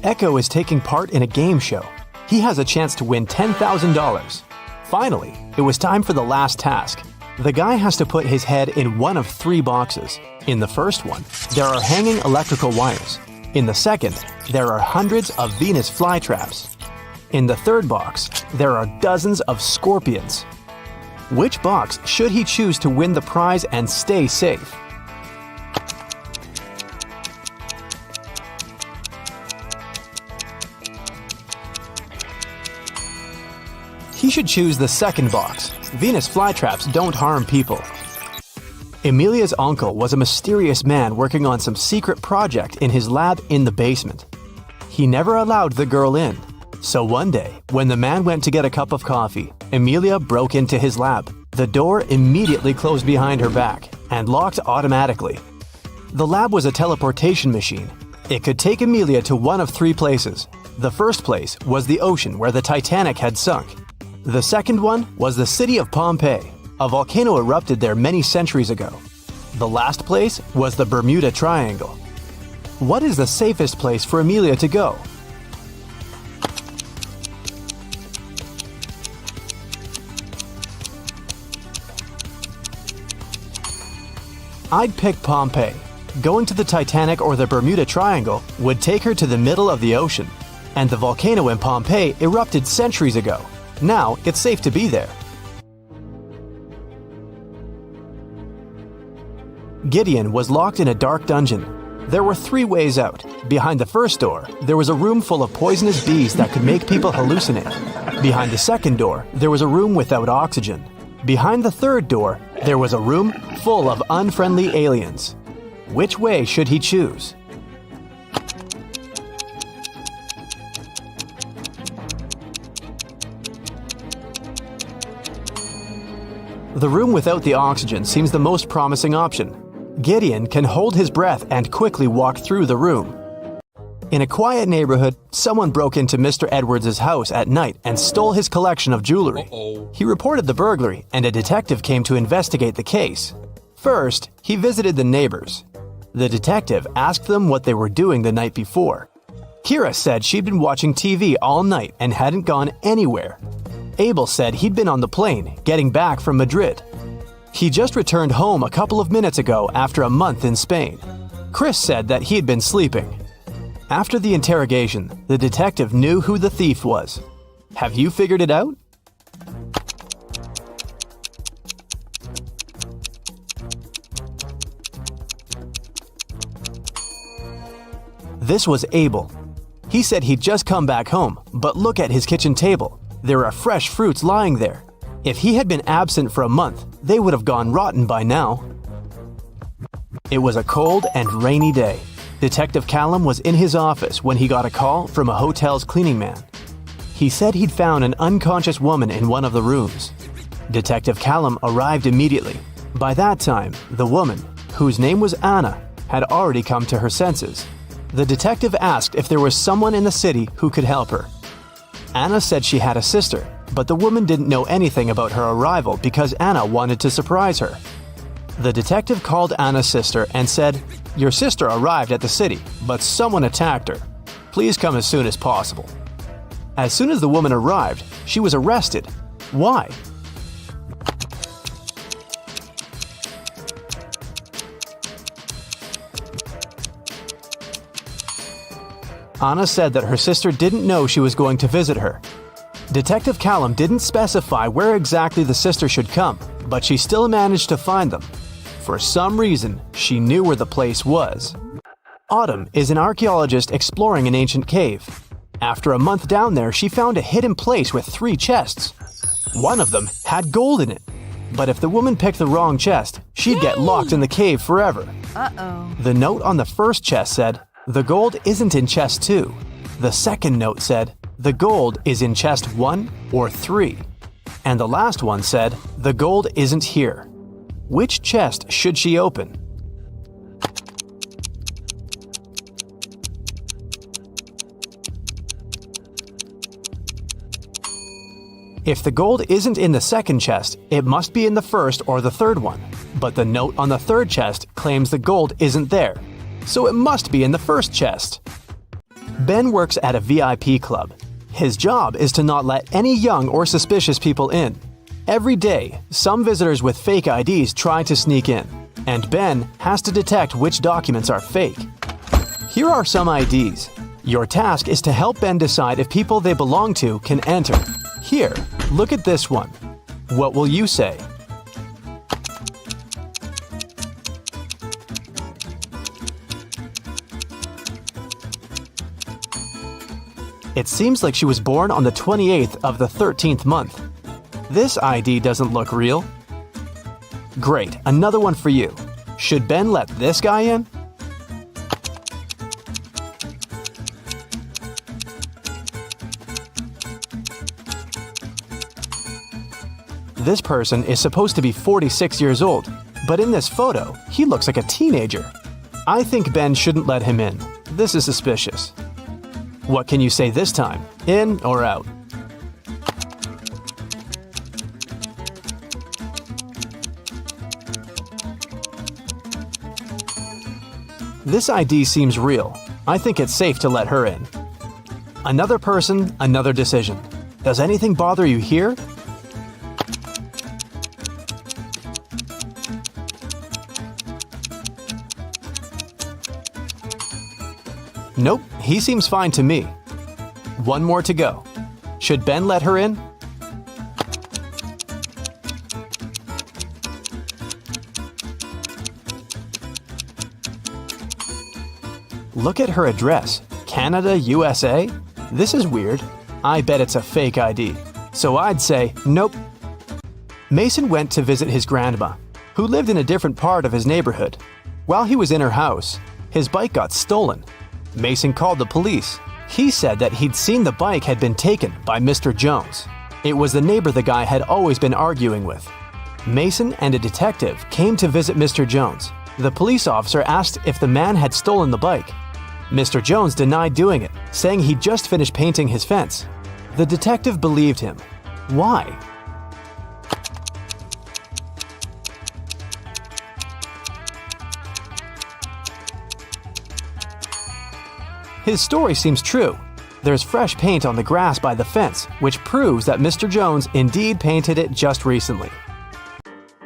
Echo is taking part in a game show. He has a chance to win $10,000. Finally, it was time for the last task. The guy has to put his head in one of 3 boxes. In the first one, there are hanging electrical wires. In the second, there are hundreds of Venus flytraps. In the third box, there are dozens of scorpions. Which box should he choose to win the prize and stay safe? He should choose the second box. Venus flytraps don't harm people. Emilia's uncle was a mysterious man working on some secret project in his lab in the basement. He never allowed the girl in. So one day, when the man went to get a cup of coffee, Emilia broke into his lab. The door immediately closed behind her back and locked automatically. The lab was a teleportation machine. It could take Emilia to one of 3 places. The first place was the ocean where the Titanic had sunk. The second one was the city of Pompeii. A volcano erupted there many centuries ago. The last place was the Bermuda Triangle. What is the safest place for Emilia to go? I'd pick Pompeii. Going to the Titanic or the Bermuda Triangle would take her to the middle of the ocean. And the volcano in Pompeii erupted centuries ago. Now it's safe to be there. Gideon was locked in a dark dungeon. There were 3 ways out. Behind the first door, there was a room full of poisonous bees that could make people hallucinate. Behind the second door, there was a room without oxygen. Behind the third door, there was a room full of unfriendly aliens. Which way should he choose? The room without the oxygen seems the most promising option. Gideon can hold his breath and quickly walk through the room. In a quiet neighborhood, someone broke into Mr. Edwards' house at night and stole his collection of jewelry. He reported the burglary, and a detective came to investigate the case. First, he visited the neighbors. The detective asked them what they were doing the night before. Kira said she'd been watching TV all night and hadn't gone anywhere. Abel said he'd been on the plane, getting back from Madrid. He just returned home a couple of minutes ago after a month in Spain. Chris said that he'd been sleeping. After the interrogation, the detective knew who the thief was. Have you figured it out? This was Abel. He said he'd just come back home, but look at his kitchen table. There are fresh fruits lying there. If he had been absent for a month, they would have gone rotten by now. It was a cold and rainy day. Detective Callum was in his office when he got a call from a hotel's cleaning man. He said he'd found an unconscious woman in one of the rooms. Detective Callum arrived immediately. By that time, the woman, whose name was Anna, had already come to her senses. The detective asked if there was someone in the city who could help her. Anna said she had a sister, but the woman didn't know anything about her arrival because Anna wanted to surprise her. The detective called Anna's sister and said, "Your sister arrived at the city, but someone attacked her. Please come as soon as possible." As soon as the woman arrived, she was arrested. Why? Anna said that her sister didn't know she was going to visit her. Detective Callum didn't specify where exactly the sister should come, but she still managed to find them. For some reason, she knew where the place was. Autumn is an archaeologist exploring an ancient cave. After a month down there, she found a hidden place with 3 chests. One of them had gold in it. But if the woman picked the wrong chest, she'd get locked in the cave forever. The note on the first chest said, "The gold isn't in chest 2. The second note said, "The gold is in chest 1 or 3. And the last one said, "The gold isn't here." Which chest should she open? If the gold isn't in the second chest, it must be in the first or the third one. But the note on the third chest claims the gold isn't there, so it must be in the first chest. Ben works at a VIP club. His job is to not let any young or suspicious people in. Every day, some visitors with fake IDs try to sneak in, and Ben has to detect which documents are fake. Here are some IDs. Your task is to help Ben decide if people they belong to can enter. Here, look at this one. What will you say? It seems like she was born on the 28th of the 13th month. This ID doesn't look real. Great, another one for you. Should Ben let this guy in? This person is supposed to be 46 years old, but in this photo, he looks like a teenager. I think Ben shouldn't let him in. This is suspicious. What can you say this time? In or out? This ID seems real. I think it's safe to let her in. Another person, another decision. Does anything bother you here? Nope, he seems fine to me. One more to go. Should Ben let her in? Look at her address. Canada, USA? This is weird. I bet it's a fake ID. So I'd say nope. Mason went to visit his grandma, who lived in a different part of his neighborhood. While he was in her house, his bike got stolen. Mason called the police. He said that he'd seen the bike had been taken by Mr. Jones. It was the neighbor the guy had always been arguing with. Mason and a detective came to visit Mr. Jones. The police officer asked if the man had stolen the bike. Mr. Jones denied doing it, saying he'd just finished painting his fence. The detective believed him. Why? His story seems true. There's fresh paint on the grass by the fence, which proves that Mr. Jones indeed painted it just recently.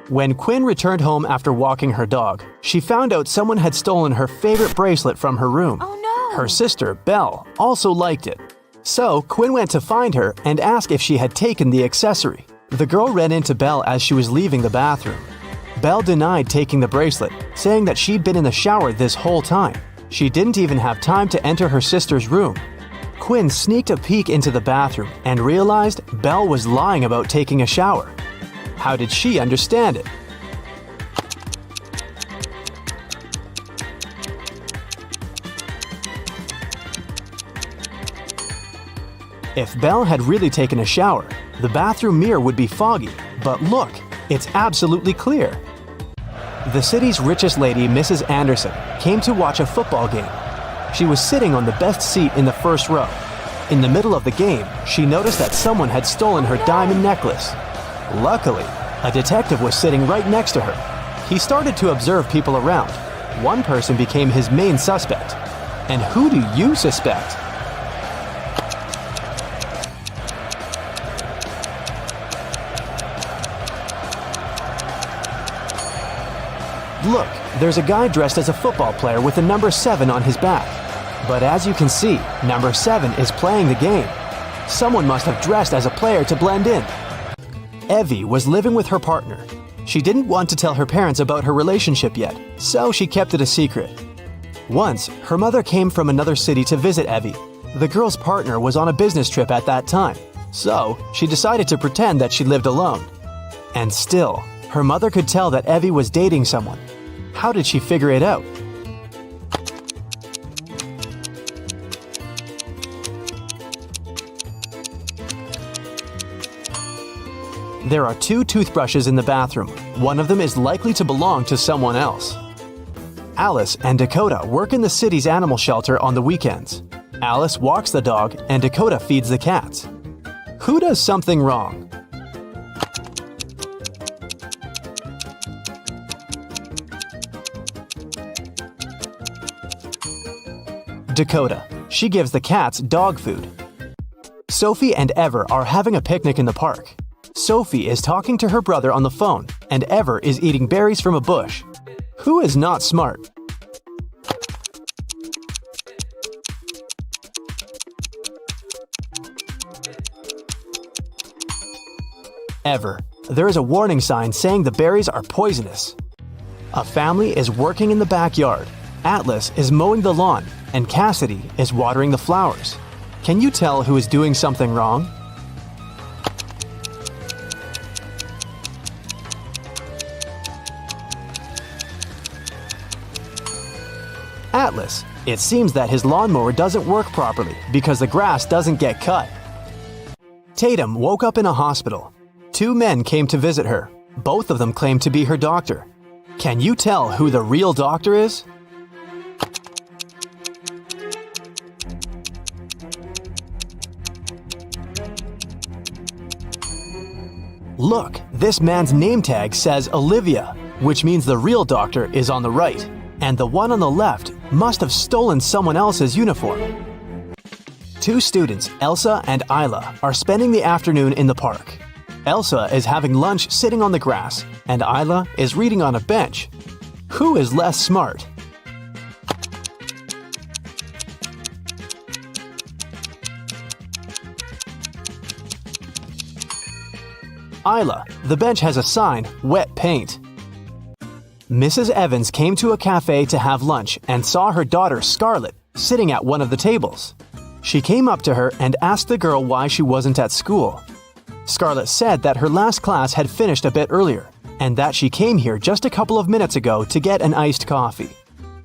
When Quinn returned home after walking her dog, she found out someone had stolen her favorite bracelet from her room. Oh no! Her sister, Belle, also liked it. So Quinn went to find her and asked if she had taken the accessory. The girl ran into Belle as she was leaving the bathroom. Belle denied taking the bracelet, saying that she'd been in the shower this whole time. She didn't even have time to enter her sister's room. Quinn sneaked a peek into the bathroom and realized Belle was lying about taking a shower. How did she understand it? If Belle had really taken a shower, the bathroom mirror would be foggy, but look, it's absolutely clear. The city's richest lady, Mrs. Anderson, came to watch a football game. She was sitting on the best seat in the first row. In the middle of the game, she noticed that someone had stolen her diamond necklace. Luckily, a detective was sitting right next to her. He started to observe people around. One person became his main suspect. And who do you suspect? Look, there's a guy dressed as a football player with the number 7 on his back. But as you can see, number 7 is playing the game. Someone must have dressed as a player to blend in. Evie was living with her partner. She didn't want to tell her parents about her relationship yet, so she kept it a secret. Once, her mother came from another city to visit Evie. The girl's partner was on a business trip at that time, so she decided to pretend that she lived alone. And still, her mother could tell that Evie was dating someone. How did she figure it out? There are 2 toothbrushes in the bathroom. One of them is likely to belong to someone else. Alice and Dakota work in the city's animal shelter on the weekends. Alice walks the dog and Dakota feeds the cats. Who does something wrong? Dakota. She gives the cats dog food. Sophie and Ever are having a picnic in the park. Sophie is talking to her brother on the phone, and Ever is eating berries from a bush. Who is not smart? Ever. There is a warning sign saying the berries are poisonous. A family is working in the backyard. Atlas is mowing the lawn, and Cassidy is watering the flowers. Can you tell who is doing something wrong? Atlas. It seems that his lawnmower doesn't work properly because the grass doesn't get cut. Tatum woke up in a hospital. 2 men came to visit her. Both of them claim to be her doctor. Can you tell who the real doctor is? Look, this man's name tag says Olivia, which means the real doctor is on the right, and the one on the left must have stolen someone else's uniform. 2 students, Elsa and Isla, are spending the afternoon in the park. Elsa is having lunch sitting on the grass, and Isla is reading on a bench. Who is less smart? Isla. The bench has a sign, wet paint. Mrs. Evans came to a cafe to have lunch and saw her daughter Scarlett sitting at one of the tables. She came up to her and asked the girl why she wasn't at school. Scarlett said that her last class had finished a bit earlier and that she came here just a couple of minutes ago to get an iced coffee.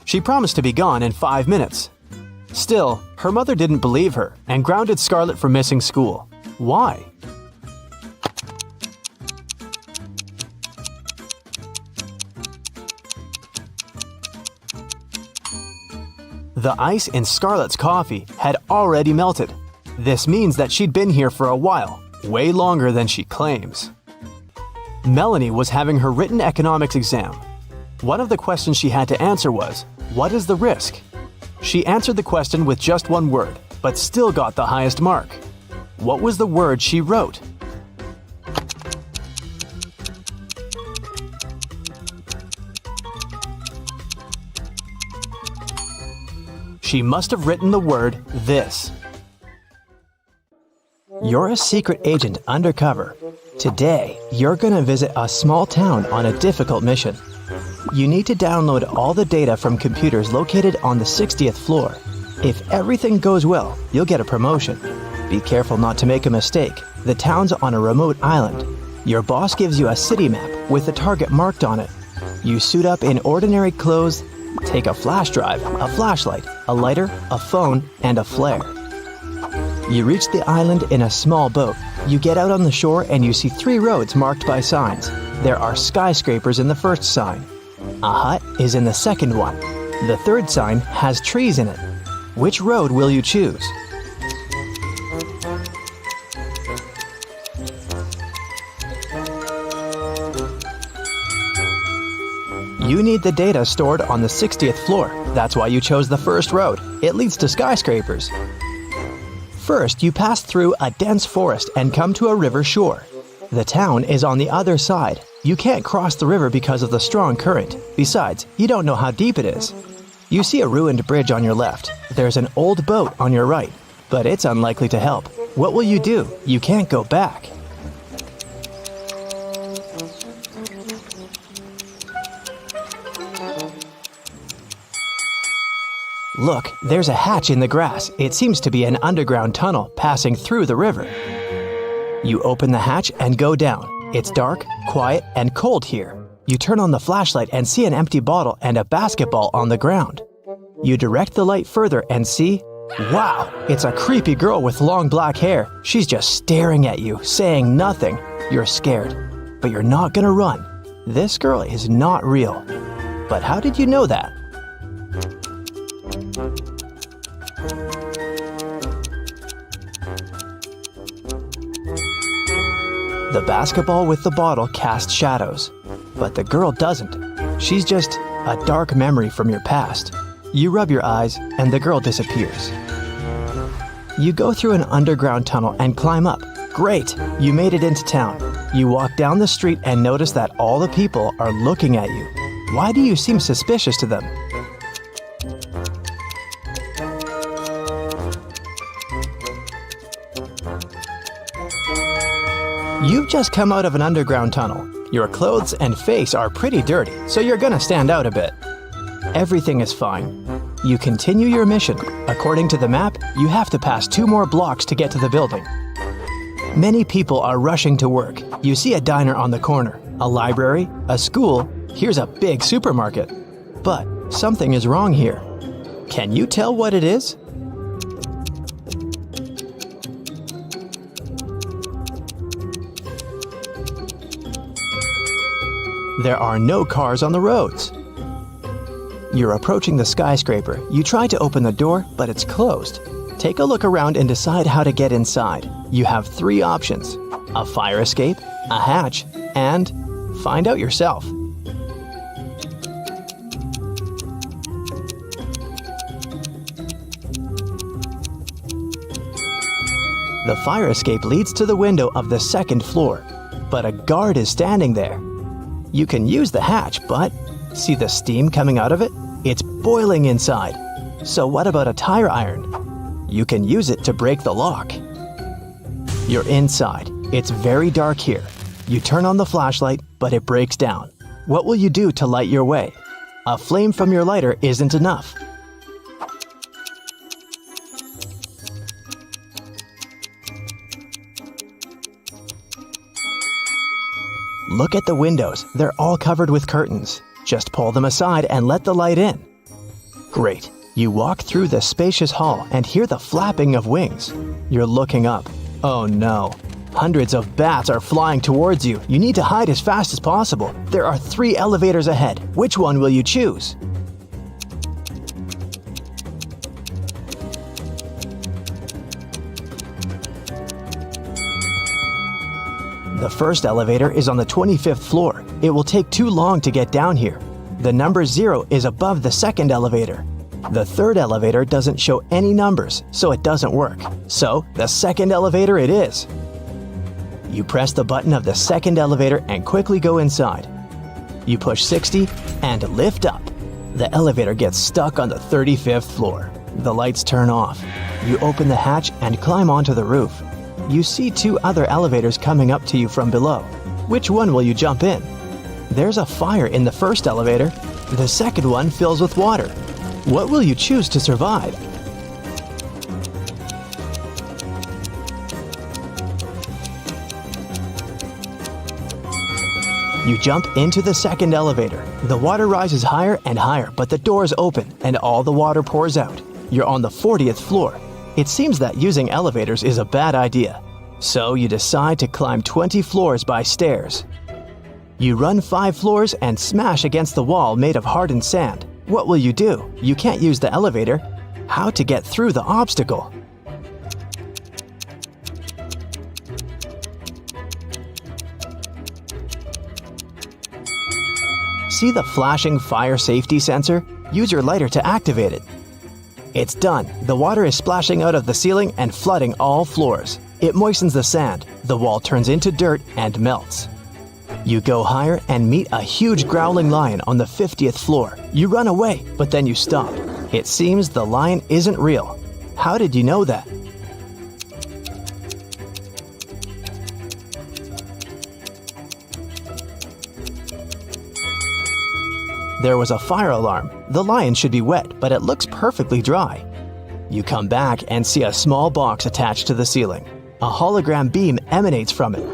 She promised to be gone in 5 minutes. Still, her mother didn't believe her and grounded Scarlett for missing school. Why? The ice in Scarlett's coffee had already melted. This means that she'd been here for a while, way longer than she claims. Melanie was having her written economics exam. One of the questions she had to answer was, what is the risk? She answered the question with just one word, but still got the highest mark. What was the word she wrote? She must have written the word this. You're a secret agent undercover. Today, you're gonna visit a small town on a difficult mission. You need to download all the data from computers located on the 60th floor. If everything goes well, you'll get a promotion. Be careful not to make a mistake. The town's on a remote island. Your boss gives you a city map with the target marked on it. You suit up in ordinary clothes, take a flash drive, a flashlight, a lighter, a phone, and a flare. You reach the island in a small boat. You get out on the shore and you see 3 roads marked by signs. There are skyscrapers in the first sign. A hut is in the second one. The third sign has trees in it. Which road will you choose? You need the data stored on the 60th floor. That's why you chose the first road. It leads to skyscrapers. First, you pass through a dense forest and come to a river shore. The town is on the other side. You can't cross the river because of the strong current. Besides, you don't know how deep it is. You see a ruined bridge on your left. There's an old boat on your right, but it's unlikely to help. What will you do? You can't go back. Look, there's a hatch in the grass. It seems to be an underground tunnel passing through the river. You open the hatch and go down. It's dark, quiet, and cold here. You turn on the flashlight and see an empty bottle and a basketball on the ground. You direct the light further and see, wow, it's a creepy girl with long black hair. She's just staring at you, saying nothing. You're scared, but you're not gonna run. This girl is not real. But how did you know that? The basketball with the bottle casts shadows, but the girl doesn't. She's just a dark memory from your past. You rub your eyes and the girl disappears. You go through an underground tunnel and climb up. Great! You made it into town. You walk down the street and notice that all the people are looking at you. Why do you seem suspicious to them? You've just come out of an underground tunnel. Your clothes and face are pretty dirty, so you're gonna stand out a bit. Everything is fine. You continue your mission. According to the map, you have to pass 2 more blocks to get to the building. Many people are rushing to work. You see a diner on the corner, a library, a school, here's a big supermarket. But something is wrong here. Can you tell what it is? There are no cars on the roads. You're approaching the skyscraper. You try to open the door, but it's closed. Take a look around and decide how to get inside. You have 3 options: a fire escape, a hatch, and find out yourself. The fire escape leads to the window of the 2nd floor, but a guard is standing there. You can use the hatch, but see the steam coming out of it? It's boiling inside. So what about a tire iron? You can use it to break the lock. You're inside. It's very dark here. You turn on the flashlight, but it breaks down. What will you do to light your way? A flame from your lighter isn't enough. Look at the windows. They're all covered with curtains. Just pull them aside and let the light in. Great. You walk through the spacious hall and hear the flapping of wings. You're looking up. Oh no. Hundreds of bats are flying towards you. You need to hide as fast as possible. There are 3 elevators ahead. Which one will you choose? The first elevator is on the 25th floor. It will take too long to get down here. The number 0 is above the 2nd elevator. The 3rd elevator doesn't show any numbers, so it doesn't work. So, the 2nd elevator it is. You press the button of the 2nd elevator and quickly go inside. You push 60 and lift up. The elevator gets stuck on the 35th floor. The lights turn off. You open the hatch and climb onto the roof. You see 2 other elevators coming up to you from below. Which one will you jump in? There's a fire in the 1st elevator. The 2nd one fills with water. What will you choose to survive? You jump into the 2nd elevator. The water rises higher and higher, but the doors open and all the water pours out. You're on the 40th floor. It seems that using elevators is a bad idea. So you decide to climb 20 floors by stairs. You run 5 floors and smash against the wall made of hardened sand. What will you do? You can't use the elevator. How to get through the obstacle? See the flashing fire safety sensor? Use your lighter to activate it. It's done. The water is splashing out of the ceiling and flooding all floors. It moistens the sand. The wall turns into dirt and melts. You go higher and meet a huge growling lion on the 50th floor. You run away, but then you stop. It seems the lion isn't real. How did you know that? There was a fire alarm. The lion should be wet, but it looks perfectly dry. You come back and see a small box attached to the ceiling. A hologram beam emanates from it.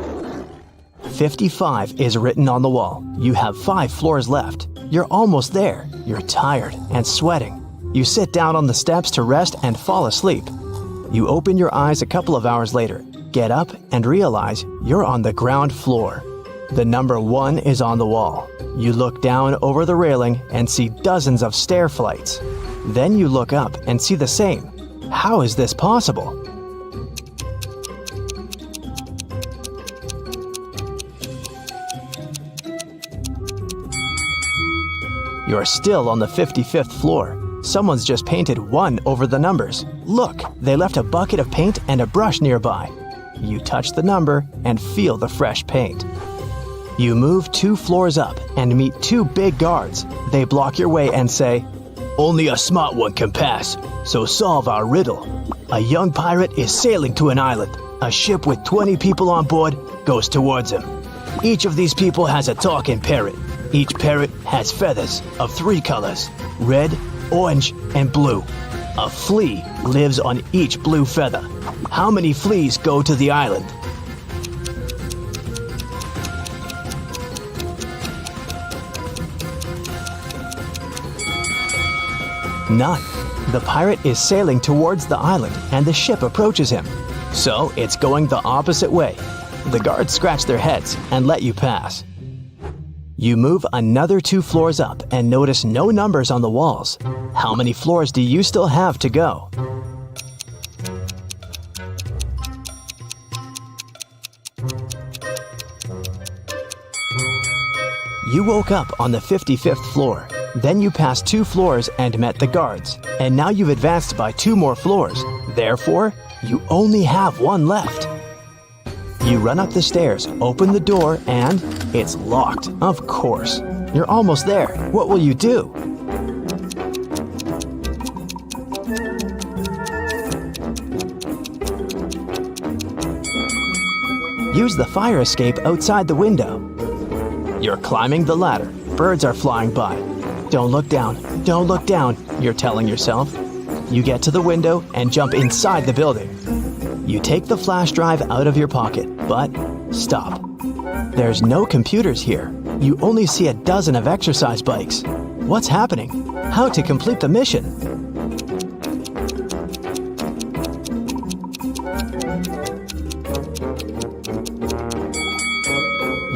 55 is written on the wall. You have 5 floors left. You're almost there. You're tired and sweating. You sit down on the steps to rest and fall asleep. You open your eyes a couple of hours later, get up and realize you're on the ground floor. The number 1 is on the wall. You look down over the railing and see dozens of stair flights. Then you look up and see the same. How is this possible? You're still on the 55th floor. Someone's just painted 1 over the numbers. Look, they left a bucket of paint and a brush nearby. You touch the number and feel the fresh paint. You move 2 floors up and meet 2 big guards. They block your way and say, "Only a smart one can pass, so solve our riddle." A young pirate is sailing to an island. A ship with 20 people on board goes towards him. Each of these people has a talking parrot. Each parrot has feathers of 3 colors: red, orange, and blue. A flea lives on each blue feather. How many fleas go to the island? None. The pirate is sailing towards the island and the ship approaches him. So it's going the opposite way. The guards scratch their heads and let you pass. You move another 2 floors up and notice no numbers on the walls. How many floors do you still have to go? You woke up on the 55th floor. Then you passed 2 floors and met the guards. And now you've advanced by 2 more floors. Therefore, you only have 1 left. You run up the stairs, open the door, and it's locked. Of course. You're almost there. What will you do? Use the fire escape outside the window. You're climbing the ladder. Birds are flying by. Don't look down. Don't look down, you're telling yourself. You get to the window and jump inside the building. You take the flash drive out of your pocket, but stop. There's no computers here. You only see a dozen of exercise bikes. What's happening? How to complete the mission?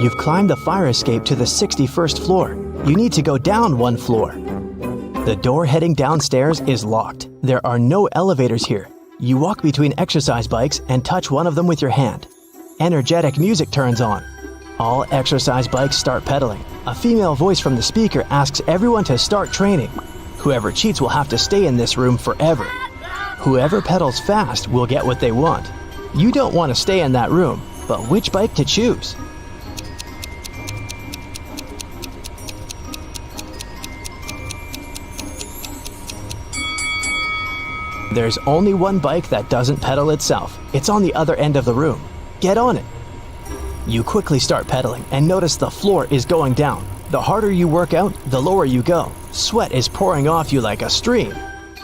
You've climbed the fire escape to the 61st floor. You need to go down 1 floor. The door heading downstairs is locked. There are no elevators here. You walk between exercise bikes and touch one of them with your hand. Energetic music turns on. All exercise bikes start pedaling. A female voice from the speaker asks everyone to start training. Whoever cheats will have to stay in this room forever. Whoever pedals fast will get what they want. You don't want to stay in that room, but which bike to choose? There's only 1 bike that doesn't pedal itself. It's on the other end of the room. Get on it. You quickly start pedaling and notice the floor is going down. The harder you work out, the lower you go. Sweat is pouring off you like a stream.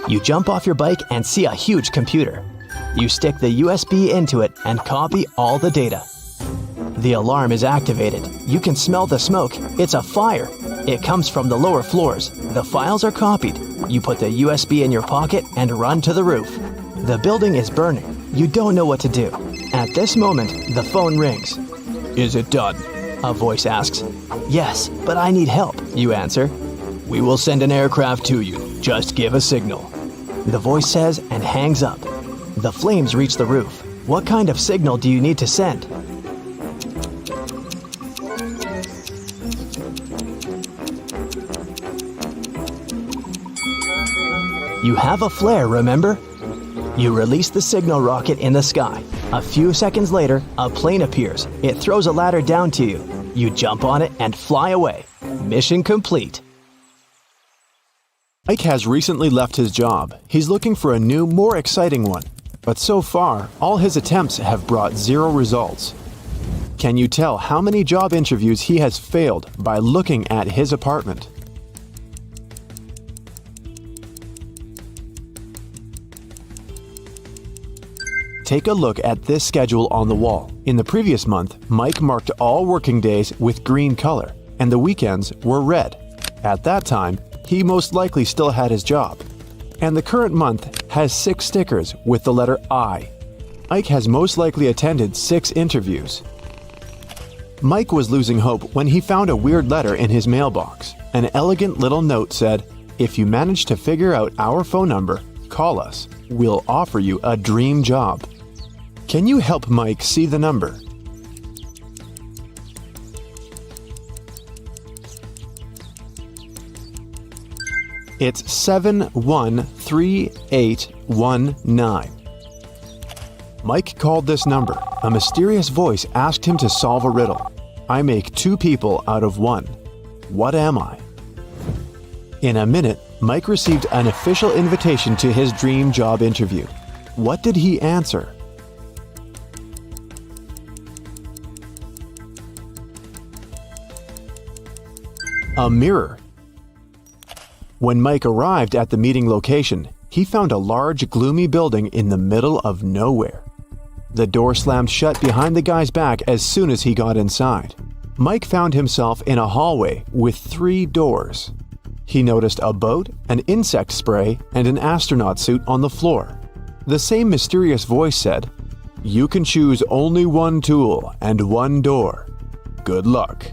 You jump off your bike and see a huge computer. You stick the USB into it and copy all the data. The alarm is activated. You can smell the smoke. It's a fire. It comes from the lower floors. The files are copied. You put the USB in your pocket and run to the roof. The building is burning. You don't know what to do. At this moment, the phone rings. "Is it done?" a voice asks. "Yes, but I need help," you answer. "We will send an aircraft to you. Just give a signal," the voice says and hangs up. The flames reach the roof. What kind of signal do you need to send? You have a flare, remember? You release the signal rocket in the sky. A few seconds later, a plane appears. It throws a ladder down to you. You jump on it and fly away. Mission complete. Mike has recently left his job. He's looking for a new, more exciting one. But so far, all his attempts have brought 0 results. Can you tell how many job interviews he has failed by looking at his apartment? Take a look at this schedule on the wall. In the previous month, Mike marked all working days with green color, and the weekends were red. At that time, he most likely still had his job. And the current month has 6 stickers with the letter I. Ike has most likely attended 6 interviews. Mike was losing hope when he found a weird letter in his mailbox. An elegant little note said, "If you manage to figure out our phone number, call us. We'll offer you a dream job." Can you help Mike see the number? It's 713819. Mike called this number. A mysterious voice asked him to solve a riddle. I make 2 people out of 1. What am I? In a minute, Mike received an official invitation to his dream job interview. What did he answer? A mirror. When Mike arrived at the meeting location, he found a large, gloomy building in the middle of nowhere. The door slammed shut behind the guy's back as soon as he got inside. Mike found himself in a hallway with 3 doors. He noticed a boat, an insect spray, and an astronaut suit on the floor. The same mysterious voice said, "You can choose only 1 tool and 1 door. Good luck."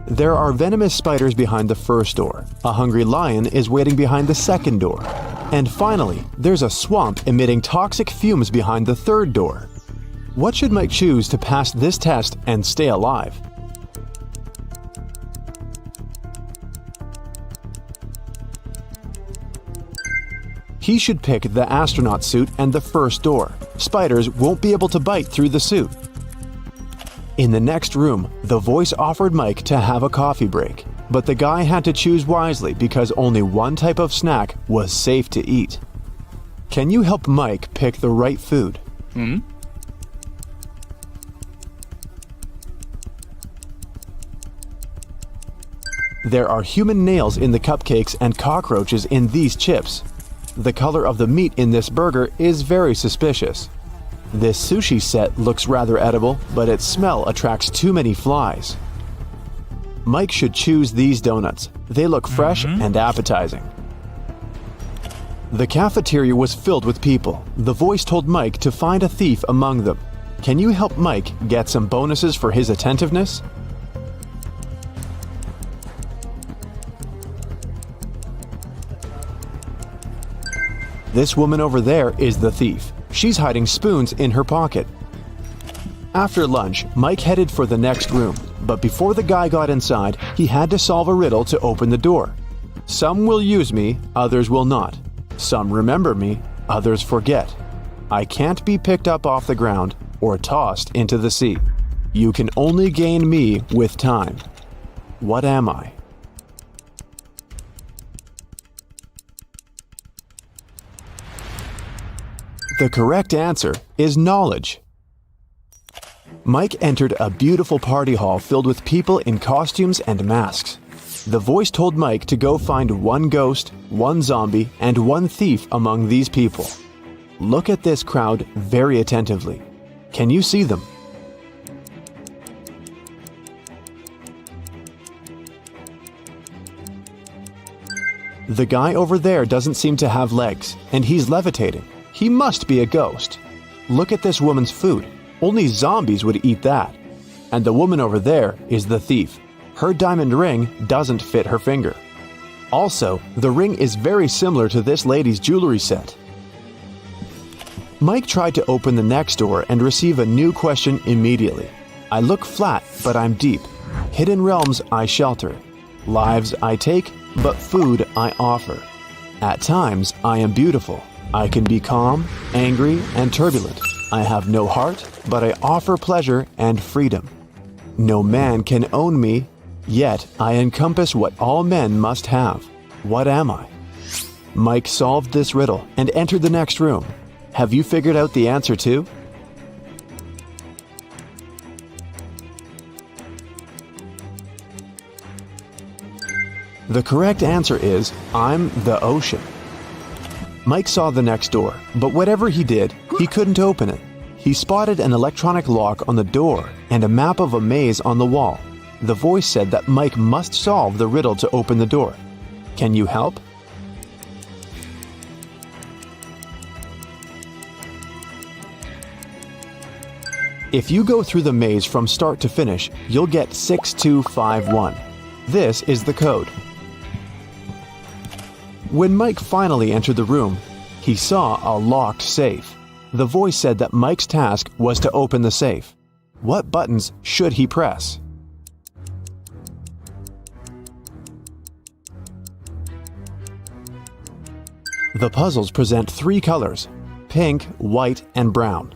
There are venomous spiders behind the first door. A hungry lion is waiting behind the second door. And finally, there's a swamp emitting toxic fumes behind the third door. What should Mike choose to pass this test and stay alive? He should pick the astronaut suit and the first door. Spiders won't be able to bite through the suit. In the next room, the voice offered Mike to have a coffee break, but the guy had to choose wisely because only 1 type of snack was safe to eat. Can you help Mike pick the right food? There are human nails in the cupcakes and cockroaches in these chips. The color of the meat in this burger is very suspicious. This sushi set looks rather edible, but its smell attracts too many flies. Mike should choose these donuts. They look fresh and appetizing. The cafeteria was filled with people. The voice told Mike to find a thief among them. Can you help Mike get some bonuses for his attentiveness? This woman over there is the thief. She's hiding spoons in her pocket. After lunch, Mike headed for the next room, but before the guy got inside, he had to solve a riddle to open the door. Some will use me, others will not. Some remember me, others forget. I can't be picked up off the ground or tossed into the sea. You can only gain me with time. What am I? The correct answer is knowledge. Mike entered a beautiful party hall filled with people in costumes and masks. The voice told Mike to go find 1 ghost, 1 zombie, and 1 thief among these people. Look at this crowd very attentively. Can you see them? The guy over there doesn't seem to have legs, and he's levitating. He must be a ghost. Look at this woman's food. Only zombies would eat that. And the woman over there is the thief. Her diamond ring doesn't fit her finger. Also, the ring is very similar to this lady's jewelry set. Mike tried to open the next door and receive a new question immediately. I look flat, but I'm deep. Hidden realms I shelter. Lives I take, but food I offer. At times I am beautiful. I can be calm, angry, and turbulent. I have no heart, but I offer pleasure and freedom. No man can own me, yet I encompass what all men must have. What am I? Mike solved this riddle and entered the next room. Have you figured out the answer too? The correct answer is, I'm the ocean. Mike saw the next door, but whatever he did, he couldn't open it. He spotted an electronic lock on the door and a map of a maze on the wall. The voice said that Mike must solve the riddle to open the door. Can you help? If you go through the maze from start to finish, you'll get 6251. This is the code. When Mike finally entered the room, he saw a locked safe. The voice said that Mike's task was to open the safe. What buttons should he press? The puzzles present 3 colors: pink, white, and brown.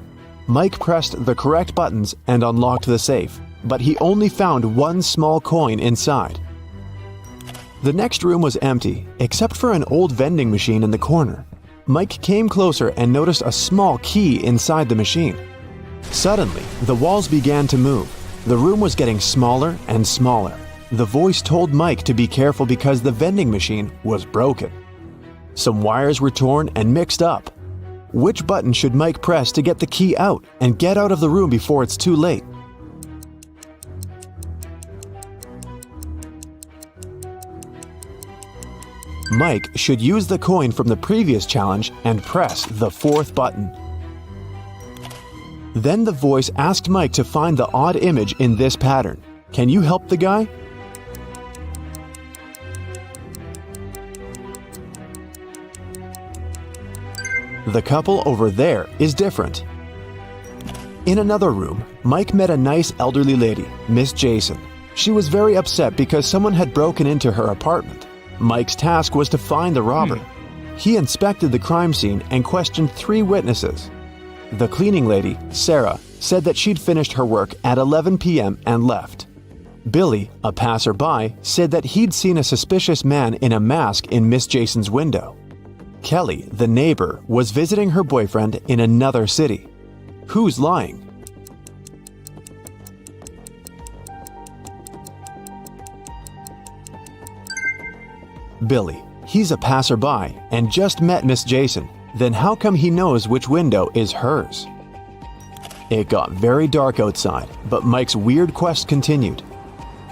Mike pressed the correct buttons and unlocked the safe, but he only found 1 small coin inside. The next room was empty, except for an old vending machine in the corner. Mike came closer and noticed a small key inside the machine. Suddenly, the walls began to move. The room was getting smaller and smaller. The voice told Mike to be careful because the vending machine was broken. Some wires were torn and mixed up. Which button should Mike press to get the key out and get out of the room before it's too late? Mike should use the coin from the previous challenge and press the 4th button. Then the voice asked Mike to find the odd image in this pattern. Can you help the guy? The couple over there is different. In another room, Mike met a nice elderly lady, Miss Jason. She was very upset because someone had broken into her apartment. Mike's task was to find the robber. He inspected the crime scene and questioned 3 witnesses. The cleaning lady, Sarah, said that she'd finished her work at 11 p.m. and left. Billy, a passerby, said that he'd seen a suspicious man in a mask in Miss Jason's window. Kelly, the neighbor, was visiting her boyfriend in another city. Who's lying? Billy. He's a passerby and just met Miss Jason. Then how come he knows which window is hers? It got very dark outside, but Mike's weird quest continued.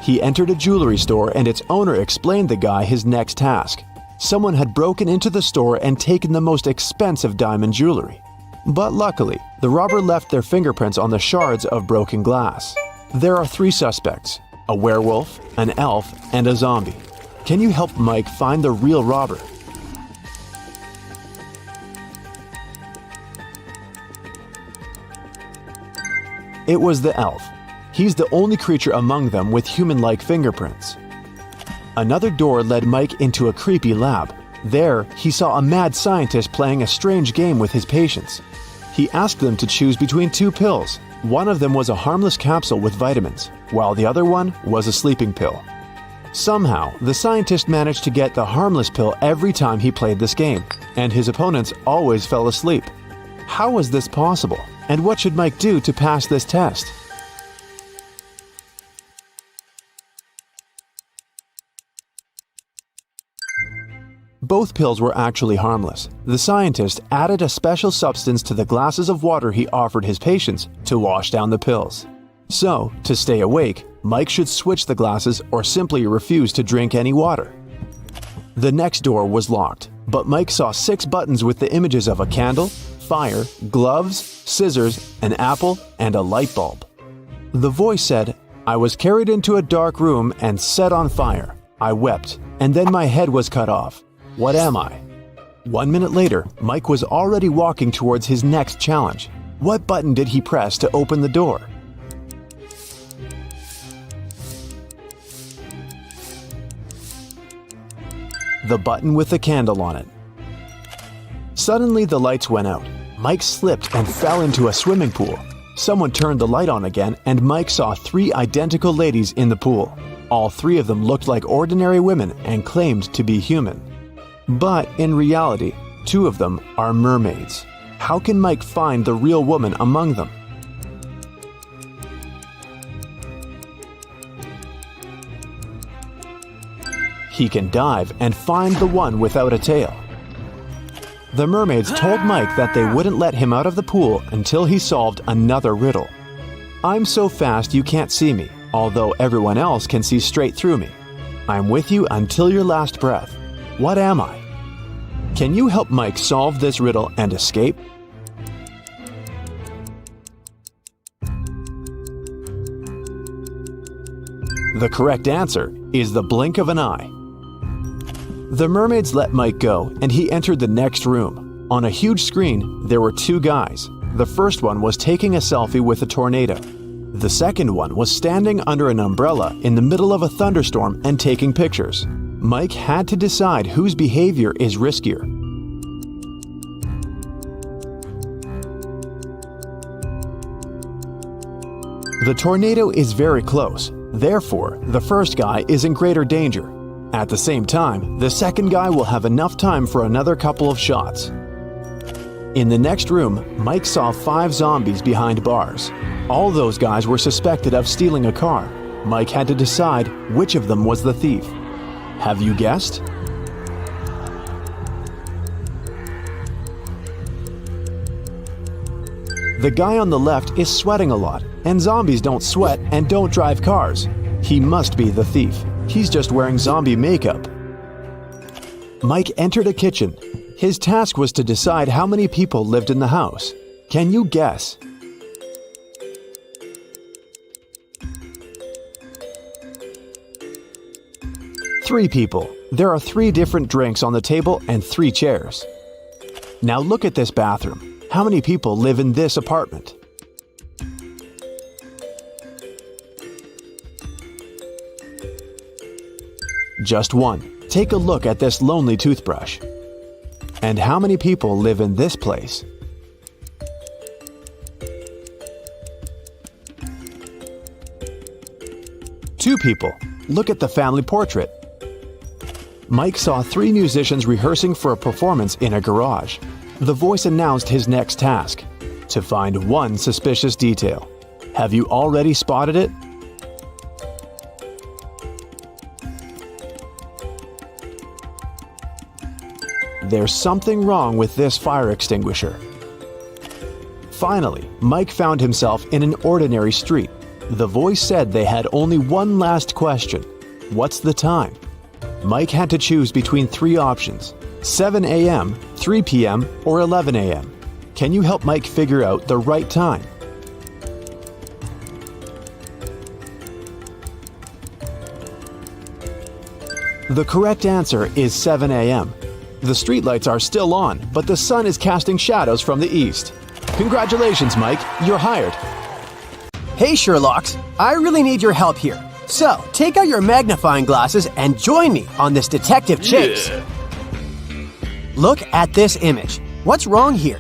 He entered a jewelry store and its owner explained the guy his next task. Someone had broken into the store and taken the most expensive diamond jewelry. But luckily, the robber left their fingerprints on the shards of broken glass. There are 3 suspects: a werewolf, an elf, and a zombie. Can you help Mike find the real robber? It was the elf. He's the only creature among them with human-like fingerprints. Another door led Mike into a creepy lab. There, he saw a mad scientist playing a strange game with his patients. He asked them to choose between 2 pills. One of them was a harmless capsule with vitamins, while the other one was a sleeping pill. Somehow, the scientist managed to get the harmless pill every time he played this game, and his opponents always fell asleep. How was this possible? And what should Mike do to pass this test? Both pills were actually harmless. The scientist added a special substance to the glasses of water he offered his patients to wash down the pills. So, to stay awake, Mike should switch the glasses or simply refuse to drink any water. The next door was locked, but Mike saw 6 buttons with the images of a candle, fire, gloves, scissors, an apple, and a light bulb. The voice said, "I was carried into a dark room and set on fire. I wept, and then my head was cut off. What am I?" 1 minute later, Mike was already walking towards his next challenge. What button did he press to open the door? The button with the candle on it. Suddenly the lights went out. Mike slipped and fell into a swimming pool. Someone turned the light on again and Mike saw 3 identical ladies in the pool. All 3 of them looked like ordinary women and claimed to be human. But in reality, 2 of them are mermaids. How can Mike find the real woman among them? He can dive and find the one without a tail. The mermaids told Mike that they wouldn't let him out of the pool until he solved another riddle. I'm so fast you can't see me, although everyone else can see straight through me. I'm with you until your last breath. What am I? Can you help Mike solve this riddle and escape? The correct answer is the blink of an eye. The mermaids let Mike go, and he entered the next room. On a huge screen, there were 2 guys. The first one was taking a selfie with a tornado. The second one was standing under an umbrella in the middle of a thunderstorm and taking pictures. Mike had to decide whose behavior is riskier. The tornado is very close. Therefore, the first guy is in greater danger. At the same time, the second guy will have enough time for another couple of shots. In the next room, Mike saw 5 zombies behind bars. All those guys were suspected of stealing a car. Mike had to decide which of them was the thief. Have you guessed? The guy on the left is sweating a lot, and zombies don't sweat and don't drive cars. He must be the thief. He's just wearing zombie makeup. Mike entered a kitchen. His task was to decide how many people lived in the house. Can you guess? Three people. There are 3 different drinks on the table and 3 chairs. Now look at this bathroom. How many people live in this apartment? Just 1. Take a look at this lonely toothbrush. And how many people live in this place? Two people. Look at the family portrait. Mike saw 3 musicians rehearsing for a performance in a garage. The voice announced his next task: to find 1 suspicious detail. Have you already spotted it? There's something wrong with this fire extinguisher. Finally, Mike found himself in an ordinary street. The voice said they had only one last question. What's the time? Mike had to choose between 3 options: 7 a.m., 3 p.m., or 11 a.m. Can you help Mike figure out the right time? The correct answer is 7 a.m. The streetlights are still on, but the sun is casting shadows from the east. Congratulations, Mike. You're hired. Hey, Sherlocks. I really need your help here. So, take out your magnifying glasses and join me on this detective chase. Yeah. Look at this image. What's wrong here?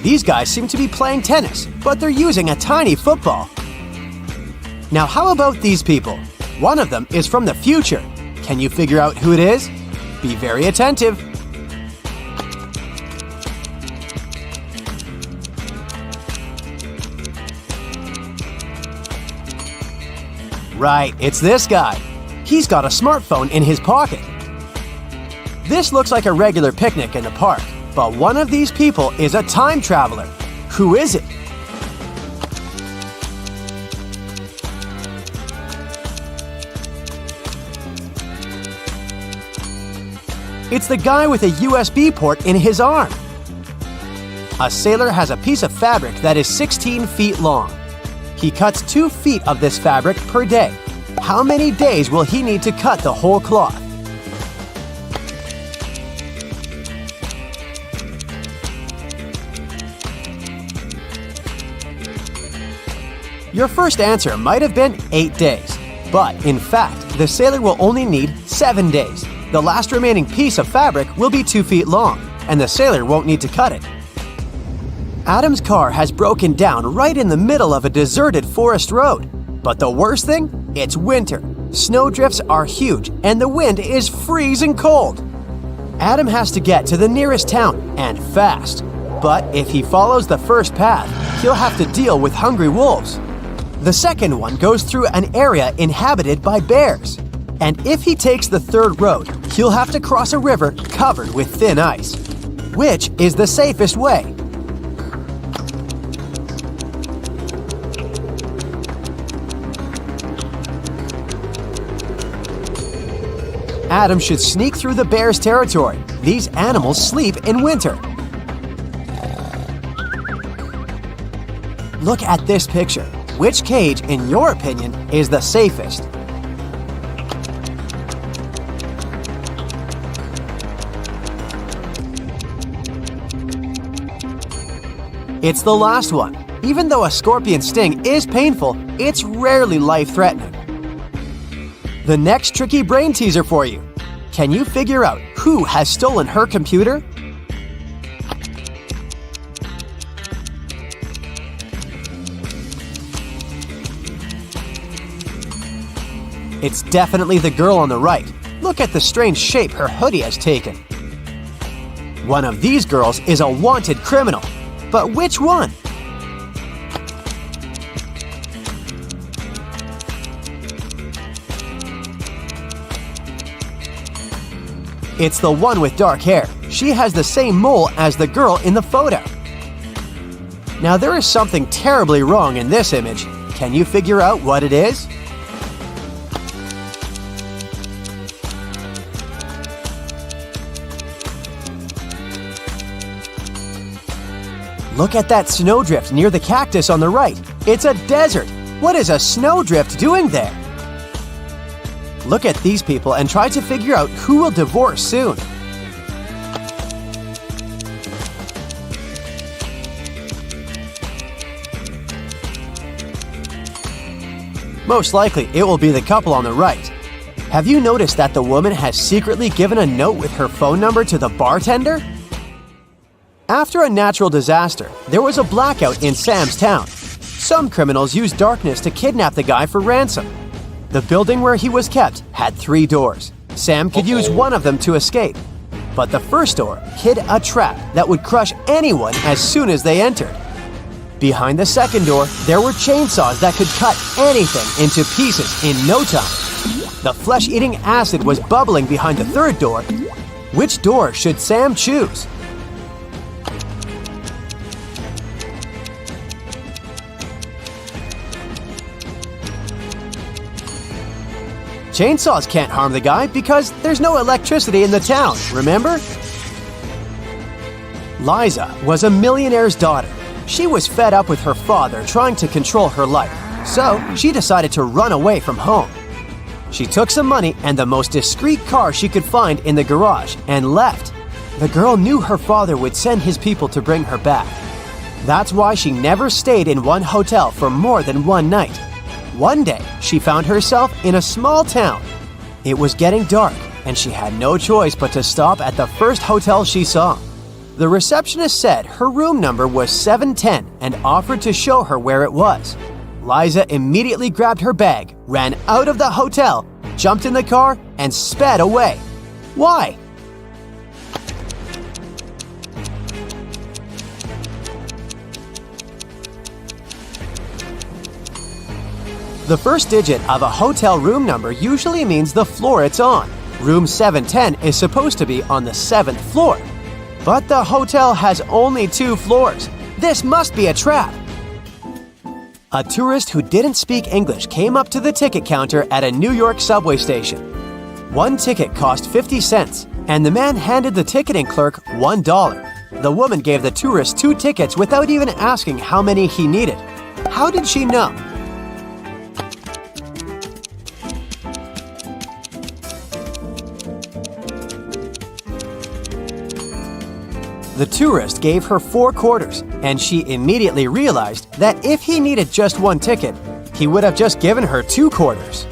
These guys seem to be playing tennis, but they're using a tiny football. Now, how about these people? One of them is from the future. Can you figure out who it is? Be very attentive. Right, it's this guy. He's got a smartphone in his pocket. This looks like a regular picnic in the park, but one of these people is a time traveler. Who is it? It's the guy with a USB port in his arm. A sailor has a piece of fabric that is 16 feet long. He cuts 2 feet of this fabric per day. How many days will he need to cut the whole cloth? Your first answer might have been 8 days, but in fact, the sailor will only need 7 days. The last remaining piece of fabric will be 2 feet long, and the sailor won't need to cut it. Adam's car has broken down right in the middle of a deserted forest road. But the worst thing? It's winter. Snowdrifts are huge, and the wind is freezing cold. Adam has to get to the nearest town, and fast. But if he follows the first path, he'll have to deal with hungry wolves. The second one goes through an area inhabited by bears. And if he takes the third road, he'll have to cross a river covered with thin ice. Which is the safest way? Adam should sneak through the bear's territory. These animals sleep in winter. Look at this picture. Which cage, in your opinion, is the safest? It's the last one. Even though a scorpion sting is painful, it's rarely life-threatening. The next tricky brain teaser for you. Can you figure out who has stolen her computer? It's definitely the girl on the right. Look at the strange shape her hoodie has taken. One of these girls is a wanted criminal. But which one? It's the one with dark hair. She has the same mole as the girl in the photo. Now there is something terribly wrong in this image. Can you figure out what it is? Look at that snowdrift near the cactus on the right. It's a desert. What is a snowdrift doing there? Look at these people and try to figure out who will divorce soon. Most likely, it will be the couple on the right. Have you noticed that the woman has secretly given a note with her phone number to the bartender? After a natural disaster, there was a blackout in Sam's town. Some criminals used darkness to kidnap the guy for ransom. The building where he was kept had 3 doors. Sam could use one of them to escape. But the first door hid a trap that would crush anyone as soon as they entered. Behind the second door, there were chainsaws that could cut anything into pieces in no time. The flesh-eating acid was bubbling behind the third door. Which door should Sam choose? Chainsaws can't harm the guy because there's no electricity in the town, remember? Liza was a millionaire's daughter. She was fed up with her father trying to control her life, so she decided to run away from home. She took some money and the most discreet car she could find in the garage and left. The girl knew her father would send his people to bring her back. That's why she never stayed in one hotel for more than one night. One day, she found herself in a small town. It was getting dark, and she had no choice but to stop at the first hotel she saw. The receptionist said her room number was 710 and offered to show her where it was. Liza immediately grabbed her bag, ran out of the hotel, jumped in the car, and sped away. Why? The first digit of a hotel room number usually means the floor it's on. Room 710 is supposed to be on the 7th floor. But the hotel has only 2 floors. This must be a trap. A tourist who didn't speak English came up to the ticket counter at a New York subway station. One ticket cost 50 cents, and the man handed the ticketing clerk $1. The woman gave the tourist 2 tickets without even asking how many he needed. How did she know? The tourist gave her 4 quarters, and she immediately realized that if he needed just 1 ticket, he would have just given her 2 quarters.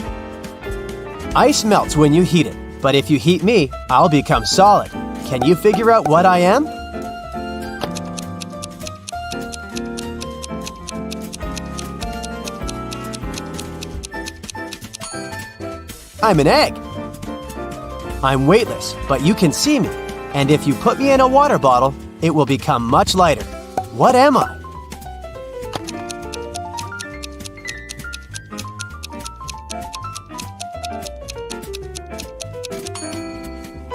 Ice melts when you heat it, but if you heat me, I'll become solid. Can you figure out what I am? I'm an egg. I'm weightless, but you can see me. And if you put me in a water bottle, it will become much lighter. What am I?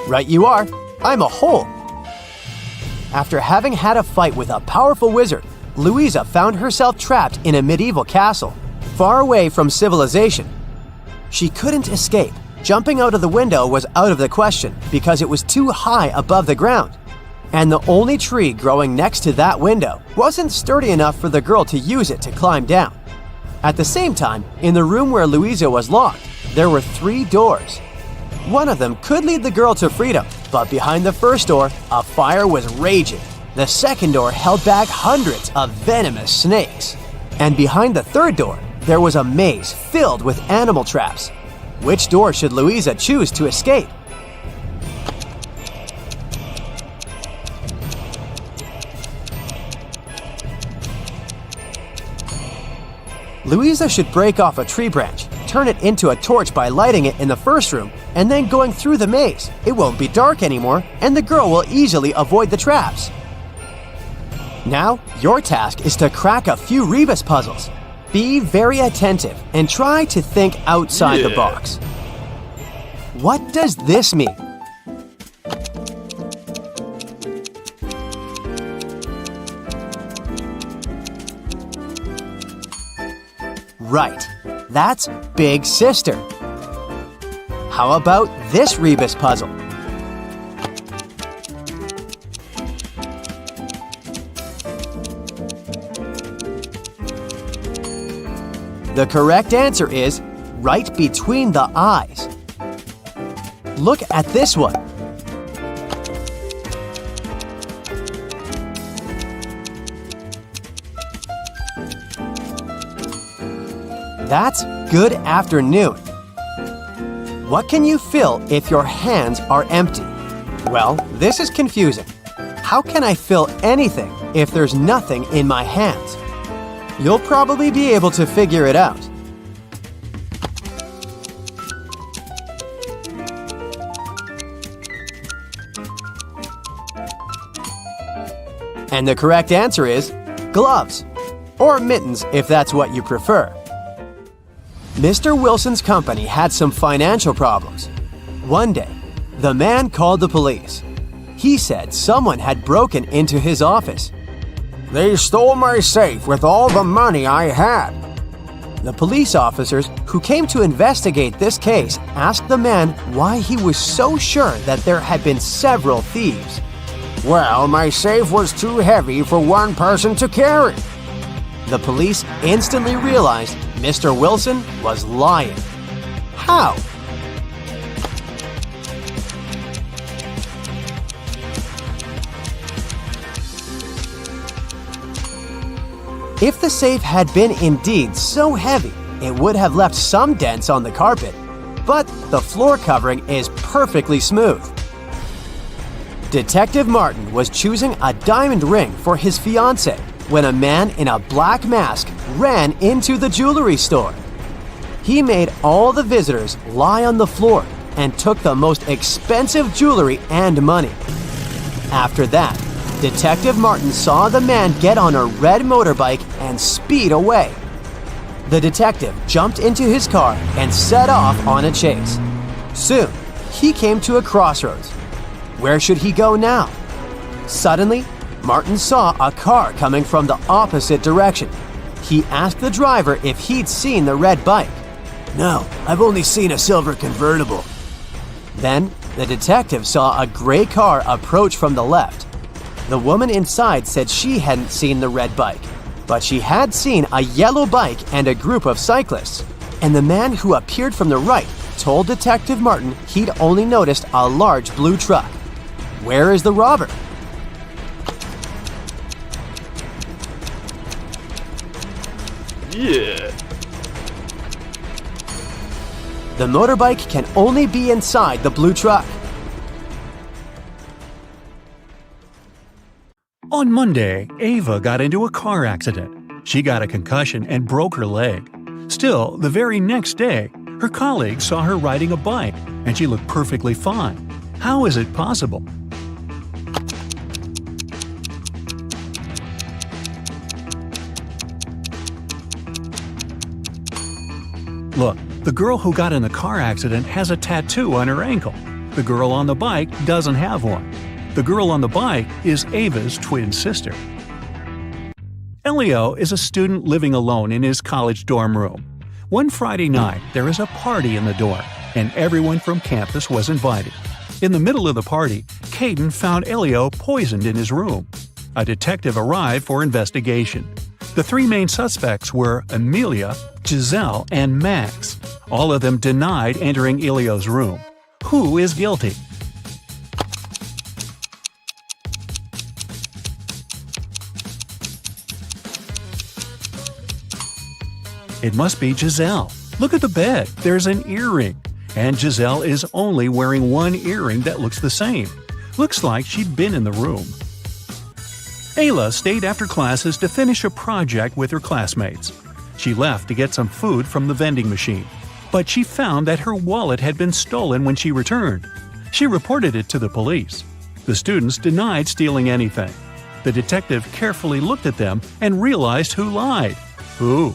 Right you are. I'm a hole. After having had a fight with a powerful wizard, Louisa found herself trapped in a medieval castle, far away from civilization. She couldn't escape. Jumping out of the window was out of the question because it was too high above the ground. And the only tree growing next to that window wasn't sturdy enough for the girl to use it to climb down. At the same time, in the room where Louisa was locked, there were 3 doors. One of them could lead the girl to freedom, but behind the first door, a fire was raging. The second door held back hundreds of venomous snakes. And behind the third door, there was a maze filled with animal traps. Which door should Louisa choose to escape? Louisa should break off a tree branch, turn it into a torch by lighting it in the first room, and then going through the maze. It won't be dark anymore, and the girl will easily avoid the traps. Now, your task is to crack a few rebus puzzles. Be very attentive and try to think outside the box. What does this mean? Right, that's Big Sister. How about this rebus puzzle? The correct answer is right between the eyes. Look at this one. That's good afternoon. What can you fill if your hands are empty? Well, this is confusing. How can I fill anything if there's nothing in my hands? You'll probably be able to figure it out. And the correct answer is gloves, or mittens if that's what you prefer. Mr. Wilson's company had some financial problems. One day, the man called the police. He said someone had broken into his office. They stole my safe with all the money I had. The police officers who came to investigate this case asked the man why he was so sure that there had been several thieves. Well, my safe was too heavy for one person to carry. The police instantly realized Mr. Wilson was lying. How? If the safe had been indeed so heavy, it would have left some dents on the carpet, but the floor covering is perfectly smooth. Detective Martin was choosing a diamond ring for his fiancée when a man in a black mask ran into the jewelry store. He made all the visitors lie on the floor and took the most expensive jewelry and money. After that, Detective Martin saw the man get on a red motorbike and speed away. The detective jumped into his car and set off on a chase. Soon, he came to a crossroads. Where should he go now? Suddenly, Martin saw a car coming from the opposite direction. He asked the driver if he'd seen the red bike. No, I've only seen a silver convertible. Then, the detective saw a gray car approach from the left. The woman inside said she hadn't seen the red bike, but she had seen a yellow bike and a group of cyclists. And the man who appeared from the right told Detective Martin he'd only noticed a large blue truck. Where is the robber? Yeah. The motorbike can only be inside the blue truck. On Monday, Ava got into a car accident. She got a concussion and broke her leg. Still, the very next day, her colleagues saw her riding a bike, and she looked perfectly fine. How is it possible? Look, the girl who got in the car accident has a tattoo on her ankle. The girl on the bike doesn't have one. The girl on the bike is Ava's twin sister. Elio is a student living alone in his college dorm room. One Friday night, there is a party in the dorm, and everyone from campus was invited. In the middle of the party, Caden found Elio poisoned in his room. A detective arrived for investigation. The three main suspects were Amelia, Giselle, and Max. All of them denied entering Elio's room. Who is guilty? It must be Giselle. Look at the bed. There's an earring. And Giselle is only wearing one earring that looks the same. Looks like she'd been in the room. Ayla stayed after classes to finish a project with her classmates. She left to get some food from the vending machine, but she found that her wallet had been stolen when she returned. She reported it to the police. The students denied stealing anything. The detective carefully looked at them and realized who lied. Who?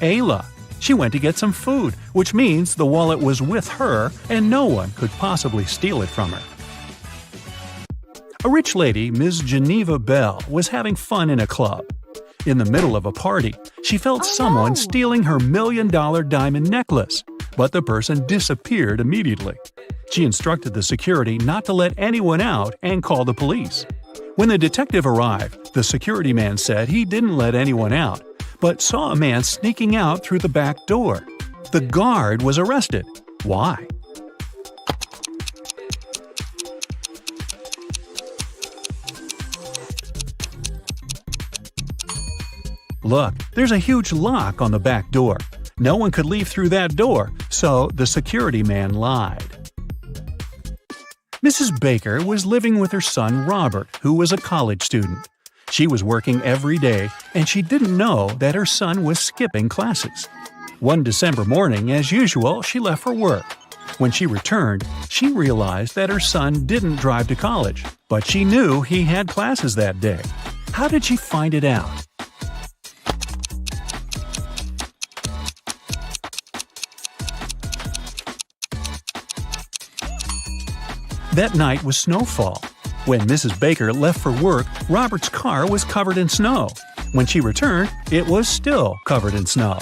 Ayla. She went to get some food, which means the wallet was with her and no one could possibly steal it from her. A rich lady, Ms. Geneva Bell, was having fun in a club. In the middle of a party, she felt someone stealing her $1 million diamond necklace, but the person disappeared immediately. She instructed the security not to let anyone out and call the police. When the detective arrived, the security man said he didn't let anyone out, but saw a man sneaking out through the back door. The guard was arrested. Why? Look, there's a huge lock on the back door. No one could leave through that door, so the security man lied. Mrs. Baker was living with her son Robert, who was a college student. She was working every day, and she didn't know that her son was skipping classes. One December morning, as usual, she left for work. When she returned, she realized that her son didn't drive to college, but she knew he had classes that day. How did she find it out? That night was snowfall. When Mrs. Baker left for work, Robert's car was covered in snow. When she returned, it was still covered in snow.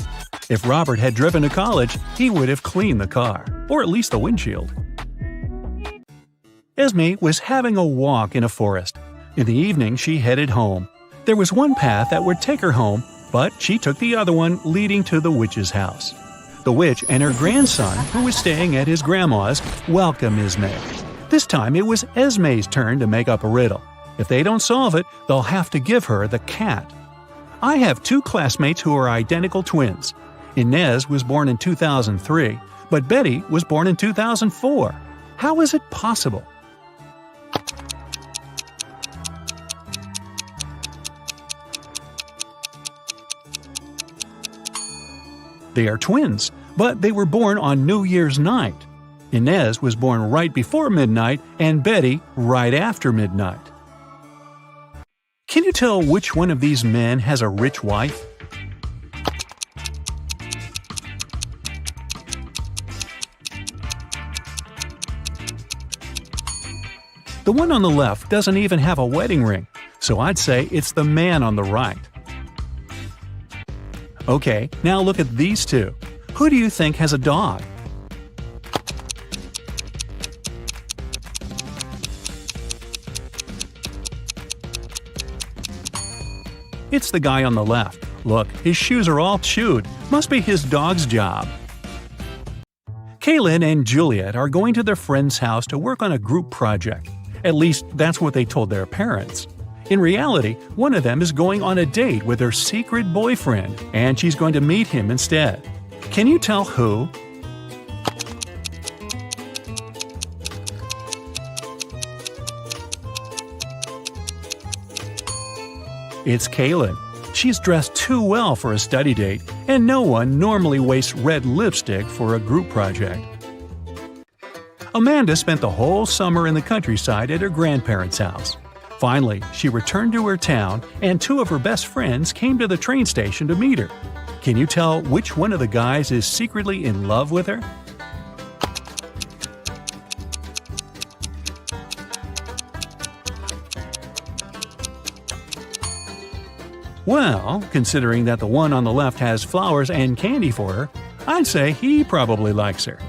If Robert had driven to college, he would have cleaned the car, or at least the windshield. Esme was having a walk in a forest. In the evening, she headed home. There was one path that would take her home, but she took the other one leading to the witch's house. The witch and her grandson, who was staying at his grandma's, welcomed Esme. This time it was Esme's turn to make up a riddle. If they don't solve it, they'll have to give her the cat. I have two classmates who are identical twins. Inez was born in 2003, but Betty was born in 2004. How is it possible? They are twins, but they were born on New Year's night. Inez was born right before midnight and Betty right after midnight. Can you tell which one of these men has a rich wife? The one on the left doesn't even have a wedding ring, so I'd say it's the man on the right. Okay, now look at these two. Who do you think has a dog? It's the guy on the left. Look, his shoes are all chewed. Must be his dog's job. Kaylin and Juliet are going to their friend's house to work on a group project. At least, that's what they told their parents. In reality, one of them is going on a date with her secret boyfriend, and she's going to meet him instead. Can you tell who? It's Kaylin. She's dressed too well for a study date, and no one normally wastes red lipstick for a group project. Amanda spent the whole summer in the countryside at her grandparents' house. Finally, she returned to her town, and two of her best friends came to the train station to meet her. Can you tell which one of the guys is secretly in love with her? Well, considering that the one on the left has flowers and candy for her, I'd say he probably likes her.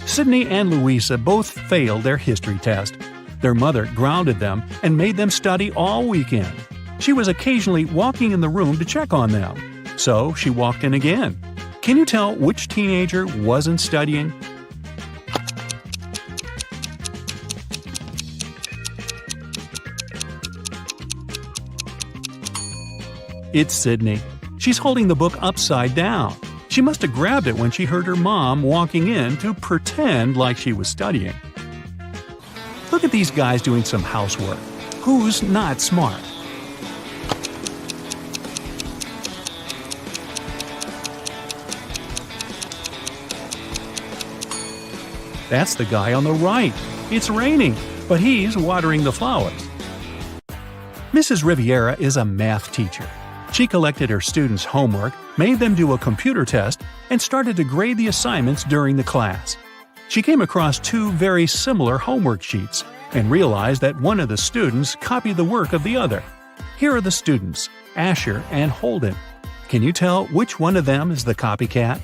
Sydney and Louisa both failed their history test. Their mother grounded them and made them study all weekend. She was occasionally walking in the room to check on them. So she walked in again. Can you tell which teenager wasn't studying? It's Sydney. She's holding the book upside down. She must have grabbed it when she heard her mom walking in to pretend like she was studying. Look at these guys doing some housework. Who's not smart? That's the guy on the right. It's raining, but he's watering the flowers. Mrs. Riviera is a math teacher. She collected her students' homework, made them do a computer test, and started to grade the assignments during the class. She came across two very similar homework sheets and realized that one of the students copied the work of the other. Here are the students, Asher and Holden. Can you tell which one of them is the copycat?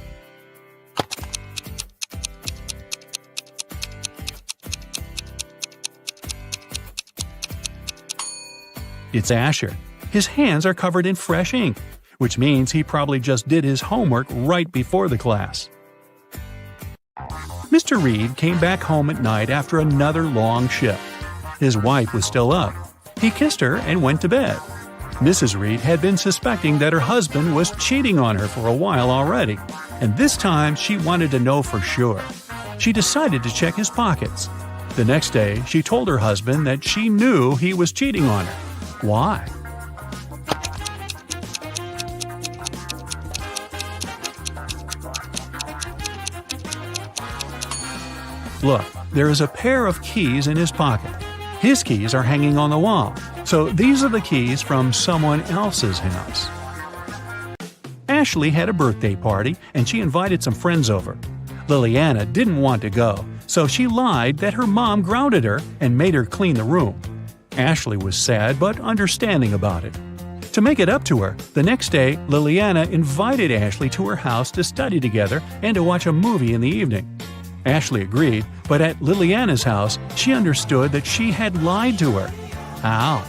It's Asher. His hands are covered in fresh ink, which means he probably just did his homework right before the class. Mr. Reed came back home at night after another long shift. His wife was still up. He kissed her and went to bed. Mrs. Reed had been suspecting that her husband was cheating on her for a while already, and this time she wanted to know for sure. She decided to check his pockets. The next day, she told her husband that she knew he was cheating on her. Why? Look, there is a pair of keys in his pocket. His keys are hanging on the wall, so these are the keys from someone else's house. Ashley had a birthday party and she invited some friends over. Liliana didn't want to go, so she lied that her mom grounded her and made her clean the room. Ashley was sad but understanding about it. To make it up to her, the next day Liliana invited Ashley to her house to study together and to watch a movie in the evening. Ashley agreed, but at Liliana's house, she understood that she had lied to her. How?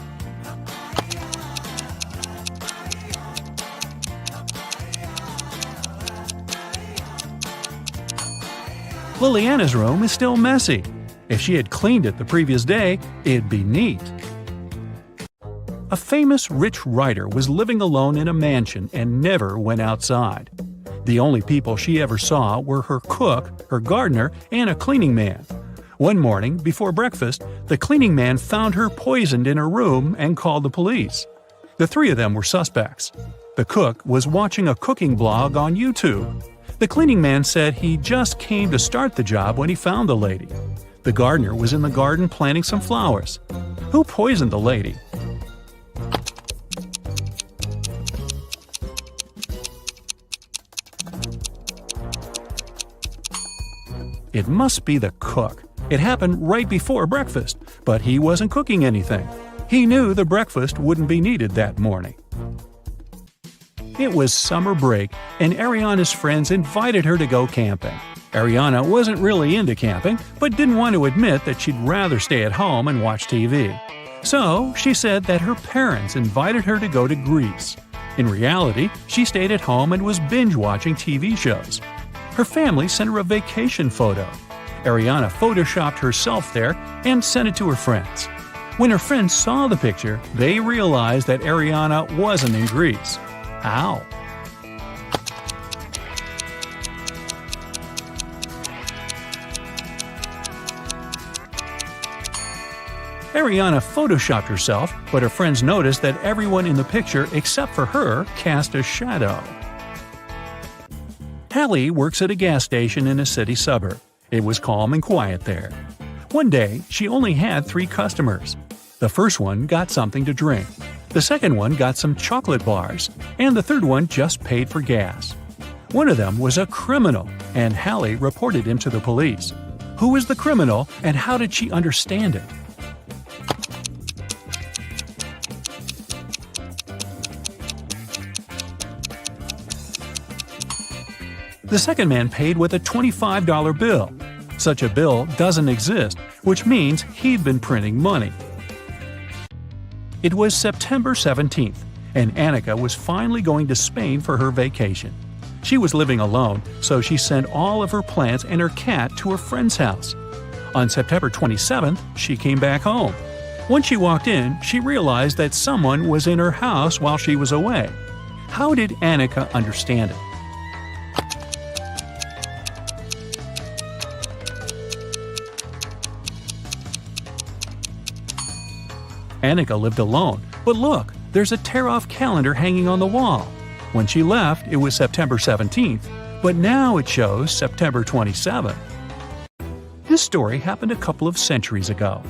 Liliana's room is still messy. If she had cleaned it the previous day, it'd be neat. A famous rich writer was living alone in a mansion and never went outside. The only people she ever saw were her cook, her gardener, and a cleaning man. One morning, before breakfast, the cleaning man found her poisoned in her room and called the police. The three of them were suspects. The cook was watching a cooking blog on YouTube. The cleaning man said he just came to start the job when he found the lady. The gardener was in the garden planting some flowers. Who poisoned the lady? It must be the cook. It happened right before breakfast, but he wasn't cooking anything. He knew the breakfast wouldn't be needed that morning. It was summer break, and Ariana's friends invited her to go camping. Ariana wasn't really into camping, but didn't want to admit that she'd rather stay at home and watch TV. So she said that her parents invited her to go to Greece. In reality, she stayed at home and was binge-watching TV shows. Her family sent her a vacation photo. Ariana photoshopped herself there and sent it to her friends. When her friends saw the picture, they realized that Ariana wasn't in Greece. How? Ariana photoshopped herself, but her friends noticed that everyone in the picture except for her cast a shadow. Hallie works at a gas station in a city suburb. It was calm and quiet there. One day, she only had 3 customers. The first one got something to drink. The second one got some chocolate bars, and the third one just paid for gas. One of them was a criminal, and Hallie reported him to the police. Who was the criminal, and how did she understand it? The second man paid with a $25 bill. Such a bill doesn't exist, which means he'd been printing money. It was September 17th, and Annika was finally going to Spain for her vacation. She was living alone, so she sent all of her plants and her cat to her friend's house. On September 27th, she came back home. When she walked in, she realized that someone was in her house while she was away. How did Annika understand it? Annika lived alone, but look, there's a tear-off calendar hanging on the wall. When she left, it was September 17th, but now it shows September 27th. This story happened a couple of centuries ago.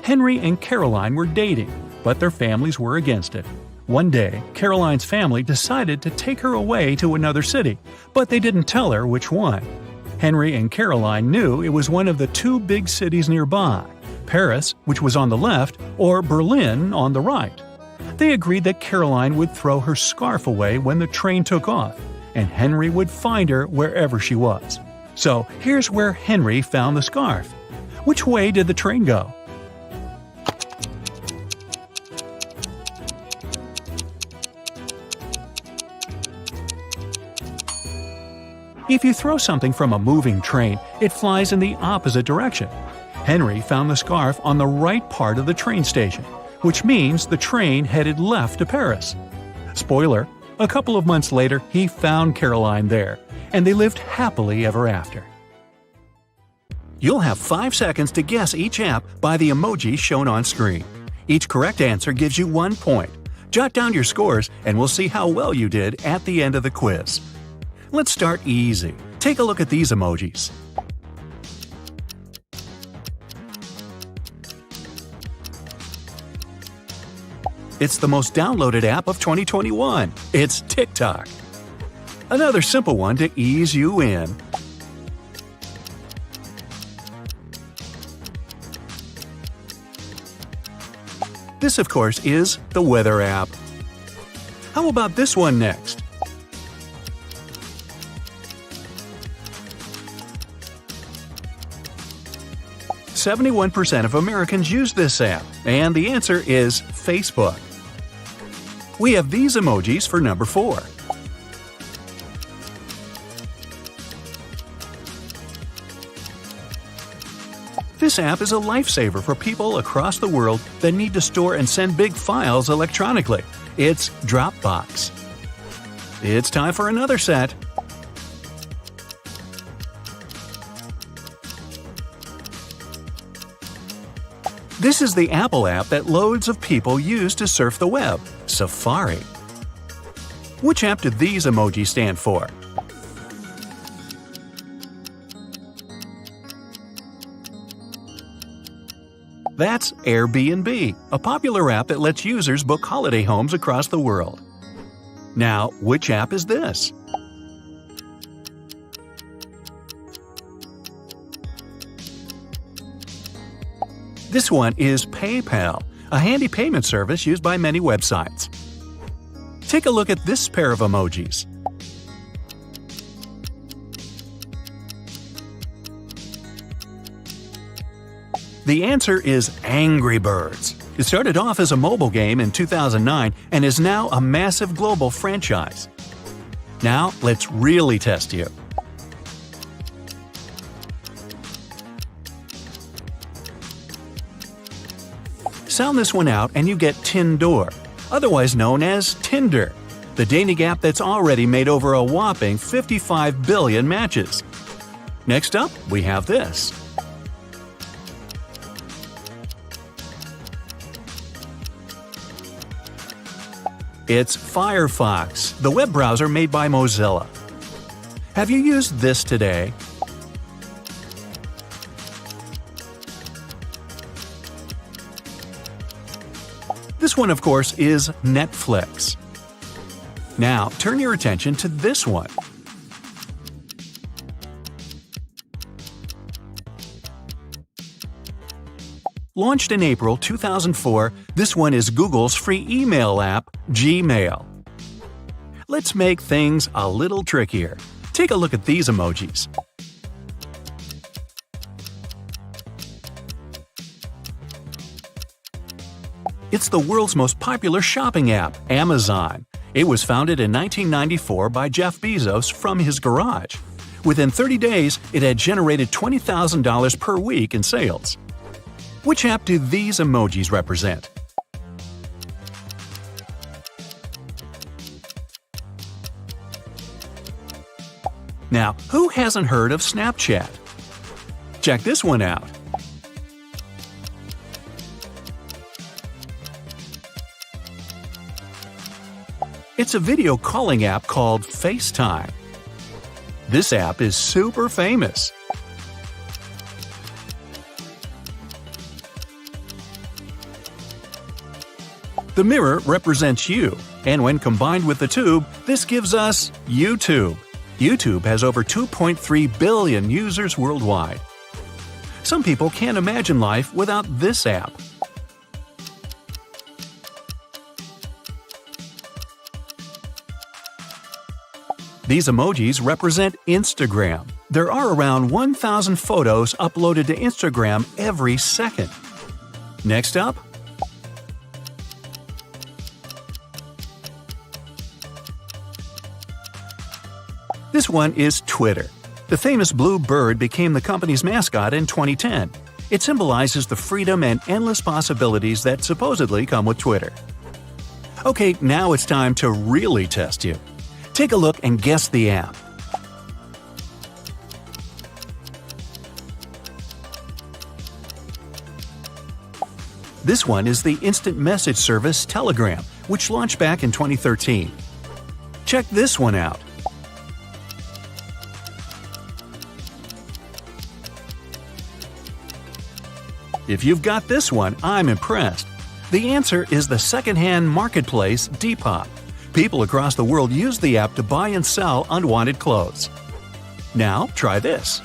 Henry and Caroline were dating, but their families were against it. One day, Caroline's family decided to take her away to another city, but they didn't tell her which one. Henry and Caroline knew it was one of the two big cities nearby, Paris, which was on the left, or Berlin on the right. They agreed that Caroline would throw her scarf away when the train took off, and Henry would find her wherever she was. So here's where Henry found the scarf. Which way did the train go? If you throw something from a moving train, it flies in the opposite direction. Henry found the scarf on the right part of the train station, which means the train headed left to Paris. Spoiler, a couple of months later, he found Caroline there, and they lived happily ever after. You'll have 5 seconds to guess each app by the emoji shown on screen. Each correct answer gives you 1 point. Jot down your scores, and we'll see how well you did at the end of the quiz. Let's start easy. Take a look at these emojis. It's the most downloaded app of 2021. It's TikTok. Another simple one to ease you in. This, of course, is the weather app. How about this one next? %71% of Americans use this app, and the answer is Facebook. We have these emojis for number 4. This app is a lifesaver for people across the world that need to store and send big files electronically. It's Dropbox. It's time for another set. This is the Apple app that loads of people use to surf the web, Safari. Which app do these emojis stand for? That's Airbnb, a popular app that lets users book holiday homes across the world. Now, which app is this? This one is PayPal, a handy payment service used by many websites. Take a look at this pair of emojis. The answer is Angry Birds. It started off as a mobile game in 2009 and is now a massive global franchise. Now, let's really test you. Sound this one out and you get Tinder, otherwise known as Tinder, the dating app that's already made over a whopping 55 billion matches. Next up, we have this. It's Firefox, the web browser made by Mozilla. Have you used this today? This one, of course, is Netflix. Now, turn your attention to this one. Launched in April 2004, this one is Google's free email app, Gmail. Let's make things a little trickier. Take a look at these emojis. It's the world's most popular shopping app, Amazon. It was founded in 1994 by Jeff Bezos from his garage. Within 30 days, it had generated $20,000 per week in sales. Which app do these emojis represent? Now, who hasn't heard of Snapchat? Check this one out. It's a video calling app called FaceTime. This app is super famous. The mirror represents you, and when combined with the tube, this gives us YouTube. YouTube has over 2.3 billion users worldwide. Some people can't imagine life without this app. These emojis represent Instagram. There are around 1,000 photos uploaded to Instagram every second. Next up, this one is Twitter. The famous blue bird became the company's mascot in 2010. It symbolizes the freedom and endless possibilities that supposedly come with Twitter. Okay, now it's time to really test you. Take a look and guess the app. This one is the instant message service Telegram, which launched back in 2013. Check this one out. If you've got this one, I'm impressed. The answer is the secondhand marketplace Depop. People across the world use the app to buy and sell unwanted clothes. Now, try this.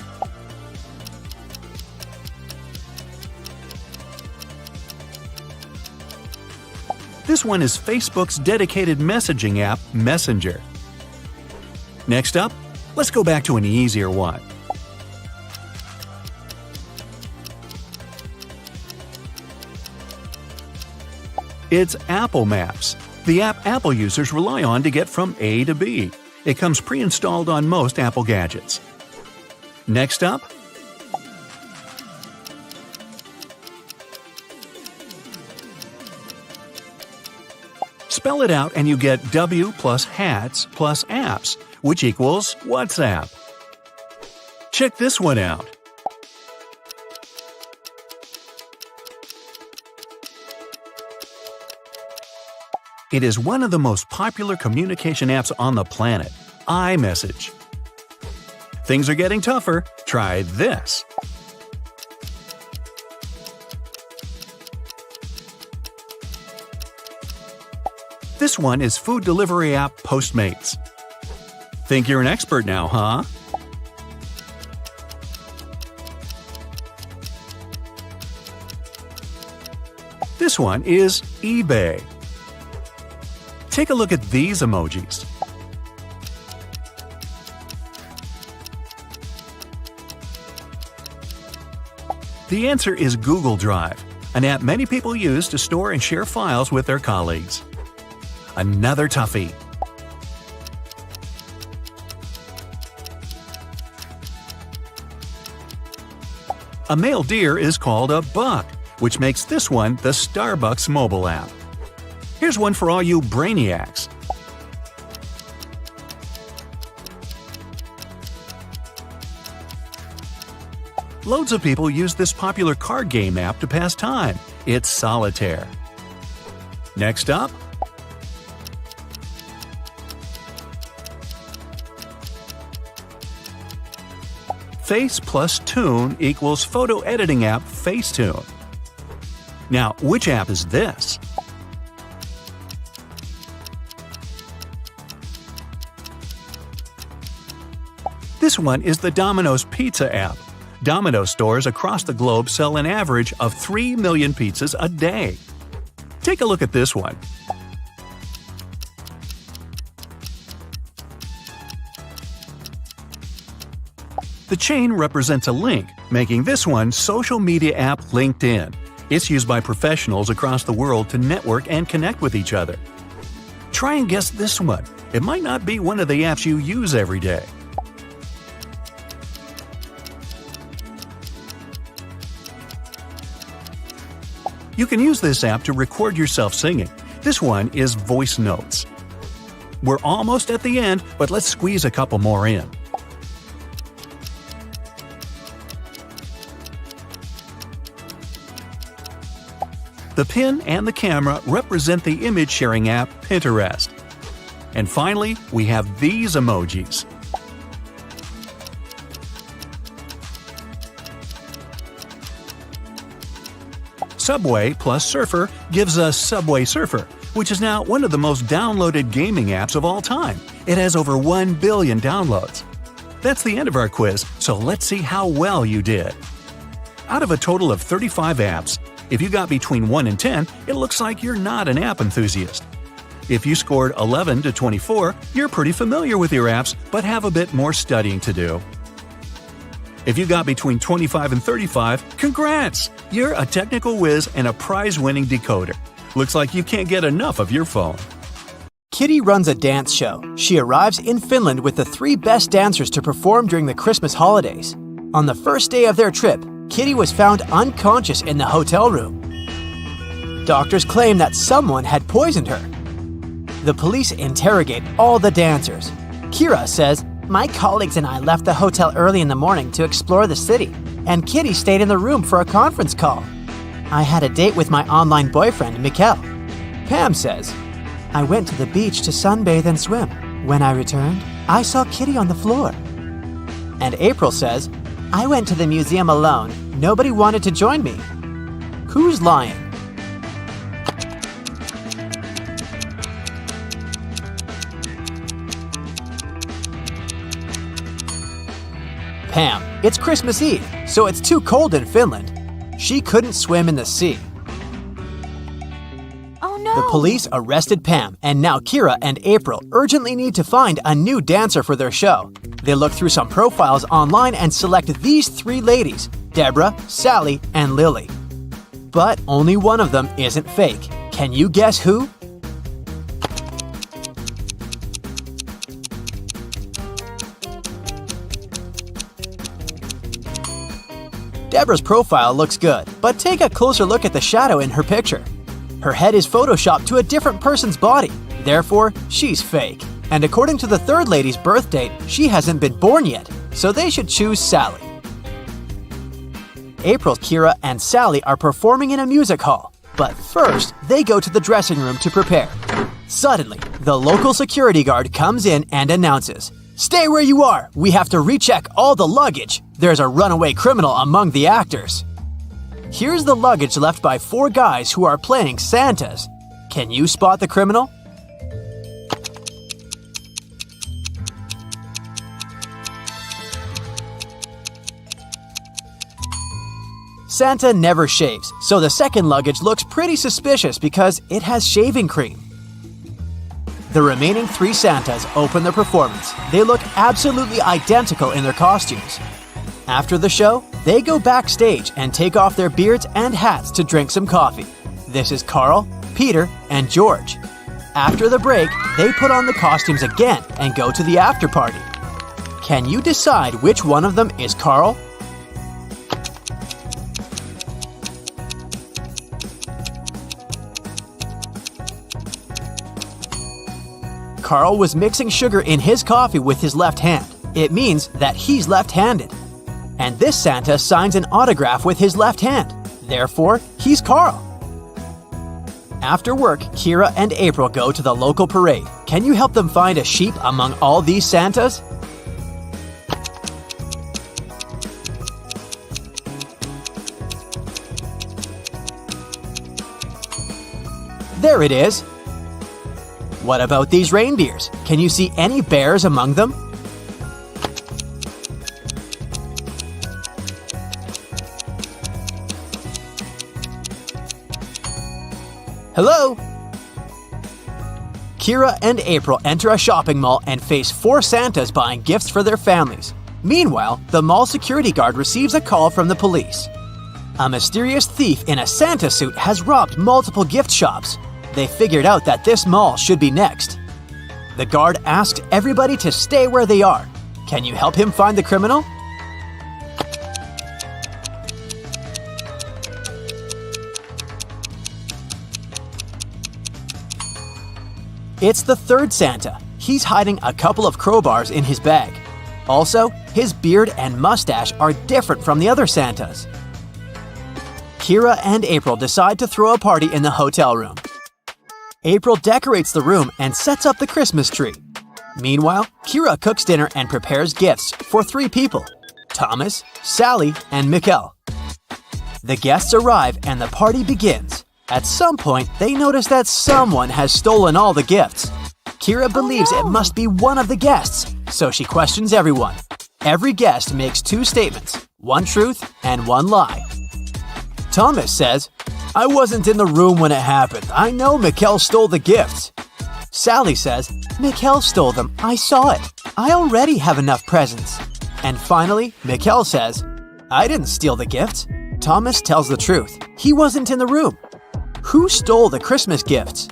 This one is Facebook's dedicated messaging app, Messenger. Next up, let's go back to an easier one. It's Apple Maps, the app Apple users rely on to get from A to B. It comes pre-installed on most Apple gadgets. Next up, spell it out and you get W plus hats plus apps, which equals WhatsApp. Check this one out. It is one of the most popular communication apps on the planet, iMessage. Things are getting tougher. Try this. This one is food delivery app Postmates. Think you're an expert now, huh? This one is eBay. Take a look at these emojis. The answer is Google Drive, an app many people use to store and share files with their colleagues. Another toughie. A male deer is called a buck, which makes this one the Starbucks mobile app. Here's one for all you brainiacs. Loads of people use this popular card game app to pass time. It's Solitaire. Next up, Face plus Tune equals photo editing app Facetune. Now, which app is this? This one is the Domino's Pizza app. Domino's stores across the globe sell an average of 3 million pizzas a day. Take a look at this one. The chain represents a link, making this one social media app LinkedIn. It's used by professionals across the world to network and connect with each other. Try and guess this one. It might not be one of the apps you use every day. You can use this app to record yourself singing. This one is Voice Notes. We're almost at the end, but let's squeeze a couple more in. The pin and the camera represent the image-sharing app Pinterest. And finally, we have these emojis. Subway plus Surfer gives us Subway Surfer, which is now one of the most downloaded gaming apps of all time. It has over 1 billion downloads. That's the end of our quiz, so let's see how well you did. Out of a total of 35 apps, if you got between 1 and 10, it looks like you're not an app enthusiast. If you scored 11 to 24, you're pretty familiar with your apps but have a bit more studying to do. If you got between 25 and 35, congrats! You're a technical whiz and a prize-winning decoder. Looks like you can't get enough of your phone. Kitty runs a dance show. She arrives in Finland with the 3 best dancers to perform during the Christmas holidays. On the first day of their trip, Kitty was found unconscious in the hotel room. Doctors claim that someone had poisoned her. The police interrogate all the dancers. Kira says, "My colleagues and I left the hotel early in the morning to explore the city, and Kitty stayed in the room for a conference call. I had a date with my online boyfriend, Mikkel." Pam says, "I went to the beach to sunbathe and swim. When I returned, I saw Kitty on the floor." And April says, "I went to the museum alone. Nobody wanted to join me." Who's lying? Pam. It's Christmas Eve, so it's too cold in Finland. She couldn't swim in the sea. Oh no! The police arrested Pam, and now Kira and April urgently need to find a new dancer for their show. They look through some profiles online and select these 3 ladies, Deborah, Sally, and Lily. But only one of them isn't fake. Can you guess who? Deborah's profile looks good, but take a closer look at the shadow in her picture. Her head is photoshopped to a different person's body, therefore, she's fake. And according to the 3rd lady's birth date, she hasn't been born yet, so they should choose Sally. April, Kira, and Sally are performing in a music hall, but first, they go to the dressing room to prepare. Suddenly, the local security guard comes in and announces, "Stay where you are! We have to recheck all the luggage! There's a runaway criminal among the actors." Here's the luggage left by 4 guys who are playing Santas. Can you spot the criminal? Santa never shaves, so the second luggage looks pretty suspicious because it has shaving cream. The remaining 3 Santas open the performance. They look absolutely identical in their costumes. After the show, they go backstage and take off their beards and hats to drink some coffee. This is Carl, Peter, and George. After the break, they put on the costumes again and go to the after party. Can you decide which one of them is Carl? Carl was mixing sugar in his coffee with his left hand. It means that he's left-handed. And this Santa signs an autograph with his left hand. Therefore, he's Carl. After work, Kira and April go to the local parade. Can you help them find a sheep among all these Santas? There it is. What about these reindeers? Can you see any bears among them? Hello? Kira and April enter a shopping mall and face 4 Santas buying gifts for their families. Meanwhile, the mall security guard receives a call from the police. A mysterious thief in a Santa suit has robbed multiple gift shops. They figured out that this mall should be next. The guard asked everybody to stay where they are. Can you help him find the criminal? It's the 3rd Santa. He's hiding a couple of crowbars in his bag. Also, his beard and mustache are different from the other Santas. Kira and April decide to throw a party in the hotel room. April decorates the room and sets up the Christmas tree. Meanwhile, Kira cooks dinner and prepares gifts for 3 people: Thomas, Sally, and Mikkel. The guests arrive and the party begins. At some point, they notice that someone has stolen all the gifts. Kira believes it must be one of the guests, so she questions everyone. Every guest makes 2 statements, 1 truth and 1 lie. Thomas says, "I wasn't in the room when it happened. I know Mikkel stole the gifts." Sally says, "Mikkel stole them. I saw it. I already have enough presents." And finally, Mikkel says, "I didn't steal the gifts." Thomas tells the truth. He wasn't in the room. Who stole the Christmas gifts?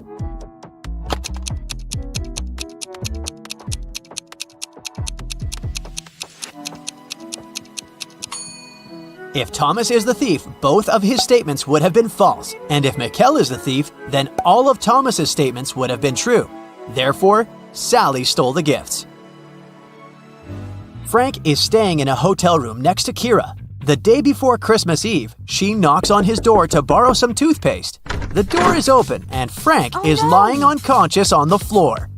If Thomas is the thief, both of his statements would have been false, and if Mikkel is the thief, then all of Thomas's statements would have been true. Therefore, Sally stole the gifts. Frank is staying in a hotel room next to Kira. The day before Christmas Eve, she knocks on his door to borrow some toothpaste. The door is open, and Frank is lying unconscious on the floor.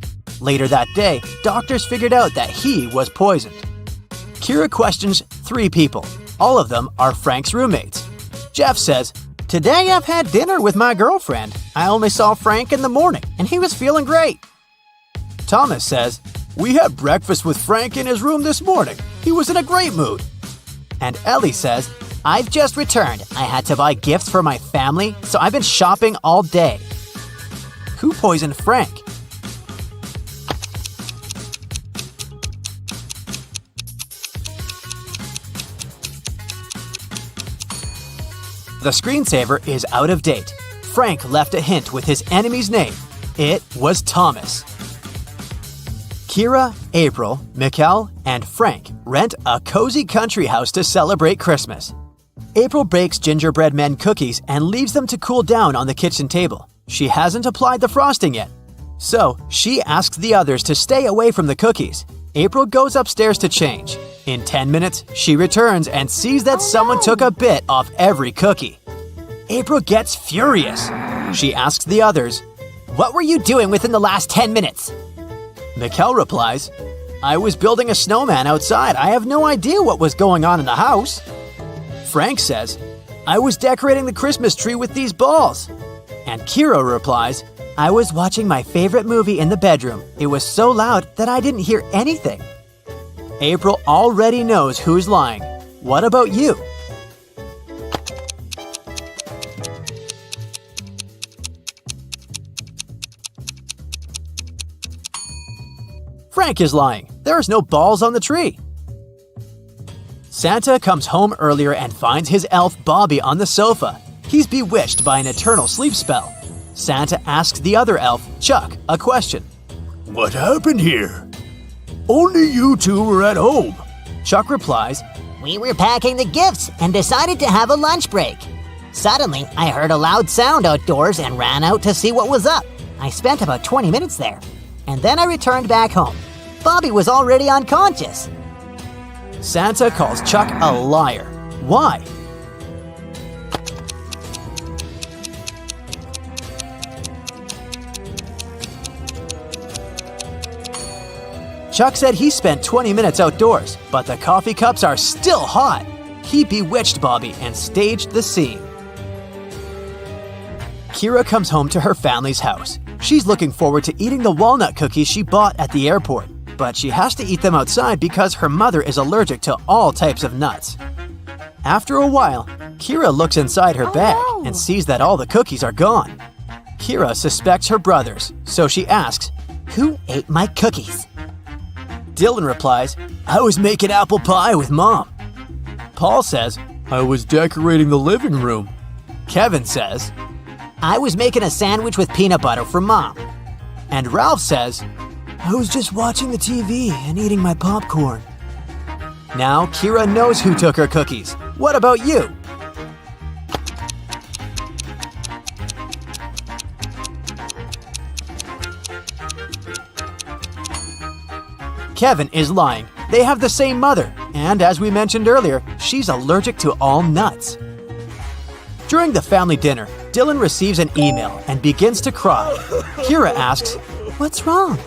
Later that day, doctors figured out that he was poisoned. Kira questions 3 people. All of them are Frank's roommates. Jeff says, "Today I've had dinner with my girlfriend. I only saw Frank in the morning, and he was feeling great." Thomas says, "We had breakfast with Frank in his room this morning. He was in a great mood." And Ellie says, "I've just returned. I had to buy gifts for my family, so I've been shopping all day." Who poisoned Frank? The screensaver is out of date. Frank left a hint with his enemy's name. It was Thomas. Kira, April, Mikkel, and Frank rent a cozy country house to celebrate Christmas. April bakes gingerbread men cookies and leaves them to cool down on the kitchen table. She hasn't applied the frosting yet. So, she asks the others to stay away from the cookies. April goes upstairs to change. In 10 minutes, she returns and sees that someone took a bit off every cookie. April gets furious. She asks the others, "What were you doing within the last 10 minutes?" Mikkel replies, "I was building a snowman outside. I have no idea what was going on in the house." Frank says, "I was decorating the Christmas tree with these balls." And Kira replies, "I was watching my favorite movie in the bedroom. It was so loud that I didn't hear anything." April already knows who's lying. What about you? Frank is lying. There is no balls on the tree. Santa comes home earlier and finds his elf Bobby on the sofa. He's bewitched by an eternal sleep spell. Santa asks the other elf, Chuck, a question. What happened here? Only you 2 were at home. Chuck replies, We were packing the gifts and decided to have a lunch break. Suddenly, I heard a loud sound outdoors and ran out to see what was up. I spent about 20 minutes there, and then I returned back home. Bobby was already unconscious. Santa calls Chuck a liar. Why? Chuck said he spent 20 minutes outdoors, but the coffee cups are still hot. He bewitched Bobby and staged the scene. Kira comes home to her family's house. She's looking forward to eating the walnut cookies she bought at the airport, but she has to eat them outside because her mother is allergic to all types of nuts. After a while, Kira looks inside her bag and sees that all the cookies are gone. Kira suspects her brothers, so she asks, Who ate my cookies? Dylan replies, I was making apple pie with Mom. Paul says, I was decorating the living room. Kevin says, I was making a sandwich with peanut butter for Mom. And Ralph says, I was just watching the TV and eating my popcorn. Now Kira knows who took her cookies. What about you? Kevin is lying. They have the same mother, and as we mentioned earlier, she's allergic to all nuts. During the family dinner, Dylan receives an email and begins to cry. Kira asks, "What's wrong?"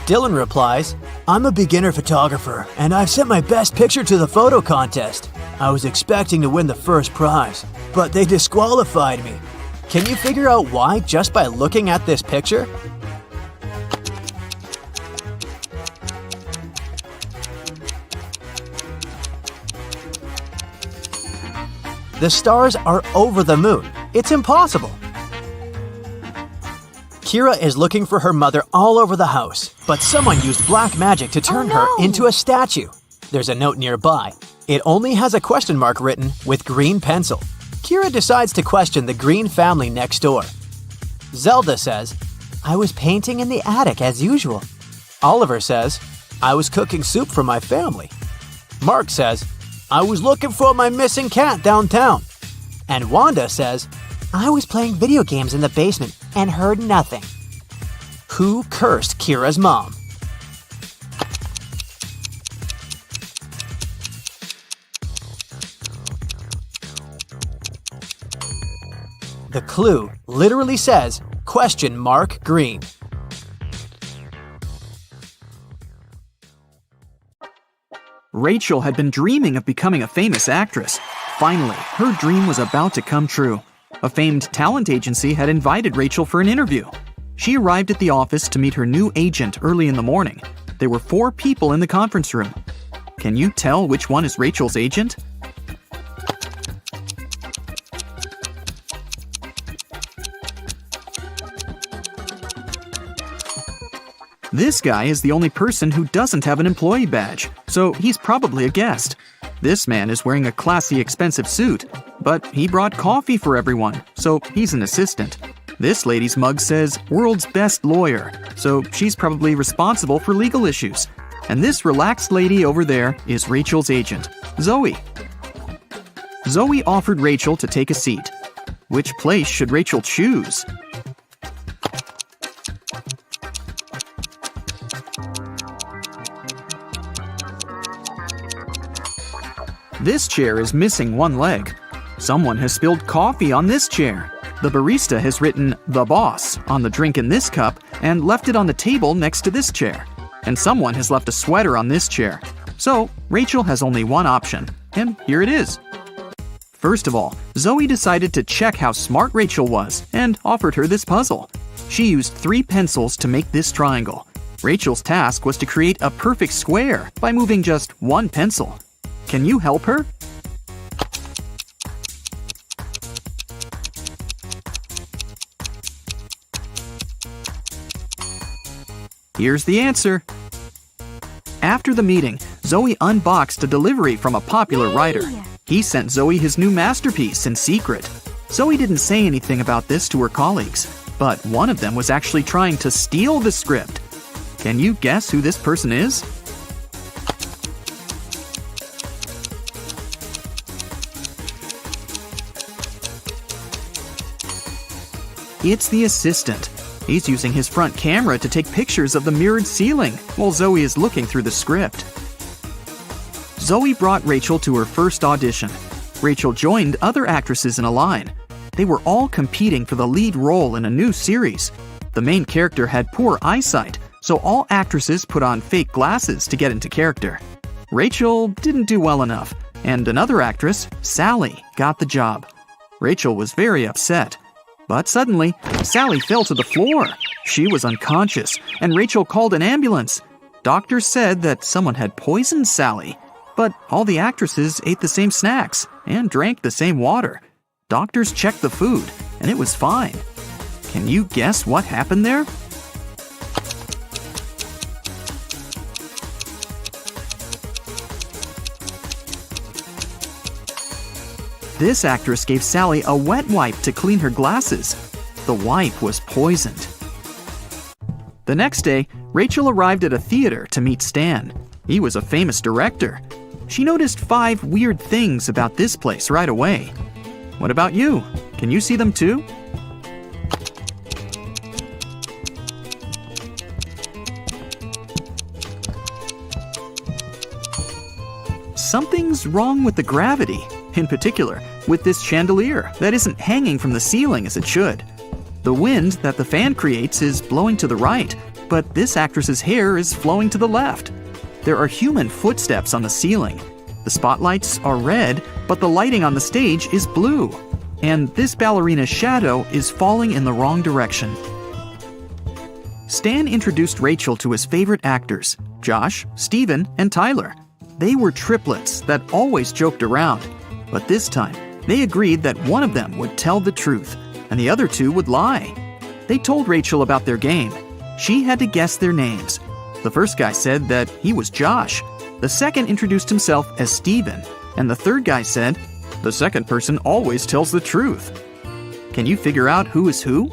Dylan replies, "I'm a beginner photographer and I've sent my best picture to the photo contest. I was expecting to win the first prize, but they disqualified me. Can you figure out why just by looking at this picture?" The stars are over the moon. It's impossible. Kira is looking for her mother all over the house, but someone used black magic to turn her into a statue. There's a note nearby. It only has a question mark written with green pencil. Kira decides to question the Green family next door. Zelda says, "I was painting in the attic as usual." Oliver says, "I was cooking soup for my family." Mark says, "I was looking for my missing cat downtown." And Wanda says, "I was playing video games in the basement and heard nothing." Who cursed Kira's mom? The clue literally says, "?Green." Rachel had been dreaming of becoming a famous actress. Finally, her dream was about to come true. A famed talent agency had invited Rachel for an interview. She arrived at the office to meet her new agent early in the morning. There were 4 people in the conference room. Can you tell which one is Rachel's agent? This guy is the only person who doesn't have an employee badge, so he's probably a guest. This man is wearing a classy, expensive suit, but he brought coffee for everyone, so he's an assistant. This lady's mug says "World's Best Lawyer," so she's probably responsible for legal issues. And this relaxed lady over there is Rachel's agent, Zoe. Zoe offered Rachel to take a seat. Which place should Rachel choose? This chair is missing one leg. Someone has spilled coffee on this chair. The barista has written "The Boss" on the drink in this cup and left it on the table next to this chair. And someone has left a sweater on this chair. So, Rachel has only one option, and here it is. First of all, Zoe decided to check how smart Rachel was and offered her this puzzle. She used 3 pencils to make this triangle. Rachel's task was to create a perfect square by moving just 1 pencil. Can you help her? Here's the answer. After the meeting, Zoe unboxed a delivery from a popular writer. He sent Zoe his new masterpiece in secret. Zoe didn't say anything about this to her colleagues, but one of them was actually trying to steal the script. Can you guess who this person is? It's the assistant. He's using his front camera to take pictures of the mirrored ceiling while Zoe is looking through the script. Zoe brought Rachel to her first audition. Rachel joined other actresses in a line. They were all competing for the lead role in a new series. The main character had poor eyesight, so all actresses put on fake glasses to get into character. Rachel didn't do well enough, and another actress, Sally, got the job. Rachel was very upset. But suddenly, Sally fell to the floor. She was unconscious, and Rachel called an ambulance. Doctors said that someone had poisoned Sally. But all the actresses ate the same snacks and drank the same water. Doctors checked the food, and it was fine. Can you guess what happened there? This actress gave Sally a wet wipe to clean her glasses. The wipe was poisoned. The next day, Rachel arrived at a theater to meet Stan. He was a famous director. She noticed 5 weird things about this place right away. What about you? Can you see them too? Something's wrong with the gravity. in particular with this chandelier that isn't hanging from the ceiling as it should. The wind that the fan creates is blowing to the right, but this actress's hair is flowing to the left. There are human footsteps on the ceiling. The spotlights are red, but the lighting on the stage is blue. And this ballerina's shadow is falling in the wrong direction. Stan introduced Rachel to his favorite actors, Josh, Steven, and Tyler. They were triplets that always joked around, but this time they agreed that one of them would tell the truth and the other two would lie. They told Rachel about their game. She had to guess their names. The first guy said that he was Josh. The second introduced himself as Steven, and the third guy said, "The second person always tells the truth." Can you figure out who is who?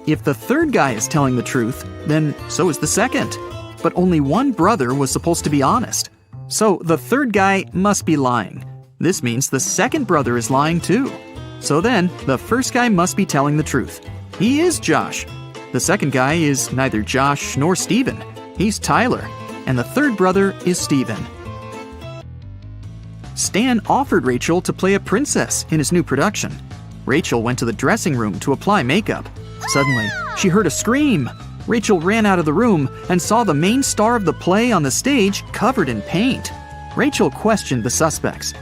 If the third guy is telling the truth, then so is the second. But only one brother was supposed to be honest. So the third guy must be lying. This means the second brother is lying too. So then, the first guy must be telling the truth. He is Josh. The second guy is neither Josh nor Steven. He's Tyler. And the third brother is Steven. Stan offered Rachel to play a princess in his new production. Rachel went to the dressing room to apply makeup. Suddenly, she heard a scream. Rachel ran out of the room and saw the main star of the play on the stage covered in paint. Rachel questioned the suspects.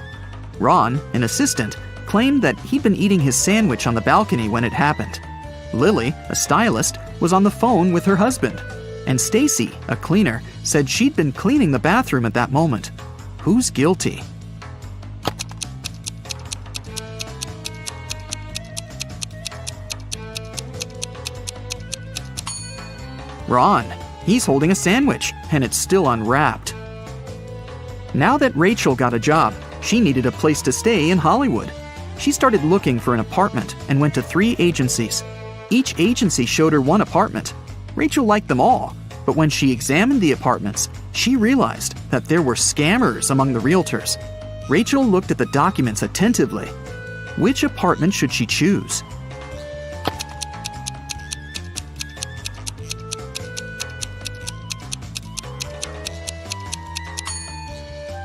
Ron, an assistant, claimed that he'd been eating his sandwich on the balcony when it happened. Lily, a stylist, was on the phone with her husband. And Stacy, a cleaner, said she'd been cleaning the bathroom at that moment. Who's guilty? Ron. He's holding a sandwich, and it's still unwrapped. Now that Rachel got a job, she needed a place to stay in Hollywood. She started looking for an apartment and went to 3 agencies. Each agency showed her one apartment. Rachel liked them all, but when she examined the apartments, she realized that there were scammers among the realtors. Rachel looked at the documents attentively. Which apartment should she choose?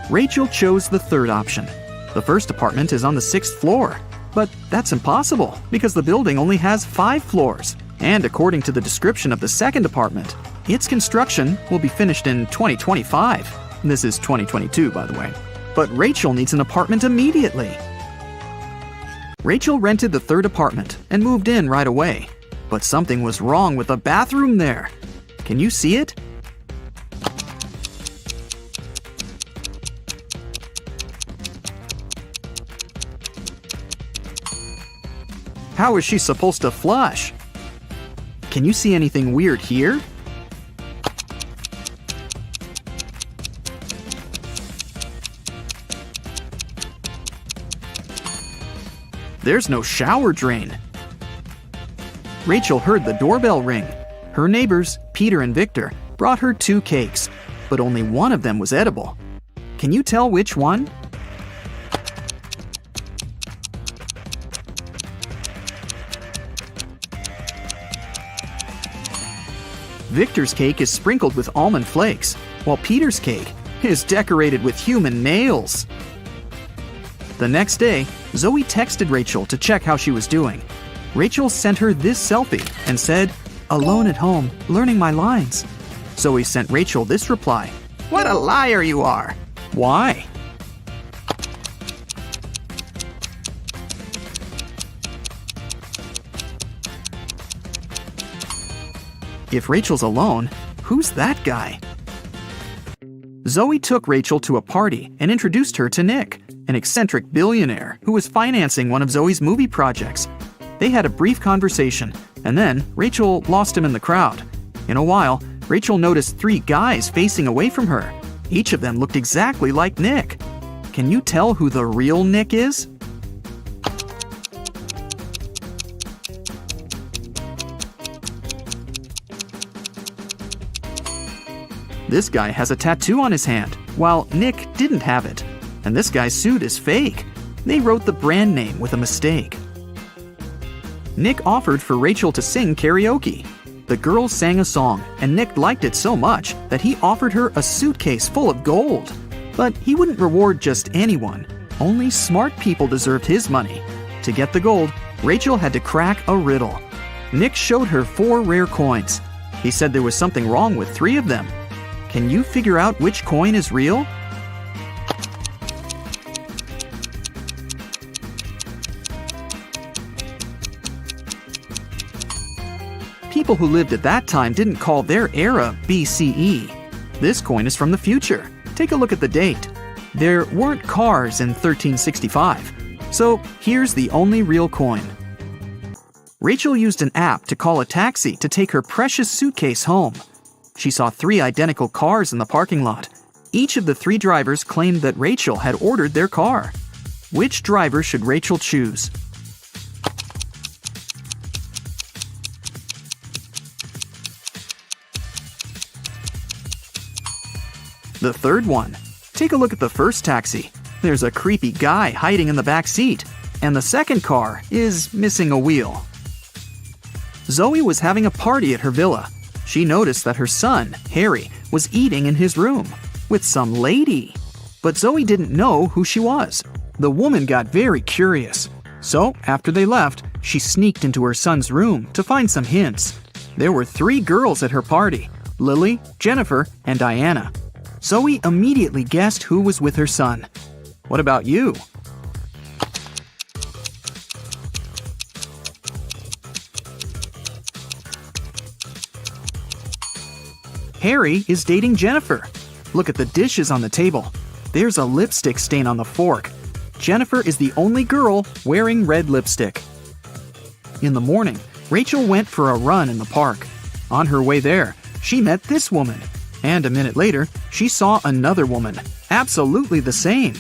Rachel chose the third option. The first apartment is on the 6th floor. But that's impossible because the building only has 5 floors. And according to the description of the second apartment, its construction will be finished in 2025. This is 2022, by the way. But Rachel needs an apartment immediately. Rachel rented the third apartment and moved in right away. But something was wrong with the bathroom there. Can you see it? How is she supposed to flush? Can you see anything weird here? There's no shower drain. Rachel heard the doorbell ring. Her neighbors, Peter and Victor, brought her 2 cakes, but only one of them was edible. Can you tell which one? Victor's cake is sprinkled with almond flakes, while Peter's cake is decorated with human nails. The next day, Zoe texted Rachel to check how she was doing. Rachel sent her this selfie and said, "Alone at home, learning my lines." Zoe sent Rachel this reply, "What a liar you are!" Why? If Rachel's alone, who's that guy? Zoe took Rachel to a party and introduced her to Nick, an eccentric billionaire who was financing one of Zoe's movie projects. They had a brief conversation, and then Rachel lost him in the crowd. In a while, Rachel noticed 3 guys facing away from her. Each of them looked exactly like Nick. Can you tell who the real Nick is? This guy has a tattoo on his hand, while Nick didn't have it. And this guy's suit is fake. They wrote the brand name with a mistake. Nick offered for Rachel to sing karaoke. The girl sang a song, and Nick liked it so much that he offered her a suitcase full of gold. But he wouldn't reward just anyone. Only smart people deserved his money. To get the gold, Rachel had to crack a riddle. Nick showed her 4 rare coins. He said there was something wrong with 3 of them. Can you figure out which coin is real? People who lived at that time didn't call their era BCE. This coin is from the future. Take a look at the date. There weren't cars in 1365. So here's the only real coin. Rachel used an app to call a taxi to take her precious suitcase home. She saw 3 identical cars in the parking lot. Each of the 3 drivers claimed that Rachel had ordered their car. Which driver should Rachel choose? The third one. Take a look at the first taxi. There's a creepy guy hiding in the back seat, and the second car is missing a wheel. Zoe was having a party at her villa. She noticed that her son, Harry, was eating in his room with some lady. But Zoe didn't know who she was. The woman got very curious. So, after they left, she sneaked into her son's room to find some hints. There were 3 girls at her party: Lily, Jennifer, and Diana. Zoe immediately guessed who was with her son. What about you? Harry is dating Jennifer. Look at the dishes on the table. There's a lipstick stain on the fork. Jennifer is the only girl wearing red lipstick. In the morning, Rachel went for a run in the park. On her way there, she met this woman. And a minute later, she saw another woman, absolutely the same.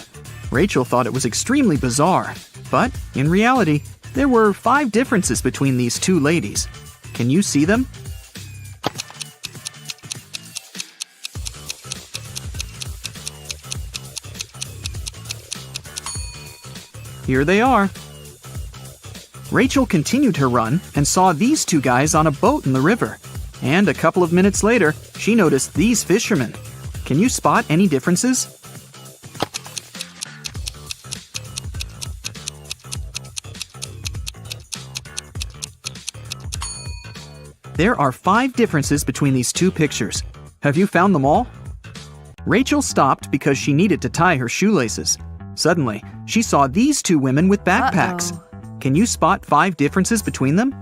Rachel thought it was extremely bizarre, but in reality, there were 5 differences between these 2 ladies. Can you see them? Here they are. Rachel continued her run and saw these 2 guys on a boat in the river. And a couple of minutes later, she noticed these fishermen. Can you spot any differences? There are 5 differences between these 2 pictures. Have you found them all? Rachel stopped because she needed to tie her shoelaces. Suddenly, she saw these 2 women with backpacks. Can you spot 5 differences between them?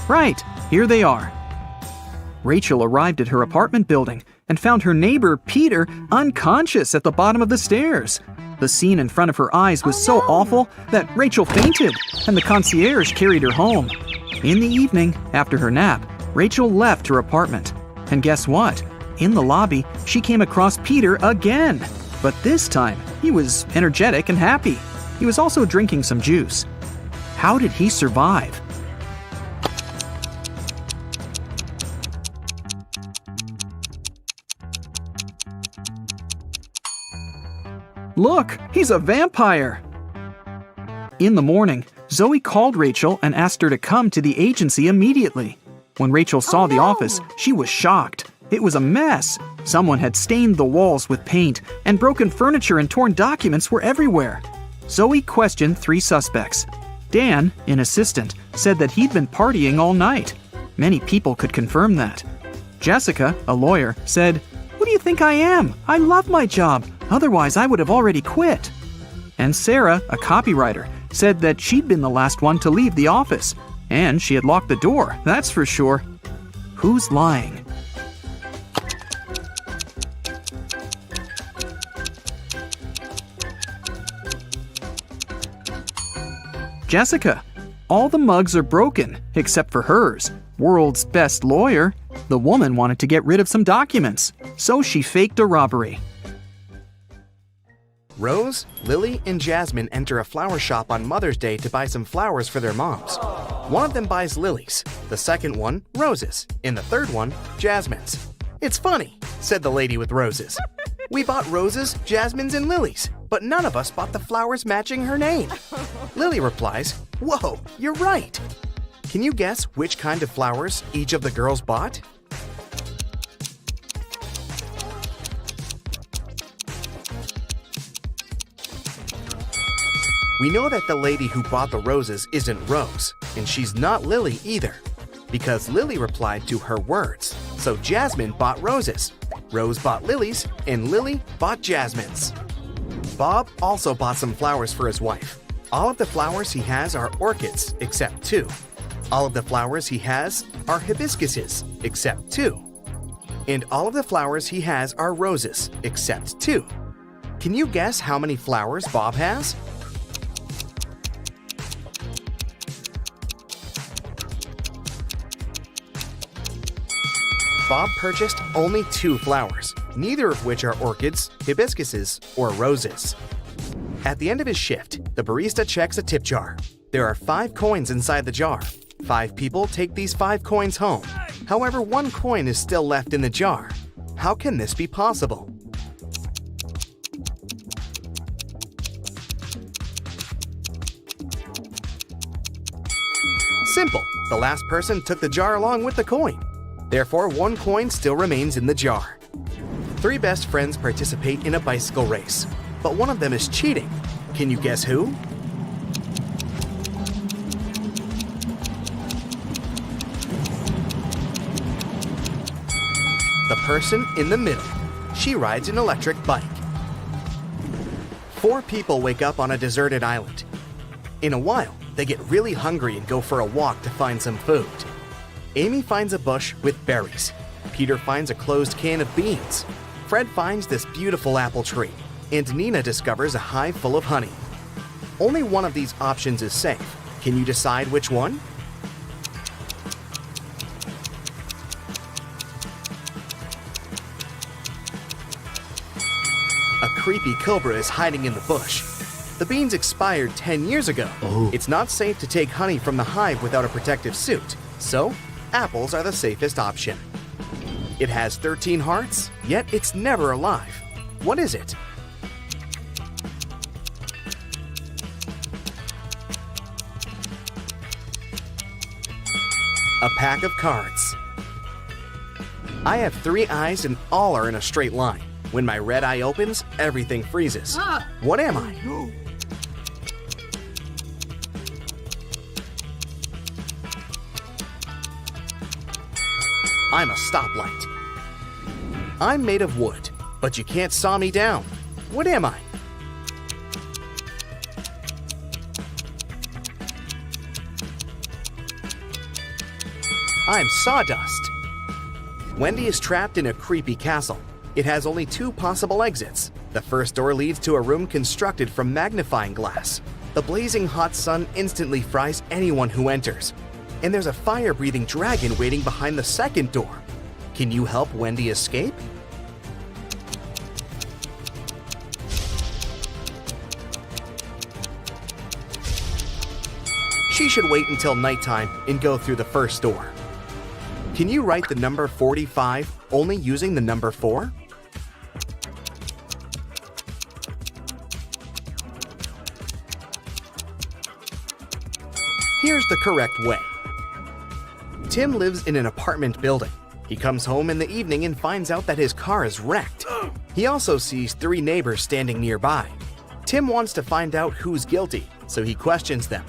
Right, here they are. Rachel arrived at her apartment building and found her neighbor, Peter, unconscious at the bottom of the stairs. The scene in front of her eyes was so awful that Rachel fainted, and the concierge carried her home. In the evening, after her nap, Rachel left her apartment. And guess what? In the lobby, she came across Peter again. But this time, he was energetic and happy. He was also drinking some juice. How did he survive? Look, he's a vampire! In the morning, Zoe called Rachel and asked her to come to the agency immediately. When Rachel saw the office, she was shocked. It was a mess. Someone had stained the walls with paint, and broken furniture and torn documents were everywhere. Zoe questioned 3 suspects. Dan, an assistant, said that he'd been partying all night. Many people could confirm that. Jessica, a lawyer, said, "What do you think I am? I love my job. Otherwise, I would have already quit." And Sarah, a copywriter, said that she'd been the last one to leave the office. And she had locked the door, that's for sure. Who's lying? Jessica. All the mugs are broken, except for hers. World's best lawyer. The woman wanted to get rid of some documents, so she faked a robbery. Rose, Lily, and Jasmine enter a flower shop on Mother's Day to buy some flowers for their moms. One of them buys lilies, the second one, roses, and the third one, jasmines. "It's funny," said the lady with roses. We bought roses, jasmines, and lilies, but none of us bought the flowers matching her name. Lily replies, "Whoa, you're right." Can you guess which kind of flowers each of the girls bought? We know that the lady who bought the roses isn't Rose, and she's not Lily either, because Lily replied to her words. So Jasmine bought roses, Rose bought lilies, and Lily bought jasmines. Bob also bought some flowers for his wife. All of the flowers he has are orchids, except 2. All of the flowers he has are hibiscuses, except 2. And all of the flowers he has are roses, except 2. Can you guess how many flowers Bob has? Bob purchased only 2 flowers, neither of which are orchids, hibiscuses, or roses. At the end of his shift, the barista checks a tip jar. There are 5 coins inside the jar. 5 people take these 5 coins home. However, 1 coin is still left in the jar. How can this be possible? Simple. The last person took the jar along with the coin. Therefore, 1 coin still remains in the jar. 3 best friends participate in a bicycle race, but one of them is cheating. Can you guess who? The person in the middle. She rides an electric bike. 4 people wake up on a deserted island. In a while, they get really hungry and go for a walk to find some food. Amy finds a bush with berries. Peter finds a closed can of beans. Fred finds this beautiful apple tree. And Nina discovers a hive full of honey. Only one of these options is safe. Can you decide which one? A creepy cobra is hiding in the bush. The beans expired 10 years ago. It's not safe to take honey from the hive without a protective suit. So, apples are the safest option. It has 13 hearts, yet it's never alive. What is it? A pack of cards. I have 3 eyes and all are in a straight line. When my red eye opens, everything freezes. What am I? I'm a stoplight. I'm made of wood, but you can't saw me down. What am I? I'm sawdust. Wendy is trapped in a creepy castle. It has only 2 possible exits. The first door leads to a room constructed from magnifying glass. The blazing hot sun instantly fries anyone who enters. And there's a fire-breathing dragon waiting behind the second door. Can you help Wendy escape? She should wait until nighttime and go through the first door. Can you write the number 45 only using the number 4? Here's the correct way. Tim lives in an apartment building. He comes home in the evening and finds out that his car is wrecked. He also sees 3 neighbors standing nearby. Tim wants to find out who's guilty, so he questions them.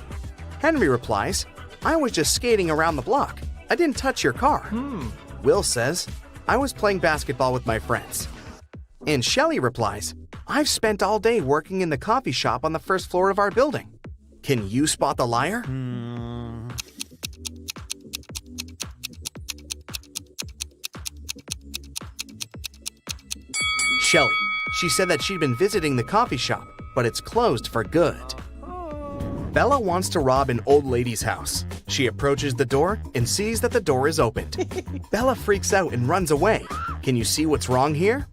Henry replies, "I was just skating around the block. I didn't touch your car." Will says, "I was playing basketball with my friends." And Shelley replies, "I've spent all day working in the coffee shop on the first floor of our building." Can you spot the liar? Shelley. She said that she'd been visiting the coffee shop, but it's closed for good. Bella wants to rob an old lady's house. She approaches the door and sees that the door is opened. Bella freaks out and runs away. Can you see what's wrong here?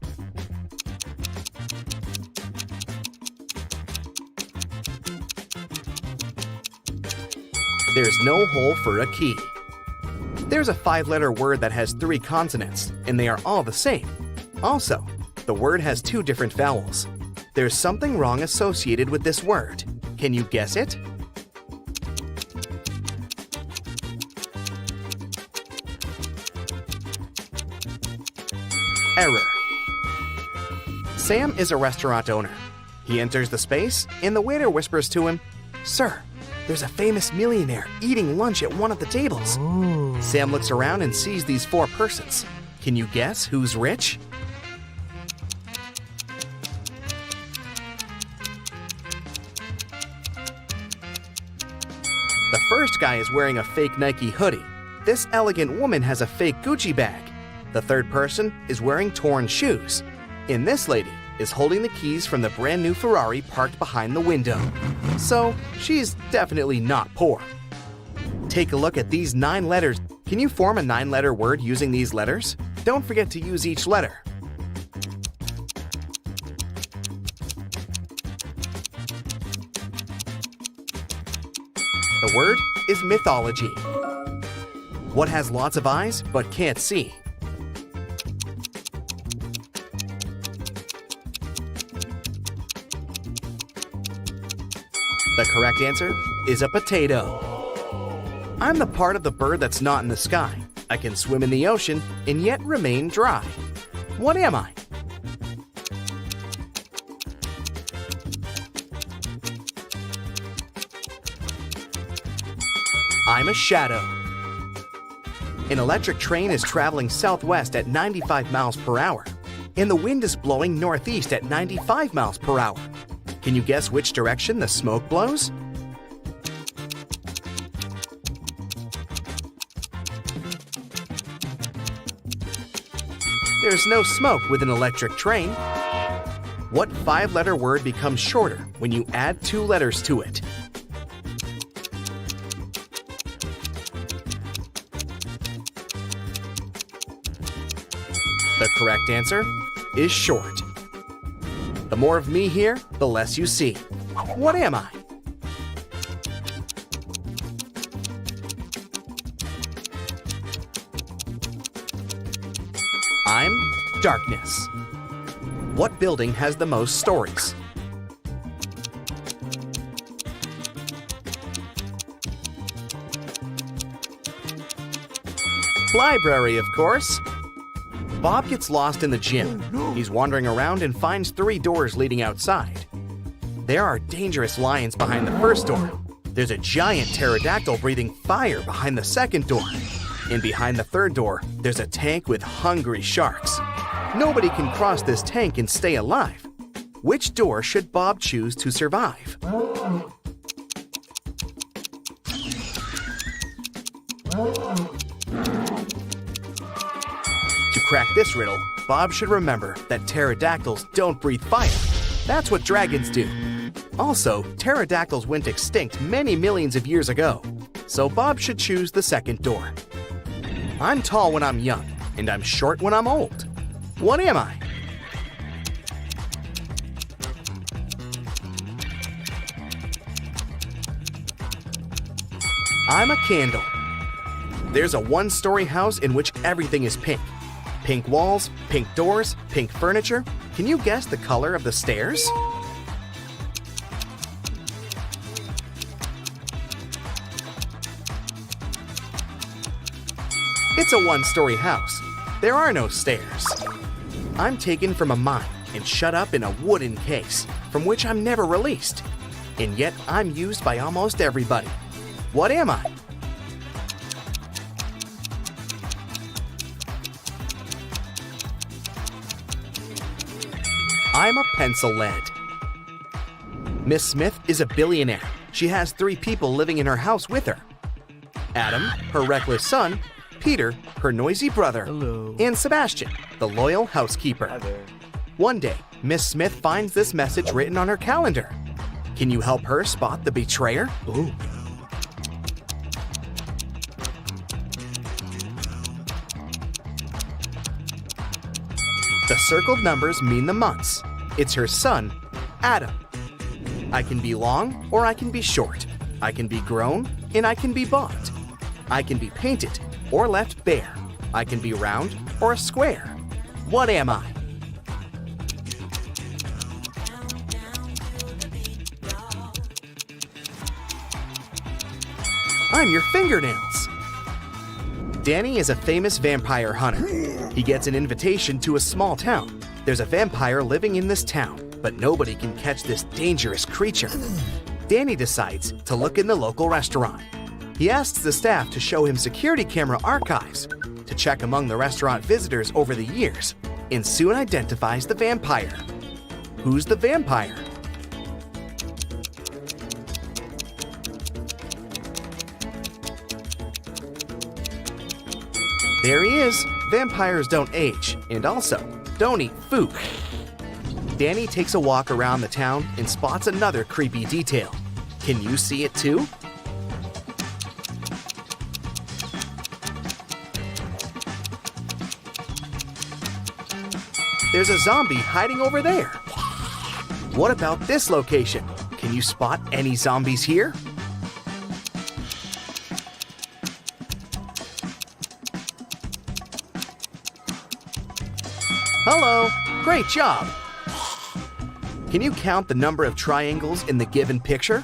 There's no hole for a key. There's a 5-letter word that has 3 consonants, and they are all the same. Also, The word has two different vowels. There's something wrong associated with this word. Can you guess it? Error. Sam is a restaurant owner. He enters the space, and the waiter whispers to him, "Sir, there's a famous millionaire eating lunch at one of the tables." Sam looks around and sees these four persons. Can you guess who's rich? The first guy is wearing a fake Nike hoodie. This elegant woman has a fake Gucci bag. The third person is wearing torn shoes. And this lady is holding the keys from the brand new Ferrari parked behind the window. So, she's definitely not poor. Take a look at these 9 letters. Can you form a 9-letter word using these letters? Don't forget to use each letter. The word is mythology. What has lots of eyes but can't see? The correct answer is a potato. I'm the part of the bird that's not in the sky. I can swim in the ocean and yet remain dry. What am I? I'm a shadow. An electric train is traveling southwest at 95 miles per hour, and the wind is blowing northeast at 95 miles per hour. Can you guess which direction the smoke blows? There's no smoke with an electric train. What 5-letter word becomes shorter when you add 2 letters to it? The correct answer is short. The more of me here, the less you see. What am I? I'm darkness. What building has the most stories? Library, of course. Bob gets lost in the gym. He's wandering around and finds 3 doors leading outside. There are dangerous lions behind the first door. There's a giant pterodactyl breathing fire behind the second door. And behind the third door, there's a tank with hungry sharks. Nobody can cross this tank and stay alive. Which door should Bob choose to survive? To crack this riddle, Bob should remember that pterodactyls don't breathe fire. That's what dragons do. Also, pterodactyls went extinct many millions of years ago, so Bob should choose the second door. I'm tall when I'm young, and I'm short when I'm old. What am I? I'm a candle. There's a 1-story house in which everything is pink. Pink walls, pink doors, pink furniture. Can you guess the color of the stairs? It's a 1-story house. There are no stairs. I'm taken from a mine and shut up in a wooden case, from which I'm never released. And yet I'm used by almost everybody. What am I? I'm a pencil lead. Miss Smith is a billionaire. She has 3 people living in her house with her. Adam, her reckless son, Peter, her noisy brother, and Sebastian, the loyal housekeeper. One day, Miss Smith finds this message written on her calendar. Can you help her spot the betrayer? The circled numbers mean the months. It's her son, Adam. I can be long or I can be short. I can be grown and I can be bought. I can be painted or left bare. I can be round or a square. What am I? I'm your fingernails. Danny is a famous vampire hunter. He gets an invitation to a small town. There's a vampire living in this town, but nobody can catch this dangerous creature. Danny decides to look in the local restaurant. He asks the staff to show him security camera archives to check among the restaurant visitors over the years, and soon identifies the vampire. Who's the vampire? There he is. Vampires don't age, and also don't eat food. Danny takes a walk around the town and spots another creepy detail. Can you see it too? There's a zombie hiding over there. What about this location? Can you spot any zombies here? Hello, great job. Can you count the number of triangles in the given picture?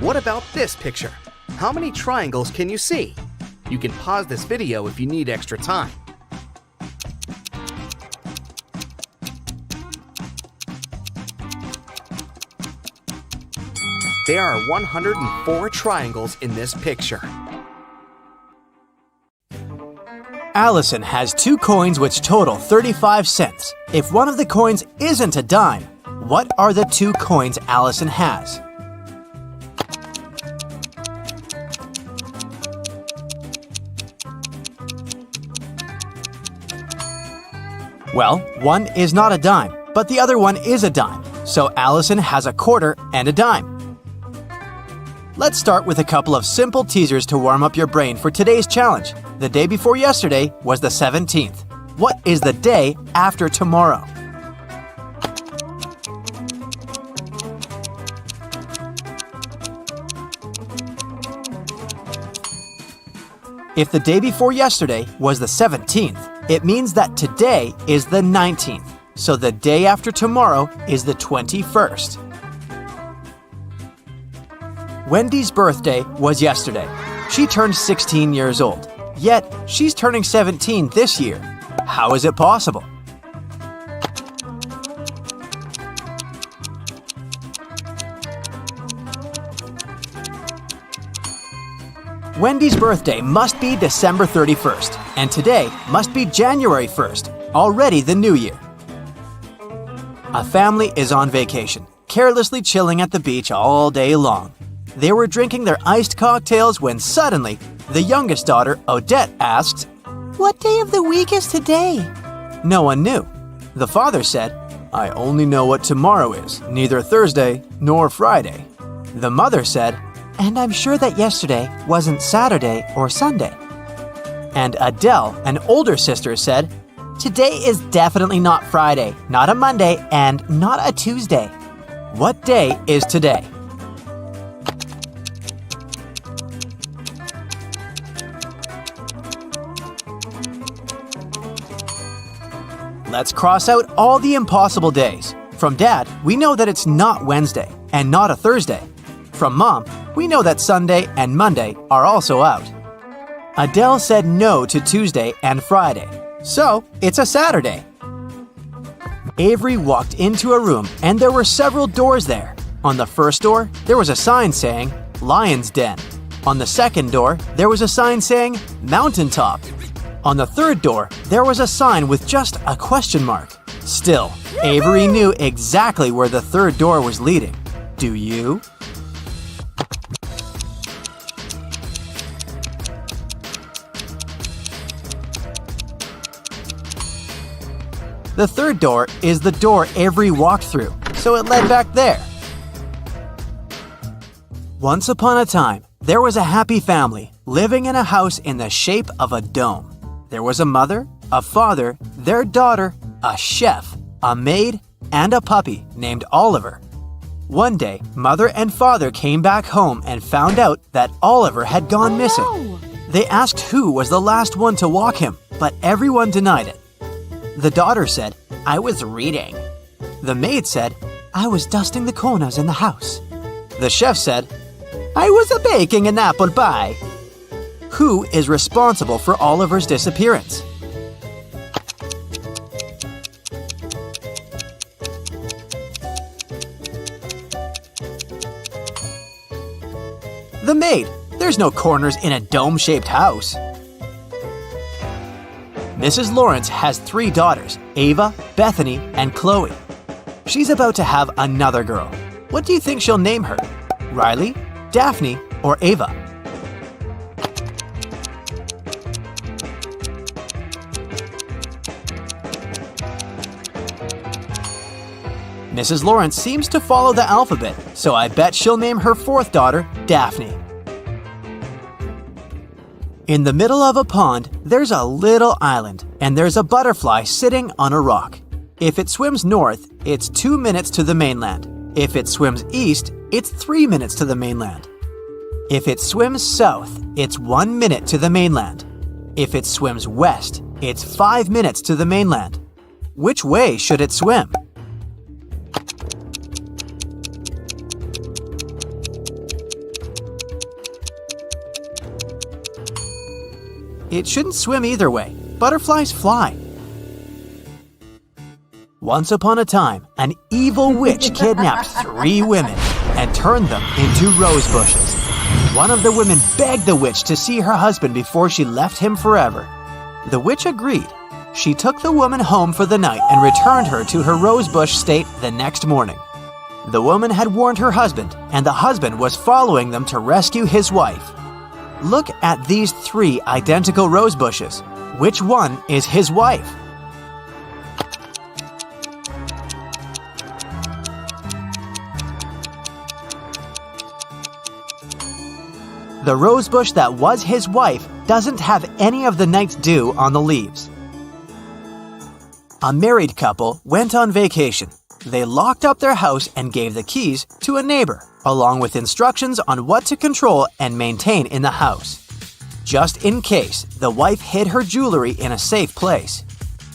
What about this picture? How many triangles can you see? You can pause this video if you need extra time. There are 104 triangles in this picture. Allison has 2 coins which total 35 cents. If one of the coins isn't a dime, what are the 2 coins Allison has? Well, one is not a dime, but the other one is a dime. So Allison has a quarter and a dime. Let's start with a couple of simple teasers to warm up your brain for today's challenge. The day before yesterday was the 17th. What is the day after tomorrow? If the day before yesterday was the 17th, it means that today is the 19th. So the day after tomorrow is the 21st. Wendy's birthday was yesterday. She turned 16 years old. Yet, she's turning 17 this year. How is it possible? Wendy's birthday must be December 31st, and today must be January 1st, already the new year. A family is on vacation, carelessly chilling at the beach all day long. They were drinking their iced cocktails when suddenly, the youngest daughter, Odette, asked, What day of the week is today? No one knew. The father said, I only know what tomorrow is, neither Thursday nor Friday. The mother said, And I'm sure that yesterday wasn't Saturday or Sunday. And Adele, an older sister, said, Today is definitely not Friday, not a Monday, and not a Tuesday. What day is today? Let's cross out all the impossible days. From Dad, we know that it's not Wednesday and not a Thursday. From Mom, we know that Sunday and Monday are also out. Adele said no to Tuesday and Friday, so it's a Saturday. Avery walked into a room and there were several doors there. On the first door, there was a sign saying, Lion's Den. On the second door, there was a sign saying, Mountaintop. On the third door, there was a sign with just a question mark. Still, Avery knew exactly where the third door was leading. Do you? The third door is the door Avery walked through, so it led back there. Once upon a time, there was a happy family living in a house in the shape of a dome. There was a mother, a father, their daughter, a chef, a maid, and a puppy named Oliver. One day, mother and father came back home and found out that Oliver had gone missing. They asked who was the last one to walk him, but everyone denied it. The daughter said, "I was reading." The maid said, "I was dusting the corners in the house." The chef said, "I was baking an apple pie." Who is responsible for Oliver's disappearance? The maid. There's no corners in a dome-shaped house. Mrs. Lawrence has 3 daughters, Ava, Bethany, and Chloe. She's about to have another girl. What do you think she'll name her? Riley, Daphne, or Ava? Mrs. Lawrence seems to follow the alphabet, so I bet she'll name her 4th daughter Daphne. In the middle of a pond, there's a little island, and there's a butterfly sitting on a rock. If it swims north, it's 2 minutes to the mainland. If it swims east, it's 3 minutes to the mainland. If it swims south, it's 1 minute to the mainland. If it swims west, it's 5 minutes to the mainland. Which way should it swim? It shouldn't swim either way. Butterflies fly. Once upon a time, an evil witch kidnapped 3 women and turned them into rose bushes. One of the women begged the witch to see her husband before she left him forever. The witch agreed. She took the woman home for the night and returned her to her rosebush state the next morning. The woman had warned her husband, and the husband was following them to rescue his wife. Look at these 3 identical rose bushes. Which one is his wife? The rose bush that was his wife doesn't have any of the night's dew on the leaves. A married couple went on vacation. They locked up their house and gave the keys to a neighbor, along with instructions on what to control and maintain in the house. Just in case, the wife hid her jewelry in a safe place.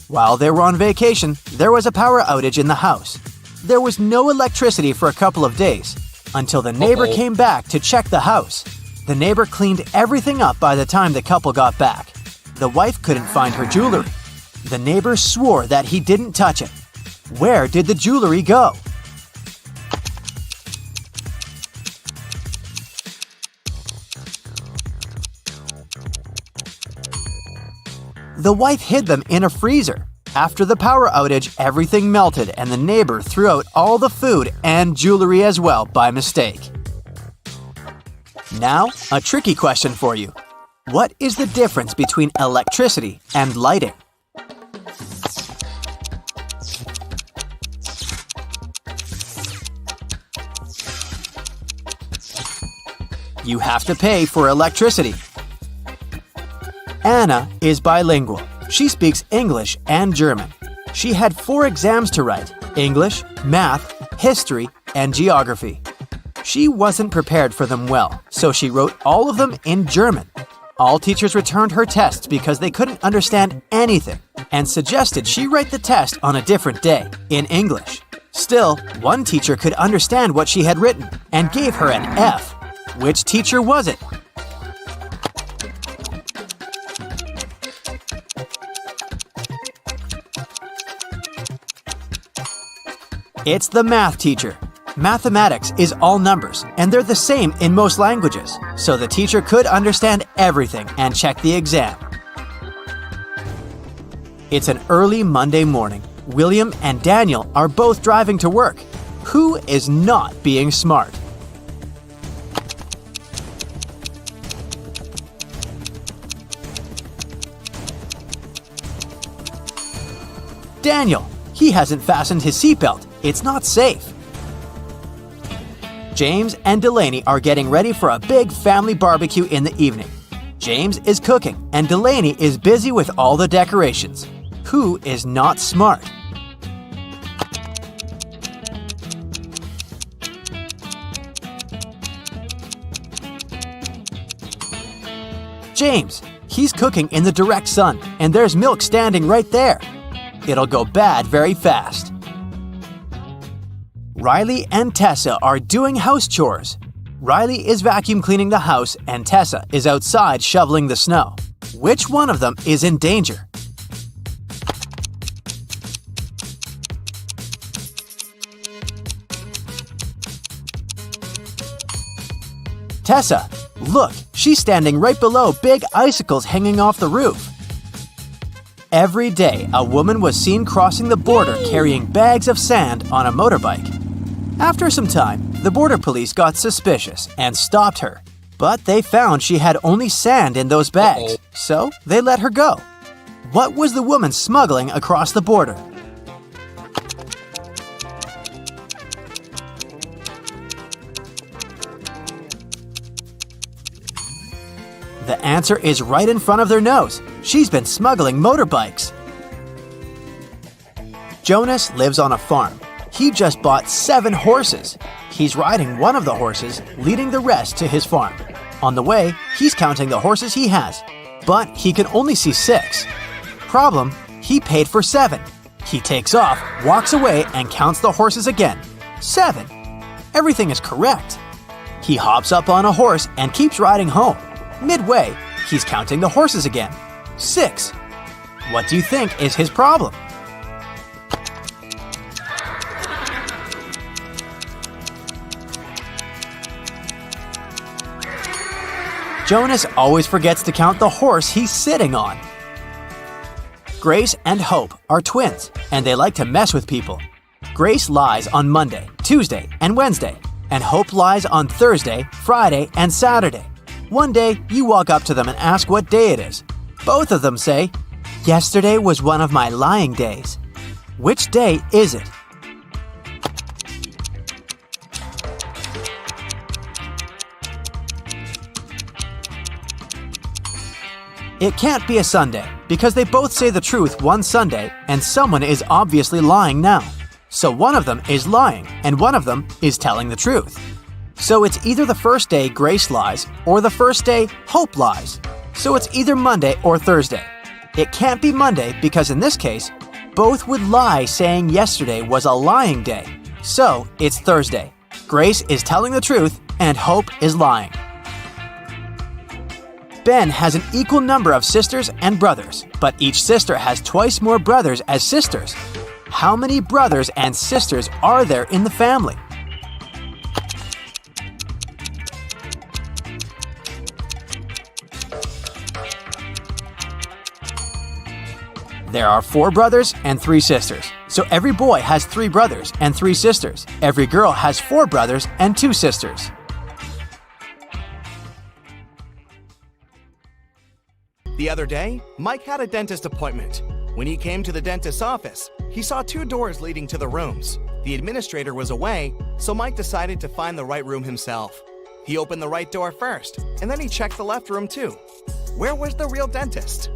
While they were on vacation, there was a power outage in the house. There was no electricity for a couple of days, until the neighbor came back to check the house. The neighbor cleaned everything up by the time the couple got back. The wife couldn't find her jewelry. The neighbor swore that he didn't touch it. Where did the jewelry go? The wife hid them in a freezer. After the power outage, everything melted and the neighbor threw out all the food and jewelry as well by mistake. Now, a tricky question for you. What is the difference between electricity and lighting? You have to pay for electricity. Anna is bilingual. She speaks English and German. She had 4 exams to write: English, math, history, and geography. She wasn't prepared for them well, so she wrote all of them in German. All teachers returned her tests because they couldn't understand anything and suggested she write the test on a different day, in English. Still, one teacher could understand what she had written and gave her an F. Which teacher was it? It's the math teacher. Mathematics is all numbers, and they're the same in most languages, so the teacher could understand everything and check the exam. It's an early Monday morning. William and Daniel are both driving to work. Who is not being smart? Daniel. He hasn't fastened his seatbelt. It's not safe. James and Delaney are getting ready for a big family barbecue in the evening. James is cooking, and Delaney is busy with all the decorations. Who is not smart? James. He's cooking in the direct sun, and there's milk standing right there. it'll go bad very fast. Riley and Tessa are doing house chores. Riley is vacuum cleaning the house and Tessa is outside shoveling the snow. Which one of them is in danger? Tessa, look, she's standing right below big icicles hanging off the roof. Every day, a woman was seen crossing the border carrying bags of sand on a motorbike. After some time, the border police got suspicious and stopped her. But they found she had only sand in those bags, so they let her go. What was the woman smuggling across the border? The answer is right in front of their nose. She's been smuggling motorbikes. Jonas lives on a farm. He just bought 7 horses. He's riding one of the horses, leading the rest to his farm. On the way, he's counting the horses he has, but he can only see 6. Problem, he paid for 7. He takes off, walks away, and counts the horses again. 7. Everything is correct. He hops up on a horse and keeps riding home. Midway, he's counting the horses again. 6. What do you think is his problem? Jonas always forgets to count the horse he's sitting on. Grace and Hope are twins, and they like to mess with people. Grace lies on Monday, Tuesday, and Wednesday, and Hope lies on Thursday, Friday, and Saturday. One day, you walk up to them and ask what day it is. Both of them say, "Yesterday was one of my lying days." Which day is it? It can't be a Sunday, because they both say the truth one Sunday, and someone is obviously lying now. So one of them is lying, and one of them is telling the truth. So it's either the first day Grace lies, or the first day Hope lies. So it's either Monday or Thursday. It can't be Monday because in this case, both would lie saying yesterday was a lying day. So it's Thursday. Grace is telling the truth, and Hope is lying. Ben has an equal number of sisters and brothers, but each sister has twice more brothers as sisters. How many brothers and sisters are there in the family? There are 4 brothers and 3 sisters. So every boy has 3 brothers and 3 sisters. Every girl has 4 brothers and 2 sisters. The other day, Mike had a dentist appointment. When he came to the dentist's office, he saw 2 doors leading to the rooms. The administrator was away, so Mike decided to find the right room himself. He opened the right door first, and then he checked the left room too. Where was the real dentist?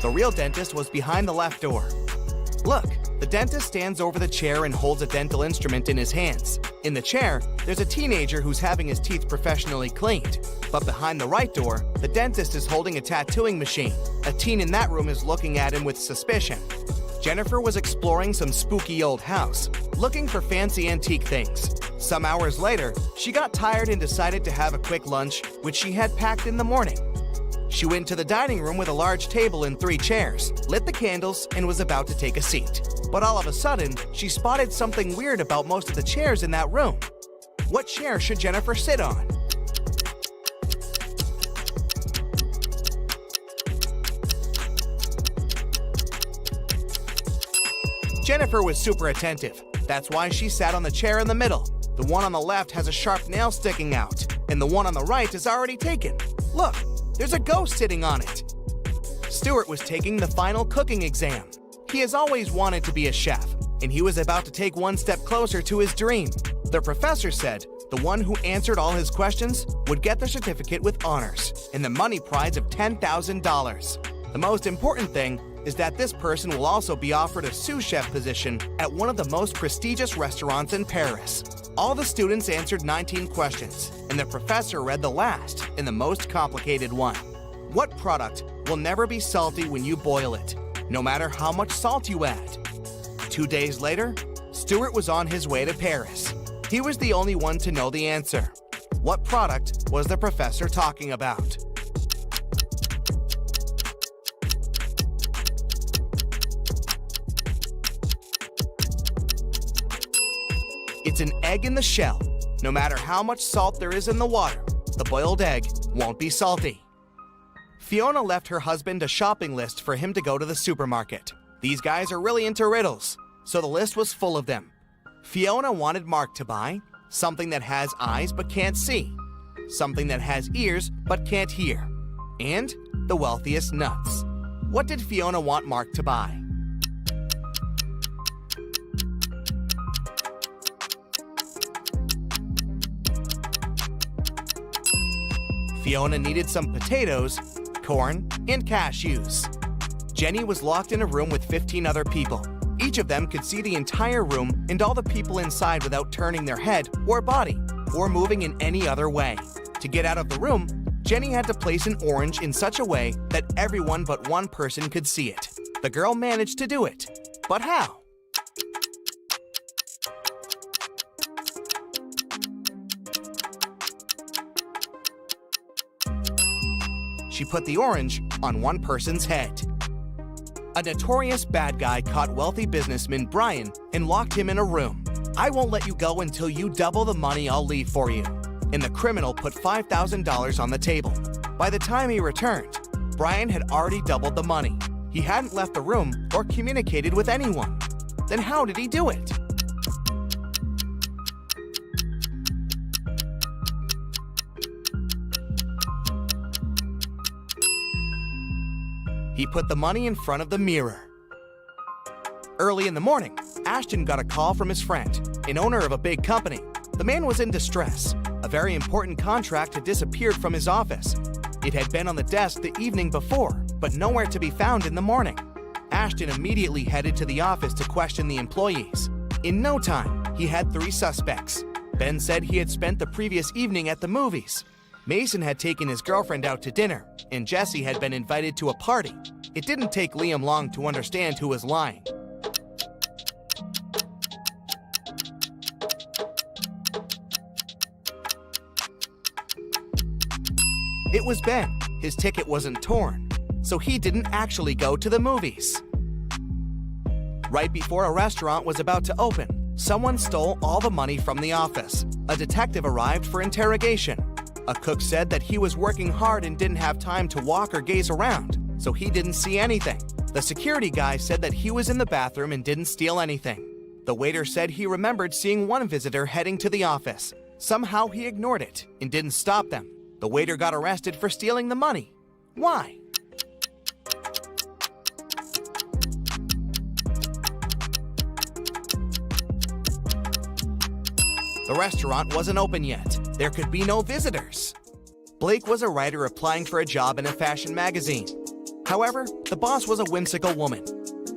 The real dentist was behind the left door. Look, the dentist stands over the chair and holds a dental instrument in his hands. In the chair, there's a teenager who's having his teeth professionally cleaned. But behind the right door, the dentist is holding a tattooing machine. A teen in that room is looking at him with suspicion. Jennifer was exploring some spooky old house, looking for fancy antique things. Some hours later, she got tired and decided to have a quick lunch, which she had packed in the morning. She went to the dining room with a large table and 3 chairs, lit the candles, and was about to take a seat. But all of a sudden, she spotted something weird about most of the chairs in that room. What chair should Jennifer sit on? Jennifer was super attentive. That's why she sat on the chair in the middle. The one on the left has a sharp nail sticking out, and the one on the right is already taken. Look! There's a ghost sitting on it. Stuart was taking the final cooking exam. He has always wanted to be a chef, and he was about to take one step closer to his dream. The professor said the one who answered all his questions would get the certificate with honors and the money prize of $10,000. The most important thing is that this person will also be offered a sous chef position at one of the most prestigious restaurants in Paris. All the students answered 19 questions, and the professor read the last and the most complicated one. What product will never be salty when you boil it, no matter how much salt you add? 2 days later, Stuart was on his way to Paris. He was the only one to know the answer. What product was the professor talking about? It's an egg in the shell. No matter how much salt there is in the water, the boiled egg won't be salty. Fiona left her husband a shopping list for him to go to the supermarket. These guys are really into riddles, so the list was full of them. Fiona wanted Mark to buy something that has eyes but can't see, something that has ears but can't hear, and the wealthiest nuts. What did Fiona want Mark to buy? Fiona needed some potatoes, corn, and cashews. Jenny was locked in a room with 15 other people. Each of them could see the entire room and all the people inside without turning their head or body or moving in any other way. To get out of the room, Jenny had to place an orange in such a way that everyone but one person could see it. The girl managed to do it. But how? She put the orange on one person's head. A notorious bad guy caught wealthy businessman Brian and locked him in a room. "I won't let you go until you double the money I'll leave for you." And the criminal put $5,000 on the table. By the time he returned, Brian had already doubled the money. He hadn't left the room or communicated with anyone. Then how did he do it? He put the money in front of the mirror. Early in the morning, Ashton got a call from his friend, an owner of a big company. The man was in distress. A very important contract had disappeared from his office. It had been on the desk the evening before, but nowhere to be found in the morning. Ashton immediately headed to the office to question the employees. In no time, he had 3 suspects. Ben said he had spent the previous evening at the movies. Mason had taken his girlfriend out to dinner, and Jesse had been invited to a party. It didn't take Liam long to understand who was lying. It was Ben. His ticket wasn't torn, so he didn't actually go to the movies. Right before a restaurant was about to open, someone stole all the money from the office. A detective arrived for interrogation. A cook said that he was working hard and didn't have time to walk or gaze around, so he didn't see anything. The security guy said that he was in the bathroom and didn't steal anything. The waiter said he remembered seeing one visitor heading to the office. Somehow he ignored it and didn't stop them. The waiter got arrested for stealing the money. Why? The restaurant wasn't open yet. There could be no visitors. Blake was a writer applying for a job in a fashion magazine. However, the boss was a whimsical woman.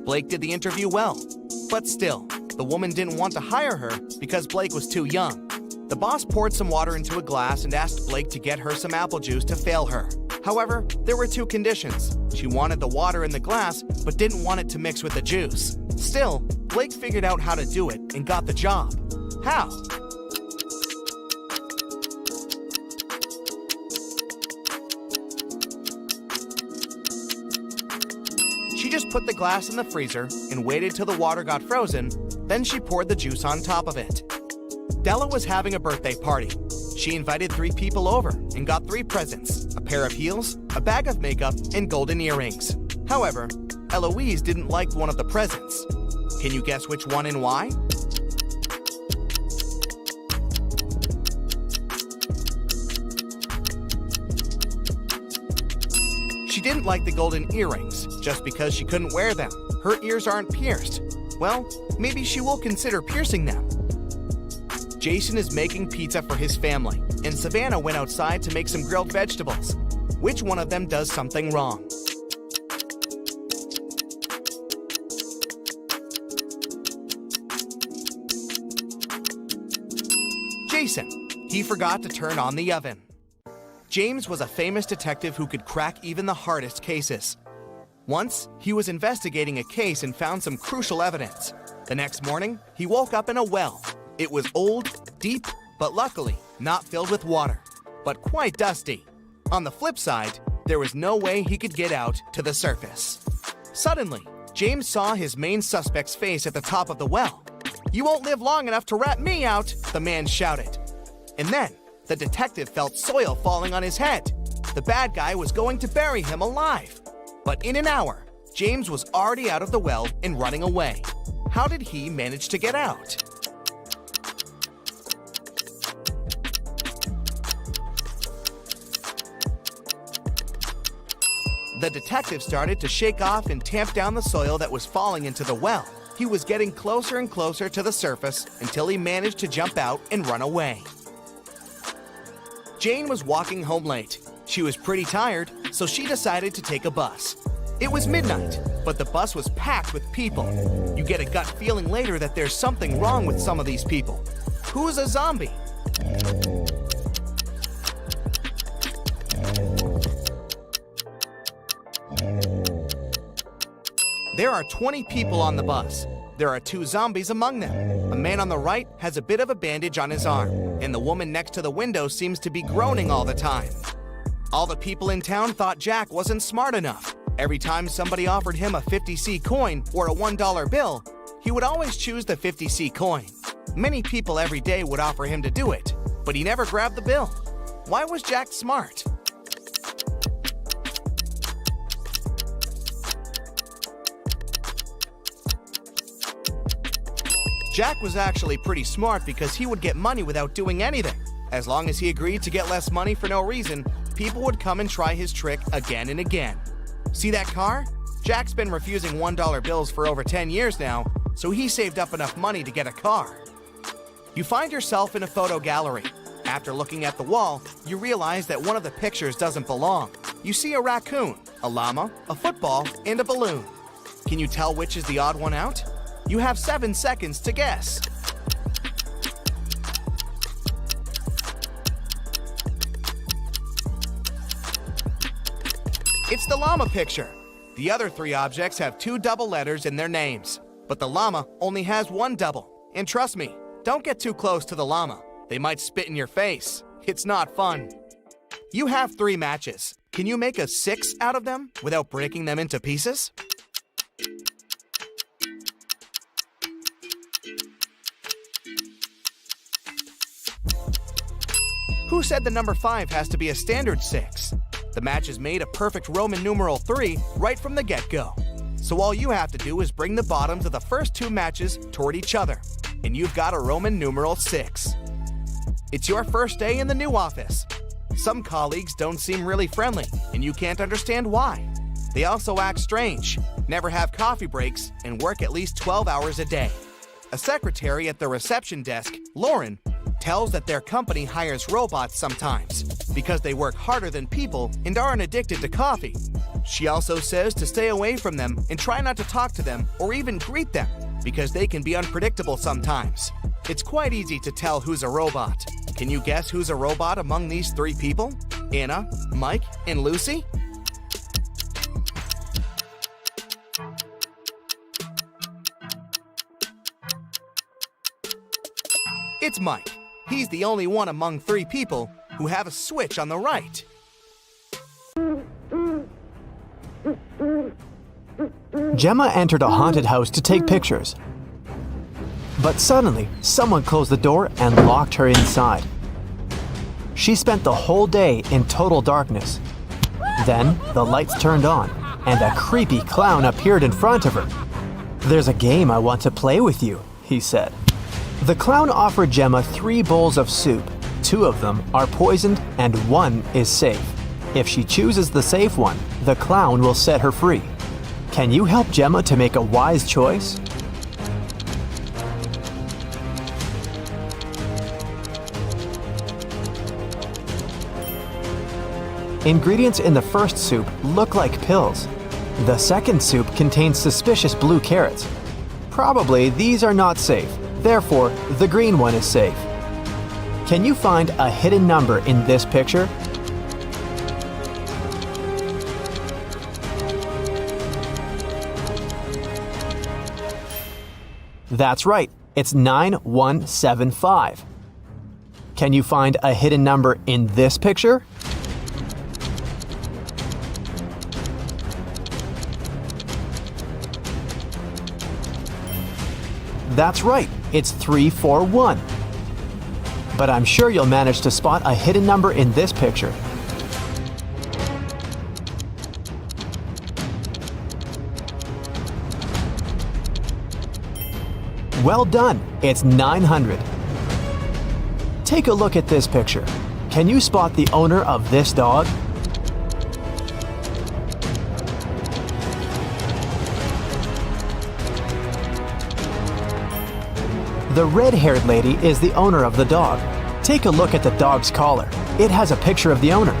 Blake did the interview well, but still, the woman didn't want to hire her because Blake was too young. The boss poured some water into a glass and asked Blake to get her some apple juice to fail her. However, there were 2 conditions. She wanted the water in the glass, but didn't want it to mix with the juice. Still, Blake figured out how to do it and got the job. How? She just put the glass in the freezer and waited till the water got frozen, then she poured the juice on top of it. Della was having a birthday party. She invited 3 people over and got 3 presents, a pair of heels, a bag of makeup, and golden earrings. However, Eloise didn't like one of the presents. Can you guess which one and why? She didn't like the golden earrings just because she couldn't wear them. Her ears aren't pierced. Well, maybe she will consider piercing them. Jason is making pizza for his family, and Savannah went outside to make some grilled vegetables. Which one of them does something wrong? reason. He forgot to turn on the oven. James was a famous detective who could crack even the hardest cases. Once, he was investigating a case and found some crucial evidence. The next morning, he woke up in a well. It was old, deep, but luckily not filled with water, but quite dusty. On the flip side, there was no way he could get out to the surface. Suddenly, James saw his main suspect's face at the top of the well. "You won't live long enough to rat me out," the man shouted. And then, the detective felt soil falling on his head. The bad guy was going to bury him alive. But in an hour, James was already out of the well and running away. How did he manage to get out? The detective started to shake off and tamp down the soil that was falling into the well. He was getting closer and closer to the surface until he managed to jump out and run away. Jane was walking home late. She was pretty tired, so she decided to take a bus. It was midnight, but the bus was packed with people. You get a gut feeling later that there's something wrong with some of these people. Who's a zombie? There are 20 people on the bus. There are 2 zombies among them. A man on the right has a bit of a bandage on his arm, and the woman next to the window seems to be groaning all the time. All the people in town thought Jack wasn't smart enough. Every time somebody offered him a 50C coin or a $1 bill, he would always choose the 50C coin. Many people every day would offer him to do it, but he never grabbed the bill. Why was Jack smart? Jack was actually pretty smart because he would get money without doing anything. As long as he agreed to get less money for no reason, people would come and try his trick again and again. See that car? Jack's been refusing $1 bills for over 10 years now, so he saved up enough money to get a car. You find yourself in a photo gallery. After looking at the wall, you realize that one of the pictures doesn't belong. You see a raccoon, a llama, a football, and a balloon. Can you tell which is the odd one out? You have 7 seconds to guess. It's the llama picture. The other 3 objects have 2 double letters in their names, but the llama only has 1 double. And trust me, don't get too close to the llama. They might spit in your face. It's not fun. You have 3 matches. Can you make a 6 out of them without breaking them into pieces? Who said the number 5 has to be a standard 6? The match is made a perfect Roman numeral 3 right from the get-go. So all you have to do is bring the bottoms of the first 2 matches toward each other, and you've got a Roman numeral 6. It's your first day in the new office. Some colleagues don't seem really friendly, and you can't understand why. They also act strange, never have coffee breaks, and work at least 12 hours a day. A secretary at the reception desk, Lauren, tells that their company hires robots sometimes because they work harder than people and aren't addicted to coffee. She also says to stay away from them and try not to talk to them or even greet them because they can be unpredictable sometimes. It's quite easy to tell who's a robot. Can you guess who's a robot among these 3 people? Anna, Mike, and Lucy? It's Mike. He's the only one among 3 people who have a switch on the right. Gemma entered a haunted house to take pictures. But suddenly, someone closed the door and locked her inside. She spent the whole day in total darkness. Then, the lights turned on, and a creepy clown appeared in front of her. "There's a game I want to play with you," he said. The clown offered Gemma 3 bowls of soup. 2 of them are poisoned and 1 is safe. If she chooses the safe one, the clown will set her free. Can you help Gemma to make a wise choice? Ingredients in the first soup look like pills. The second soup contains suspicious blue carrots. Probably these are not safe. Therefore, the green one is safe. Can you find a hidden number in this picture? That's right, it's 9175. Can you find a hidden number in this picture? That's right, it's 341. But I'm sure you'll manage to spot a hidden number in this picture. Well done, it's 900. Take a look at this picture. Can you spot the owner of this dog? The red-haired lady is the owner of the dog. Take a look at the dog's collar. It has a picture of the owner.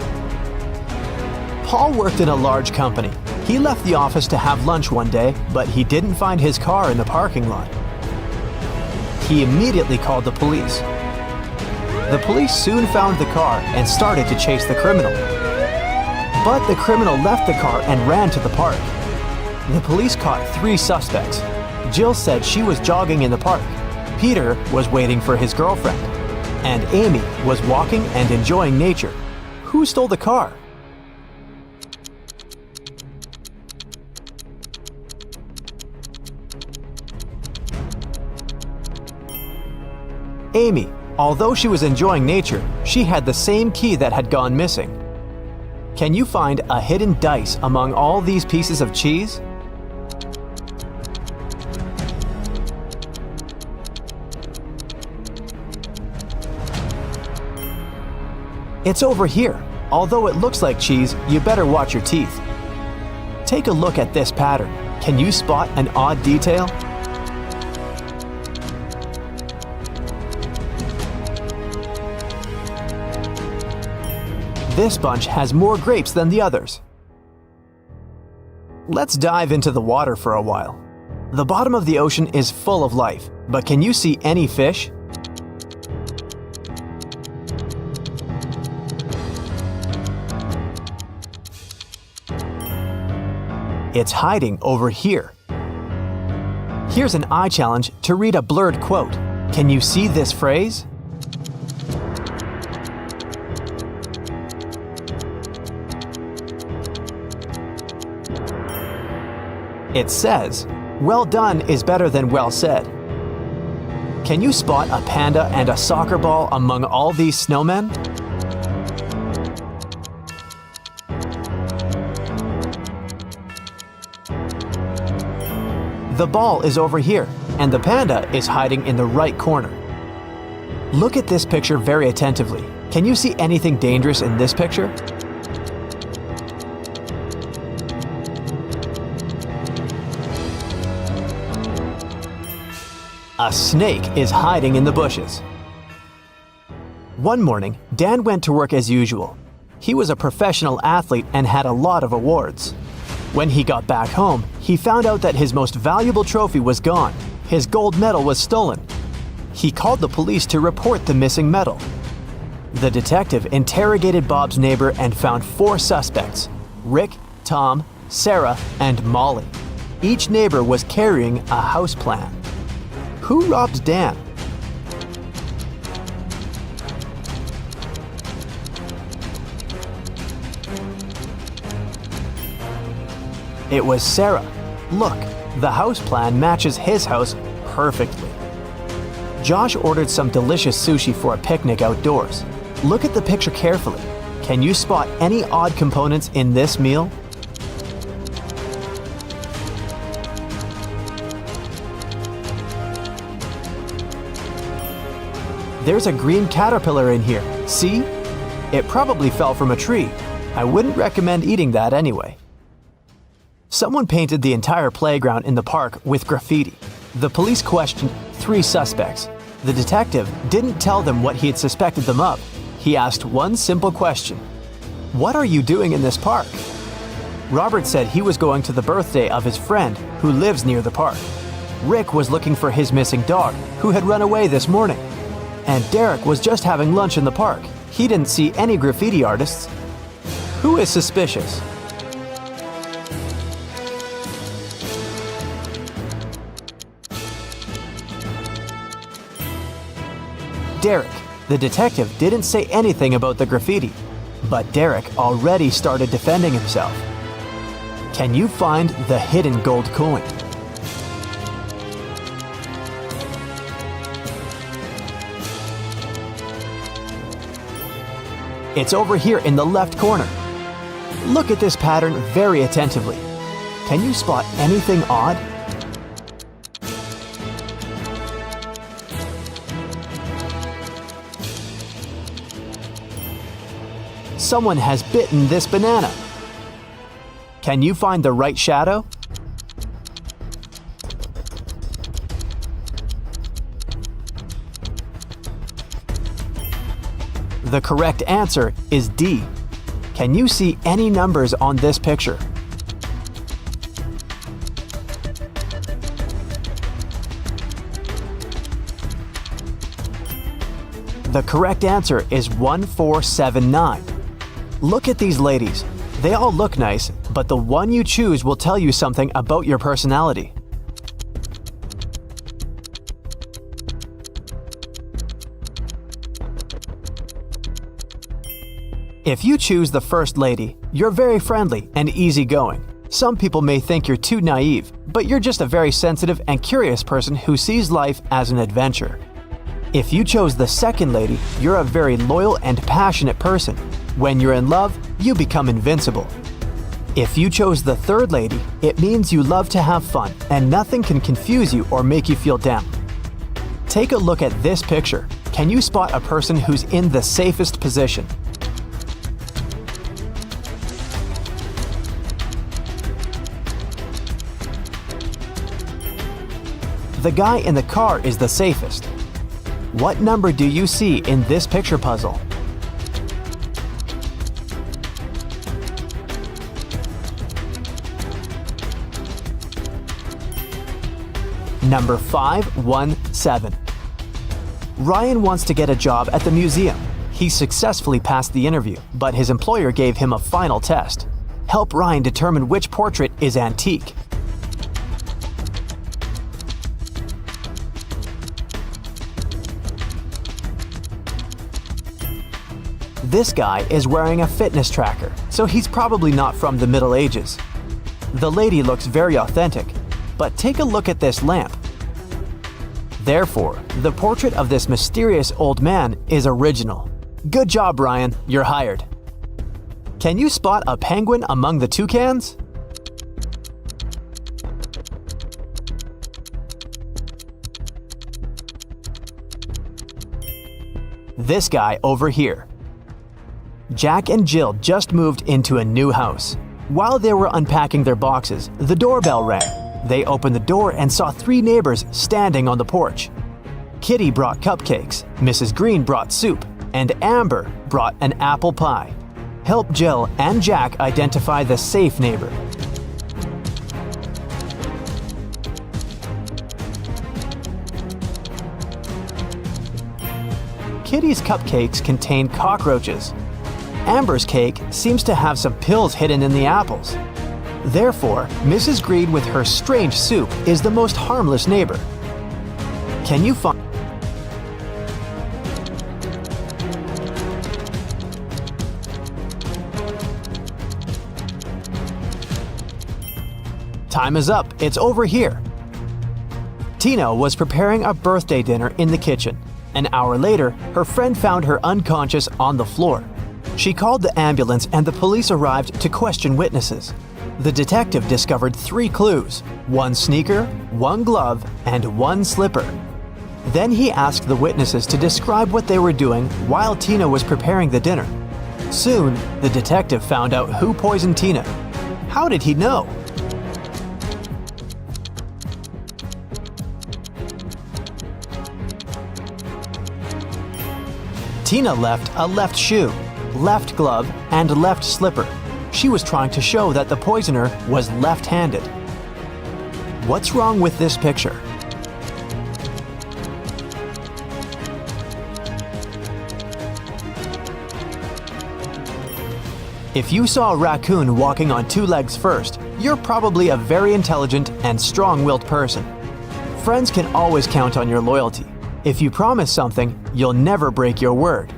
Paul worked in a large company. He left the office to have lunch one day, but he didn't find his car in the parking lot. He immediately called the police. The police soon found the car and started to chase the criminal. But the criminal left the car and ran to the park. The police caught 3 suspects. Jill said she was jogging in the park. Peter was waiting for his girlfriend. And Amy was walking and enjoying nature. Who stole the car? Amy. Although she was enjoying nature, she had the same key that had gone missing. Can you find a hidden dice among all these pieces of cheese? It's over here. Although it looks like cheese, you better watch your teeth. Take a look at this pattern. Can you spot an odd detail? This bunch has more grapes than the others. Let's dive into the water for a while. The bottom of the ocean is full of life, but can you see any fish? It's hiding over here. Here's an eye challenge to read a blurred quote. Can you see this phrase? It says, "Well done is better than well said." Can you spot a panda and a soccer ball among all these snowmen? The ball is over here, and the panda is hiding in the right corner. Look at this picture very attentively. Can you see anything dangerous in this picture? A snake is hiding in the bushes. One morning, Dan went to work as usual. He was a professional athlete and had a lot of awards. When he got back home, he found out that his most valuable trophy was gone. His gold medal was stolen. He called the police to report the missing medal. The detective interrogated Bob's neighbor and found 4 suspects: Rick, Tom, Sarah, and Molly. Each neighbor was carrying a house plan. Who robbed Dan? It was Sarah. Look, the house plan matches his house perfectly. Josh ordered some delicious sushi for a picnic outdoors. Look at the picture carefully. Can you spot any odd components in this meal? There's a green caterpillar in here. See? It probably fell from a tree. I wouldn't recommend eating that anyway. Someone painted the entire playground in the park with graffiti. The police questioned 3 suspects. The detective didn't tell them what he had suspected them of. He asked one simple question: "What are you doing in this park?" Robert said he was going to the birthday of his friend who lives near the park. Rick was looking for his missing dog, who had run away this morning. And Derek was just having lunch in the park. He didn't see any graffiti artists. Who is suspicious? Derek. The detective didn't say anything about the graffiti, but Derek already started defending himself. Can you find the hidden gold coin? It's over here in the left corner. Look at this pattern very attentively. Can you spot anything odd? Someone has bitten this banana. Can you find the right shadow? The correct answer is D. Can you see any numbers on this picture? The correct answer is 1479. Look at these ladies. They all look nice, but the one you choose will tell you something about your personality. If you choose the first lady, you're very friendly and easygoing. Some people may think you're too naive, but you're just a very sensitive and curious person who sees life as an adventure. If you chose the second lady, you're a very loyal and passionate person. When you're in love, you become invincible. If you chose the third lady, it means you love to have fun and nothing can confuse you or make you feel down. Take a look at this picture. Can you spot a person who's in the safest position? The guy in the car is the safest. What number do you see in this picture puzzle? Number 517. Ryan wants to get a job at the museum. He successfully passed the interview, but his employer gave him a final test. Help Ryan determine which portrait is antique. This guy is wearing a fitness tracker, so he's probably not from the Middle Ages. The lady looks very authentic, but take a look at this lamp. Therefore, the portrait of this mysterious old man is original. Good job, Ryan, you're hired. Can you spot a penguin among the toucans? This guy over here. Jack and Jill just moved into a new house. While they were unpacking their boxes, the doorbell rang. They opened the door and saw 3 neighbors standing on the porch. Kitty brought cupcakes, Mrs. Green brought soup, and Amber brought an apple pie. Help Jill and Jack identify the safe neighbor. Kitty's cupcakes contain cockroaches. Amber's cake seems to have some pills hidden in the apples. Therefore, Mrs. Green with her strange soup is the most harmless neighbor. Can you find... Time is up. It's over here. Tina was preparing a birthday dinner in the kitchen. An hour later, her friend found her unconscious on the floor. She called the ambulance and the police arrived to question witnesses. The detective discovered 3 clues: 1 sneaker, 1 glove, and 1 slipper. Then he asked the witnesses to describe what they were doing while Tina was preparing the dinner. Soon, the detective found out who poisoned Tina. How did he know? Tina left a left shoe, left glove, and left slipper. She was trying to show that the poisoner was left-handed. What's wrong with this picture? If you saw a raccoon walking on two legs first, you're probably a very intelligent and strong-willed person. Friends can always count on your loyalty. If you promise something, you'll never break your word.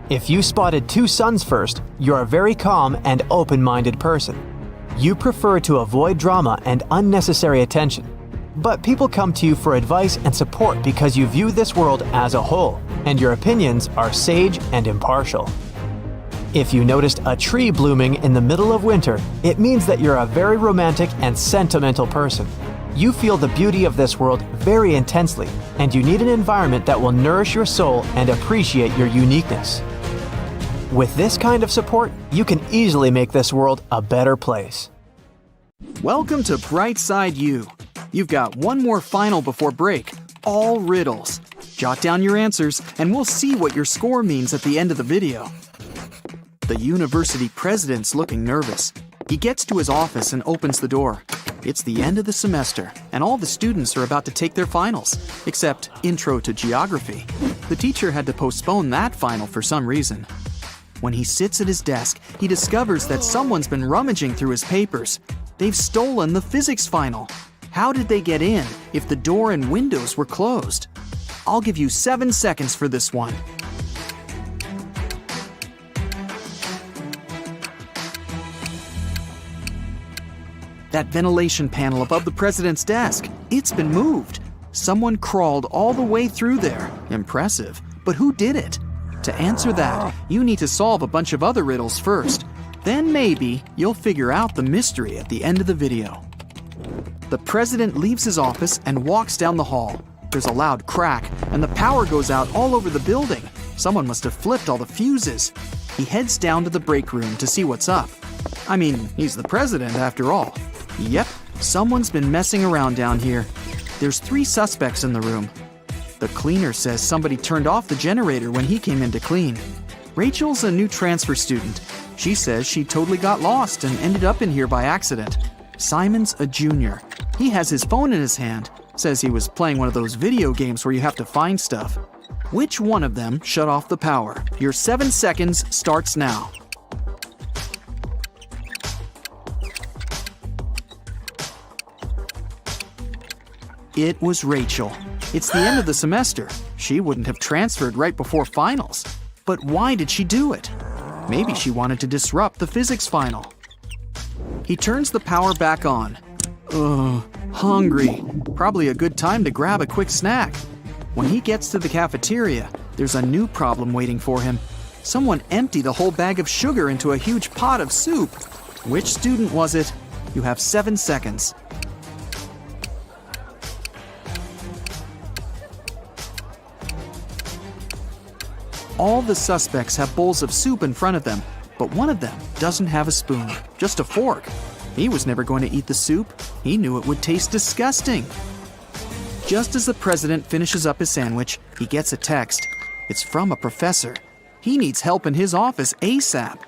If you spotted two suns first, you're a very calm and open-minded person. You prefer to avoid drama and unnecessary attention. But people come to you for advice and support because you view this world as a whole, and your opinions are sage and impartial. If you noticed a tree blooming in the middle of winter, it means that you're a very romantic and sentimental person. You feel the beauty of this world very intensely, and you need an environment that will nourish your soul and appreciate your uniqueness. With this kind of support, you can easily make this world a better place. Welcome to Brightside U. You've got one more final before break, all riddles. Jot down your answers, and we'll see what your score means at the end of the video. The university president's looking nervous. He gets to his office and opens the door. It's the end of the semester, and all the students are about to take their finals, except Intro to Geography. The teacher had to postpone that final for some reason. When he sits at his desk, he discovers that someone's been rummaging through his papers. They've stolen the physics final. How did they get in if the door and windows were closed? I'll give you 7 seconds for this one. That ventilation panel above the president's desk, it's been moved. Someone crawled all the way through there. Impressive. But who did it? To answer that, you need to solve a bunch of other riddles first. Then maybe you'll figure out the mystery at the end of the video. The president leaves his office and walks down the hall. There's a loud crack, and the power goes out all over the building. Someone must have flipped all the fuses. He heads down to the break room to see what's up. I mean, he's the president after all. Yep, someone's been messing around down here. There's 3 suspects in the room. The cleaner says somebody turned off the generator when he came in to clean. Rachel's a new transfer student. She says she totally got lost and ended up in here by accident. Simon's a junior. He has his phone in his hand. Says he was playing one of those video games where you have to find stuff. Which one of them shut off the power? Your 7 seconds starts now. It was Rachel. It's the end of the semester. She wouldn't have transferred right before finals. But why did she do it? Maybe she wanted to disrupt the physics final. He turns the power back on. Ugh, hungry. Probably a good time to grab a quick snack. When he gets to the cafeteria, there's a new problem waiting for him. Someone emptied a whole bag of sugar into a huge pot of soup. Which student was it? You have 7 seconds. All the suspects have bowls of soup in front of them, but one of them doesn't have a spoon, just a fork. He was never going to eat the soup. He knew it would taste disgusting. Just as the president finishes up his sandwich, he gets a text. It's from a professor. He needs help in his office ASAP.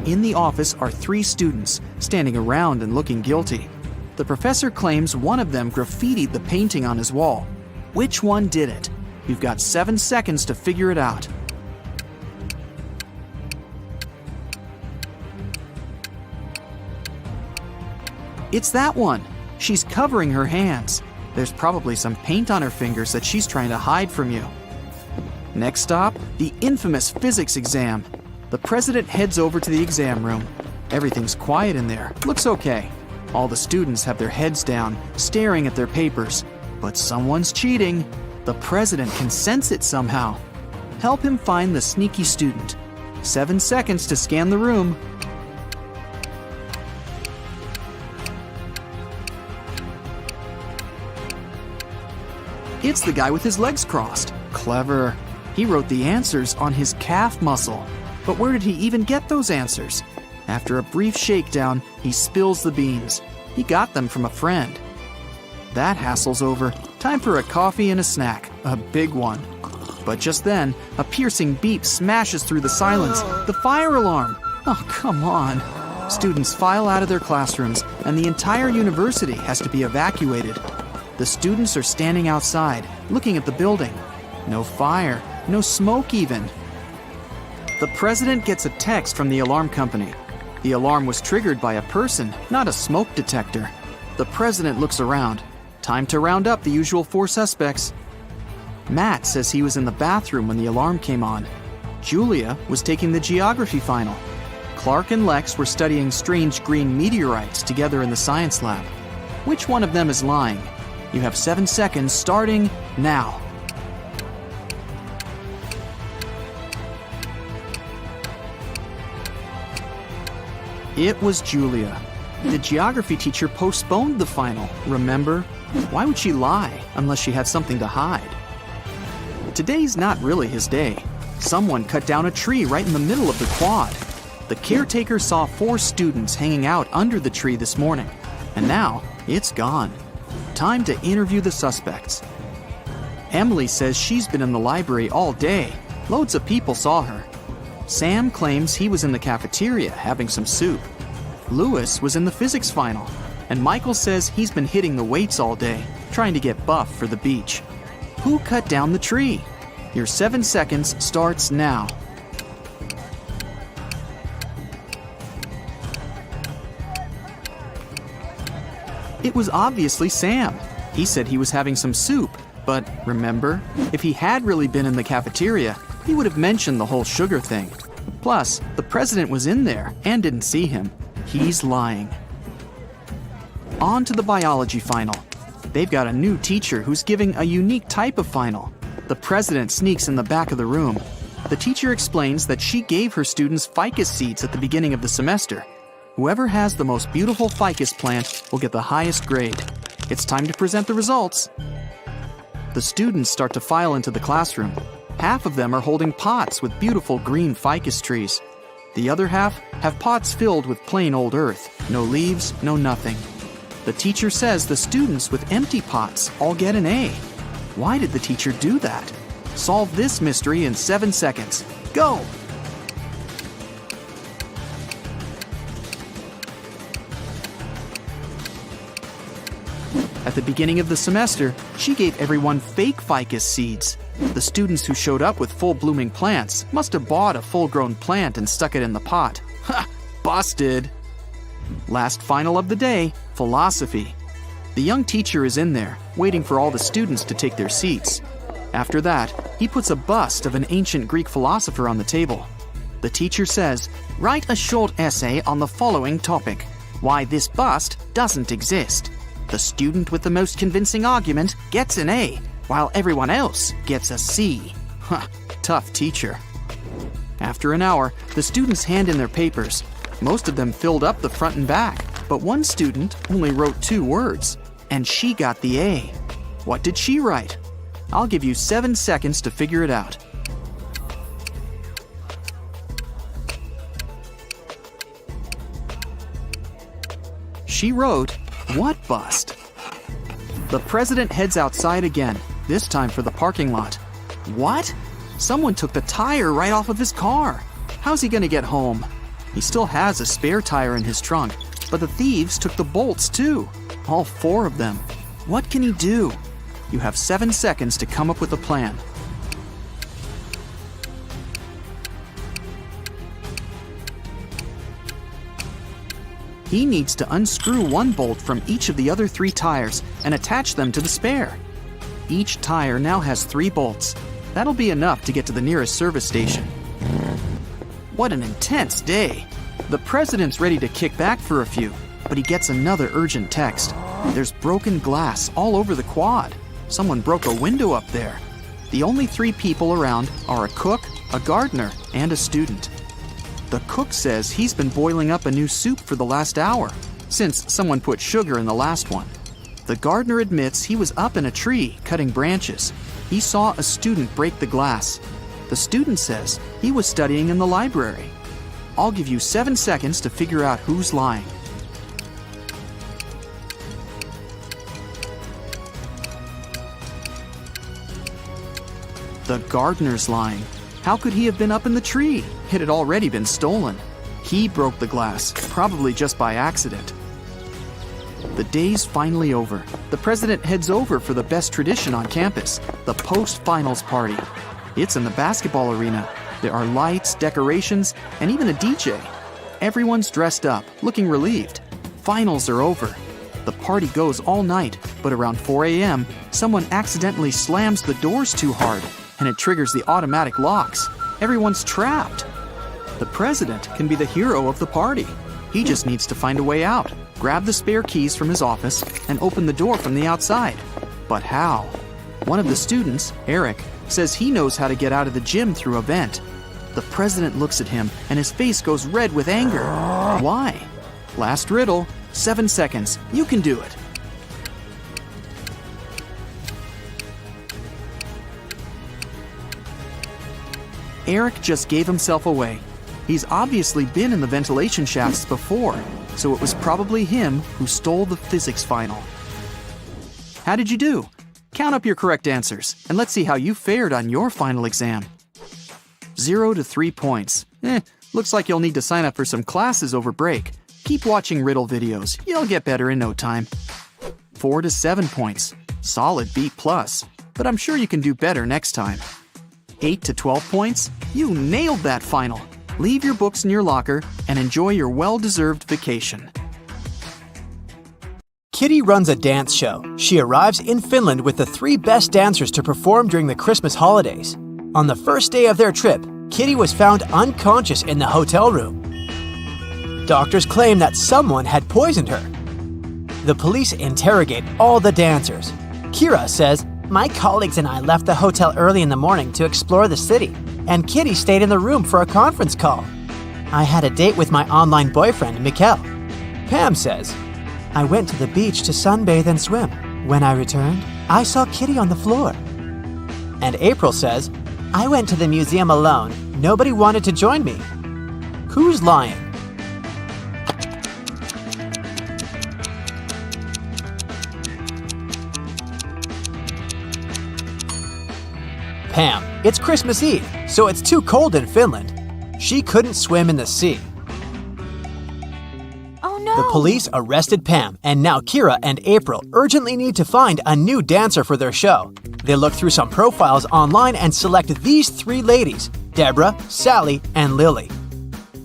In the office are 3 students, standing around and looking guilty. The professor claims one of them graffitied the painting on his wall. Which one did it? You've got 7 seconds to figure it out. It's that one. She's covering her hands. There's probably some paint on her fingers that she's trying to hide from you. Next stop, the infamous physics exam. The president heads over to the exam room. Everything's quiet in there. Looks okay. All the students have their heads down, staring at their papers. But someone's cheating. The president can sense it somehow. Help him find the sneaky student. 7 seconds to scan the room. It's the guy with his legs crossed. Clever. He wrote the answers on his calf muscle. But where did he even get those answers? After a brief shakedown, he spills the beans. He got them from a friend. That hassle's over. Time for a coffee and a snack. A big one. But just then, a piercing beep smashes through the silence. The fire alarm! Oh, come on. Students file out of their classrooms, and the entire university has to be evacuated. The students are standing outside, looking at the building. No fire, no smoke even. The president gets a text from the alarm company. The alarm was triggered by a person, not a smoke detector. The president looks around. Time to round up the usual 4 suspects. Matt says he was in the bathroom when the alarm came on. Julia was taking the geography final. Clark and Lex were studying strange green meteorites together in the science lab. Which one of them is lying? You have 7 seconds starting now. It was Julia. The geography teacher postponed the final, remember? Why would she lie unless she had something to hide? Today's not really his day. Someone cut down a tree right in the middle of the quad. The caretaker saw 4 students hanging out under the tree this morning, and now it's gone. Time to interview the suspects. Emily says she's been in the library all day. Loads of people saw her. Sam claims he was in the cafeteria having some soup. Lewis was in the physics final, and Michael says he's been hitting the weights all day, trying to get buff for the beach. Who cut down the tree? Your 7 seconds starts now. It was obviously Sam. He said he was having some soup, but remember, if he had really been in the cafeteria, he would have mentioned the whole sugar thing. Plus, the president was in there and didn't see him. He's lying. On to the biology final. They've got a new teacher who's giving a unique type of final. The president sneaks in the back of the room. The teacher explains that she gave her students ficus seeds at the beginning of the semester. Whoever has the most beautiful ficus plant will get the highest grade. It's time to present the results. The students start to file into the classroom. Half of them are holding pots with beautiful green ficus trees. The other half have pots filled with plain old earth. No leaves, no nothing. The teacher says the students with empty pots all get an A. Why did the teacher do that? Solve this mystery in 7 seconds. Go! At the beginning of the semester, she gave everyone fake ficus seeds. The students who showed up with full-blooming plants must have bought a full-grown plant and stuck it in the pot. Ha! Busted! Last final of the day, philosophy. The young teacher is in there, waiting for all the students to take their seats. After that, he puts a bust of an ancient Greek philosopher on the table. The teacher says, "Write a short essay on the following topic: why this bust doesn't exist." The student with the most convincing argument gets an A, while everyone else gets a C. Huh, tough teacher. After an hour, the students hand in their papers. Most of them filled up the front and back, but one student only wrote 2 words, and she got the A. What did she write? I'll give you 7 seconds to figure it out. She wrote, "What bust?" The president heads outside again, this time for the parking lot. What? Someone took the tire right off of his car. How's he gonna get home? He still has a spare tire in his trunk, but the thieves took the bolts too. All 4 of them. What can he do? You have 7 seconds to come up with a plan. He needs to unscrew one bolt from each of the other 3 tires and attach them to the spare. Each tire now has 3 bolts. That'll be enough to get to the nearest service station. What an intense day. The president's ready to kick back for a few, but he gets another urgent text. There's broken glass all over the quad. Someone broke a window up there. The only 3 people around are a cook, a gardener, and a student. The cook says he's been boiling up a new soup for the last hour, since someone put sugar in the last one. The gardener admits he was up in a tree cutting branches. He saw a student break the glass. The student says he was studying in the library. I'll give you 7 seconds to figure out who's lying. The gardener's lying. How could he have been up in the tree? It had already been stolen. He broke the glass, probably just by accident. The day's finally over. The president heads over for the best tradition on campus, the post-finals party. It's in the basketball arena. There are lights, decorations, and even a DJ. Everyone's dressed up, looking relieved. Finals are over. The party goes all night, but around 4 a.m., someone accidentally slams the doors too hard, and it triggers the automatic locks. Everyone's trapped. The president can be the hero of the party. He just needs to find a way out, grab the spare keys from his office, and open the door from the outside. But how? One of the students, Eric, says he knows how to get out of the gym through a vent. The president looks at him, and his face goes red with anger. Why? Last riddle, 7 seconds. You can do it. Eric just gave himself away. He's obviously been in the ventilation shafts before, so it was probably him who stole the physics final. How did you do? Count up your correct answers, and let's see how you fared on your final exam. 0 to 3 points. Looks like you'll need to sign up for some classes over break. Keep watching riddle videos. You'll get better in no time. 4 to 7 points. Solid B+, but I'm sure you can do better next time. 8 to 12 points. You nailed that final. Leave your books in your locker and enjoy your well-deserved vacation. Kitty runs a dance show. She arrives in Finland with the 3 best dancers to perform during the Christmas holidays. On the first day of their trip, Kitty was found unconscious in the hotel room. Doctors claim that someone had poisoned her. The police interrogate all the dancers. Kira says, "My colleagues and I left the hotel early in the morning to explore the city, and Kitty stayed in the room for a conference call. I had a date with my online boyfriend, Mikkel." Pam says, "I went to the beach to sunbathe and swim. When I returned, I saw Kitty on the floor." And April says, "I went to the museum alone. Nobody wanted to join me." Who's lying? Pam. It's Christmas Eve, so it's too cold in Finland. She couldn't swim in the sea. Oh no! The police arrested Pam, and now Kira and April urgently need to find a new dancer for their show. They look through some profiles online and select these 3 ladies, Deborah, Sally, and Lily.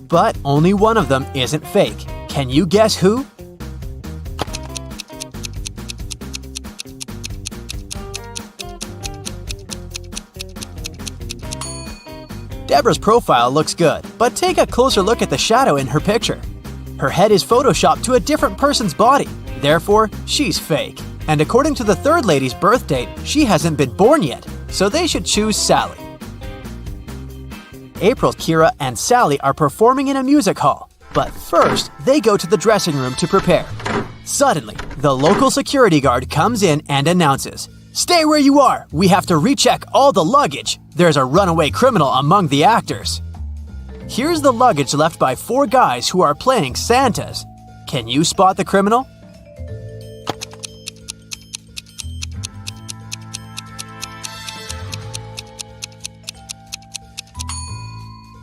But only one of them isn't fake. Can you guess who? Deborah's profile looks good, but take a closer look at the shadow in her picture. Her head is photoshopped to a different person's body, therefore, she's fake. And according to the 3rd lady's birth date, she hasn't been born yet, so they should choose Sally. April, Kira, and Sally are performing in a music hall, but first, they go to the dressing room to prepare. Suddenly, the local security guard comes in and announces, "Stay where you are! We have to recheck all the luggage! There's a runaway criminal among the actors." Here's the luggage left by 4 guys who are playing Santas. Can you spot the criminal?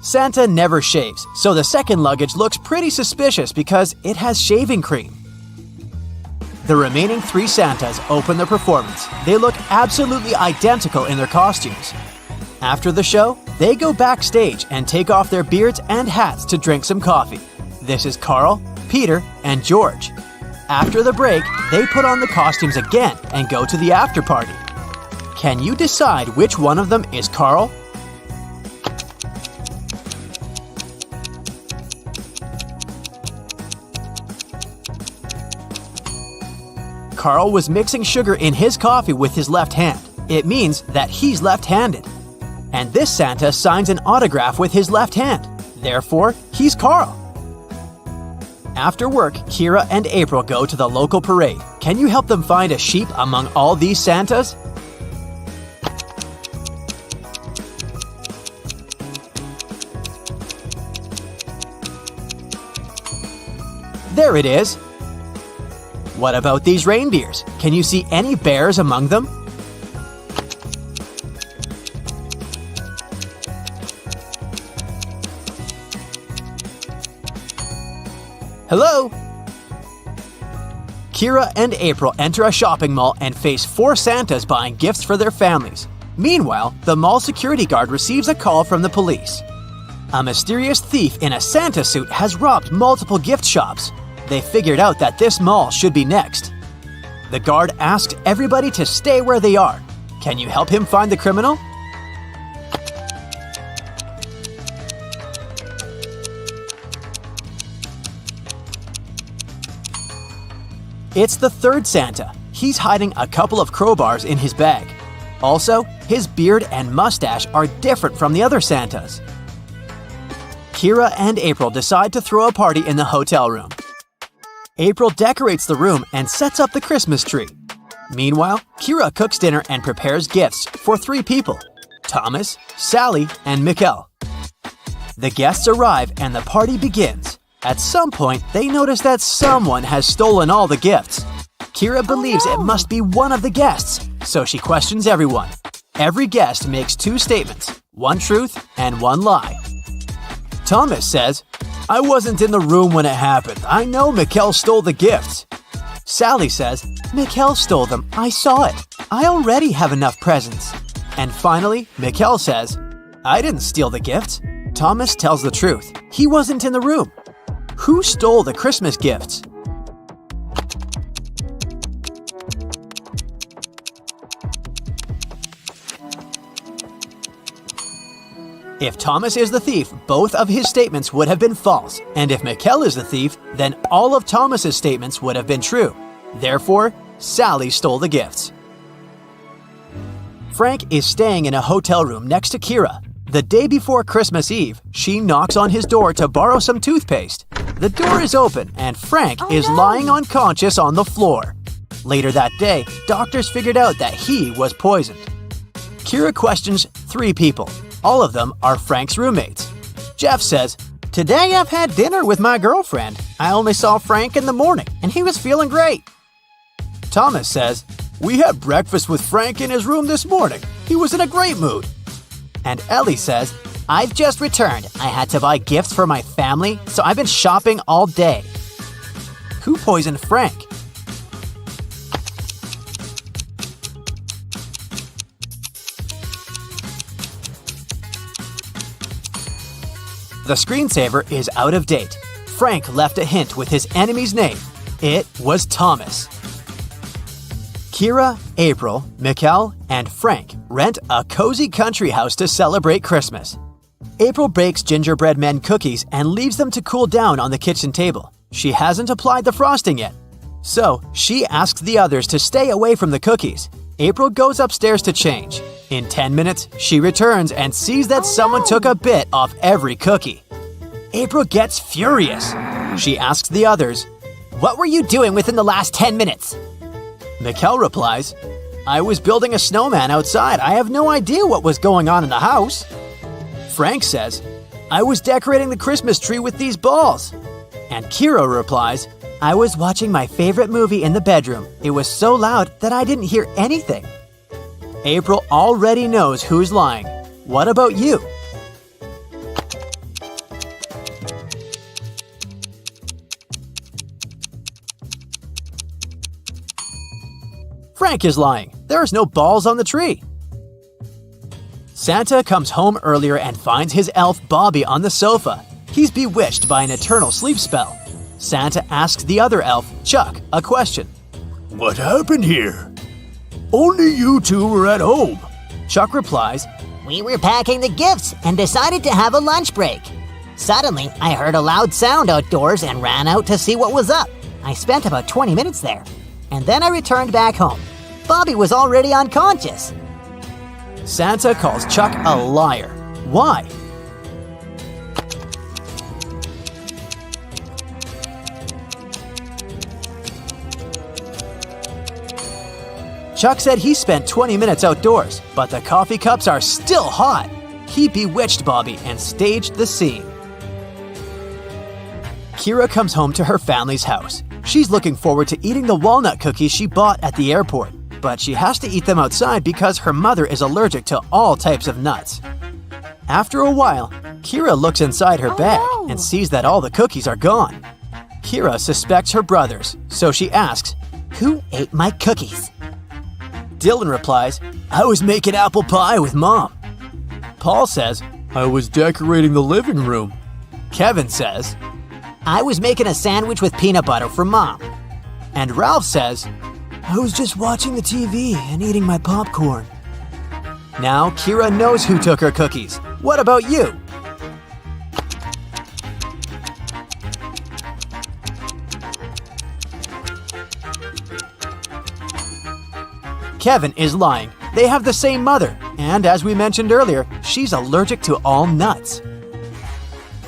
Santa never shaves, so the second luggage looks pretty suspicious because it has shaving cream. The remaining 3 Santas open their performance. They look absolutely identical in their costumes. After the show, they go backstage and take off their beards and hats to drink some coffee. This is Carl, Peter, and George. After the break, they put on the costumes again and go to the after party. Can you decide which one of them is Carl? Carl was mixing sugar in his coffee with his left hand. It means that he's left-handed. And this Santa signs an autograph with his left hand. Therefore, he's Carl. After work, Kira and April go to the local parade. Can you help them find a sheep among all these Santas? There it is. What about these reindeers? Can you see any bears among them? Hello? Kira and April enter a shopping mall and face 4 Santas buying gifts for their families. Meanwhile, the mall security guard receives a call from the police. A mysterious thief in a Santa suit has robbed multiple gift shops. They figured out that this mall should be next. The guard asked everybody to stay where they are. Can you help him find the criminal? It's the third Santa. He's hiding a couple of crowbars in his bag. Also, his beard and mustache are different from the other Santas. Kira and April decide to throw a party in the hotel room. April decorates the room and sets up the Christmas tree. Meanwhile, Kira cooks dinner and prepares gifts for 3 people: Thomas, Sally, and Mikkel. The guests arrive and the party begins. At some point, they notice that someone has stolen all the gifts. Kira believes it must be one of the guests, so she questions everyone. Every guest makes 2 statements, 1 truth and 1 lie. Thomas says, "I wasn't in the room when it happened. I know Mikkel stole the gifts." Sally says, "Mikkel stole them. I saw it. I already have enough presents." And finally, Mikkel says, "I didn't steal the gifts." Thomas tells the truth. He wasn't in the room. Who stole the Christmas gifts? If Thomas is the thief, both of his statements would have been false, and if Mikkel is the thief, then all of Thomas's statements would have been true. Therefore, Sally stole the gifts. Frank is staying in a hotel room next to Kira. The day before Christmas Eve, she knocks on his door to borrow some toothpaste. The door is open, and Frank is lying unconscious on the floor. Later that day, doctors figured out that he was poisoned. Kira questions 3 people. All of them are Frank's roommates. Jeff says, "Today I've had dinner with my girlfriend. I only saw Frank in the morning, and he was feeling great." Thomas says, "We had breakfast with Frank in his room this morning. He was in a great mood." And Ellie says, "I've just returned. I had to buy gifts for my family, so I've been shopping all day." Who poisoned Frank? The screensaver is out of date. Frank left a hint with his enemy's name. It was Thomas. Kira, April, Mikkel, and Frank rent a cozy country house to celebrate Christmas. April bakes gingerbread men cookies and leaves them to cool down on the kitchen table. She hasn't applied the frosting yet. So, she asks the others to stay away from the cookies. April goes upstairs to change. In 10 minutes, she returns and sees that someone took a bit off every cookie. April gets furious. She asks the others, "What were you doing within the last 10 minutes?" Mikkel replies, "I was building a snowman outside. I have no idea what was going on in the house." Frank says, "I was decorating the Christmas tree with these balls." And Kira replies, "I was watching my favorite movie in the bedroom. It was so loud that I didn't hear anything." April already knows who's lying. What about you? Frank is lying. There's no balls on the tree. Santa comes home earlier and finds his elf Bobby on the sofa. He's bewitched by an eternal sleep spell. Santa asks the other elf, Chuck, a question. What happened here? Only you 2 were at home. Chuck replies, We were packing the gifts and decided to have a lunch break. Suddenly, I heard a loud sound outdoors and ran out to see what was up. I spent about 20 minutes there, and then I returned back home. Bobby was already unconscious. Santa calls Chuck a liar. Why? Chuck said he spent 20 minutes outdoors, but the coffee cups are still hot. He bewitched Bobby and staged the scene. Kira comes home to her family's house. She's looking forward to eating the walnut cookies she bought at the airport, but she has to eat them outside because her mother is allergic to all types of nuts. After a while, Kira looks inside her bag and sees that all the cookies are gone. Kira suspects her brothers, so she asks, Who ate my cookies? Dylan replies, I was making apple pie with Mom. Paul says, I was decorating the living room. Kevin says, I was making a sandwich with peanut butter for Mom. and Ralph says, I was just watching the TV and eating my popcorn. Now Kira knows who took her cookies. What about you? Kevin is lying. They have the same mother, and as we mentioned earlier, she's allergic to all nuts.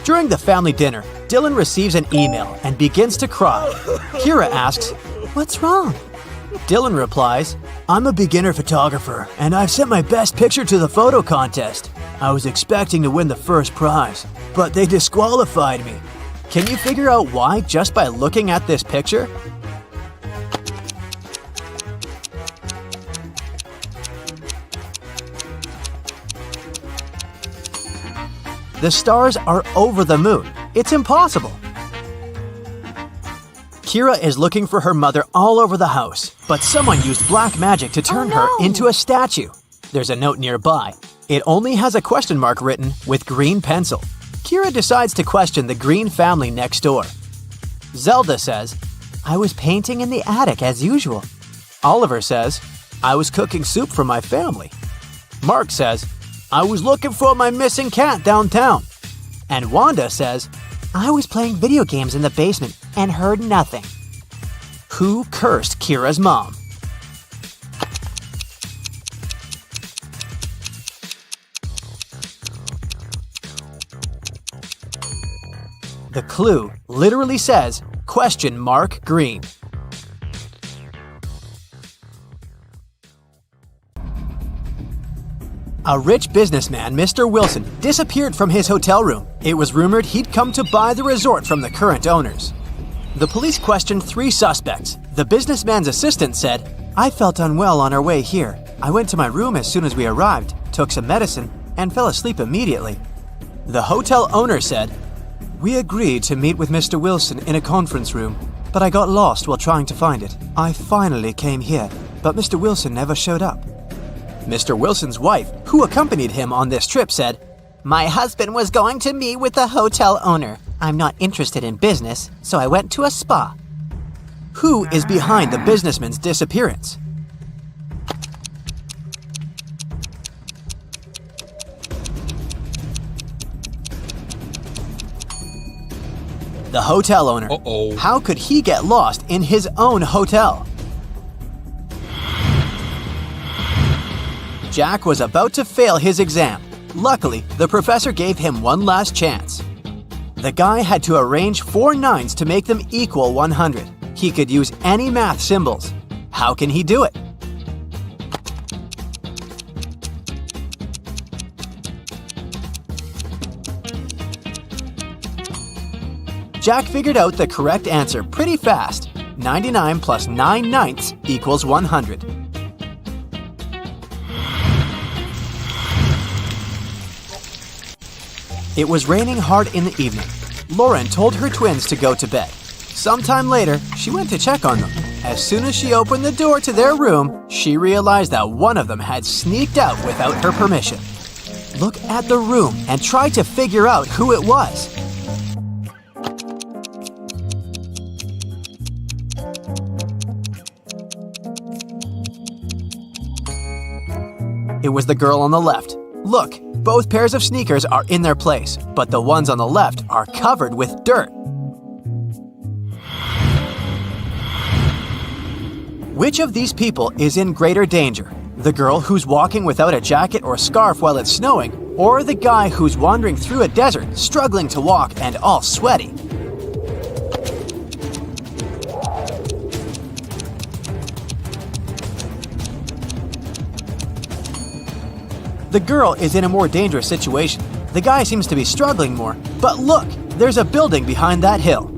During the family dinner, Dylan receives an email and begins to cry. Kira asks, What's wrong? Dylan replies, I'm a beginner photographer, and I've sent my best picture to the photo contest. I was expecting to win the first prize, but they disqualified me. Can you figure out why just by looking at this picture? The stars are over the moon. It's impossible. Kira is looking for her mother all over the house, but someone used black magic to turn her into a statue. There's a note nearby. It only has a question mark written with green pencil. Kira decides to question the Green family next door. Zelda says, I was painting in the attic as usual. Oliver says, I was cooking soup for my family. Mark says, I was looking for my missing cat downtown. And Wanda says, I was playing video games in the basement and heard nothing. Who cursed Kira's mom? The clue literally says, question mark green. A rich businessman, Mr. Wilson, disappeared from his hotel room. It was rumored he'd come to buy the resort from the current owners. The police questioned 3 suspects. The businessman's assistant said, I felt unwell on our way here. I went to my room as soon as we arrived, took some medicine, and fell asleep immediately. The hotel owner said, We agreed to meet with Mr. Wilson in a conference room, but I got lost while trying to find it. I finally came here, but Mr. Wilson never showed up. Mr. Wilson's wife, who accompanied him on this trip, said, My husband was going to meet with the hotel owner. I'm not interested in business, so I went to a spa. Who is behind the businessman's disappearance? The hotel owner. How could he get lost in his own hotel? Jack was about to fail his exam. Luckily, the professor gave him one last chance. The guy had to arrange 4 9s to make them equal 100. He could use any math symbols. How can he do it? Jack figured out the correct answer pretty fast. 99 plus 9 ninths equals 100. It was raining hard in the evening. Lauren told her twins to go to bed. Sometime later, she went to check on them. As soon as she opened the door to their room, she realized that one of them had sneaked out without her permission. Look at the room and try to figure out who it was. It was the girl on the left. Look, both pairs of sneakers are in their place, but the ones on the left are covered with dirt. Which of these people is in greater danger? The girl who's walking without a jacket or scarf while it's snowing, or the guy who's wandering through a desert, struggling to walk and all sweaty? The girl is in a more dangerous situation. The guy seems to be struggling more. But look, there's a building behind that hill.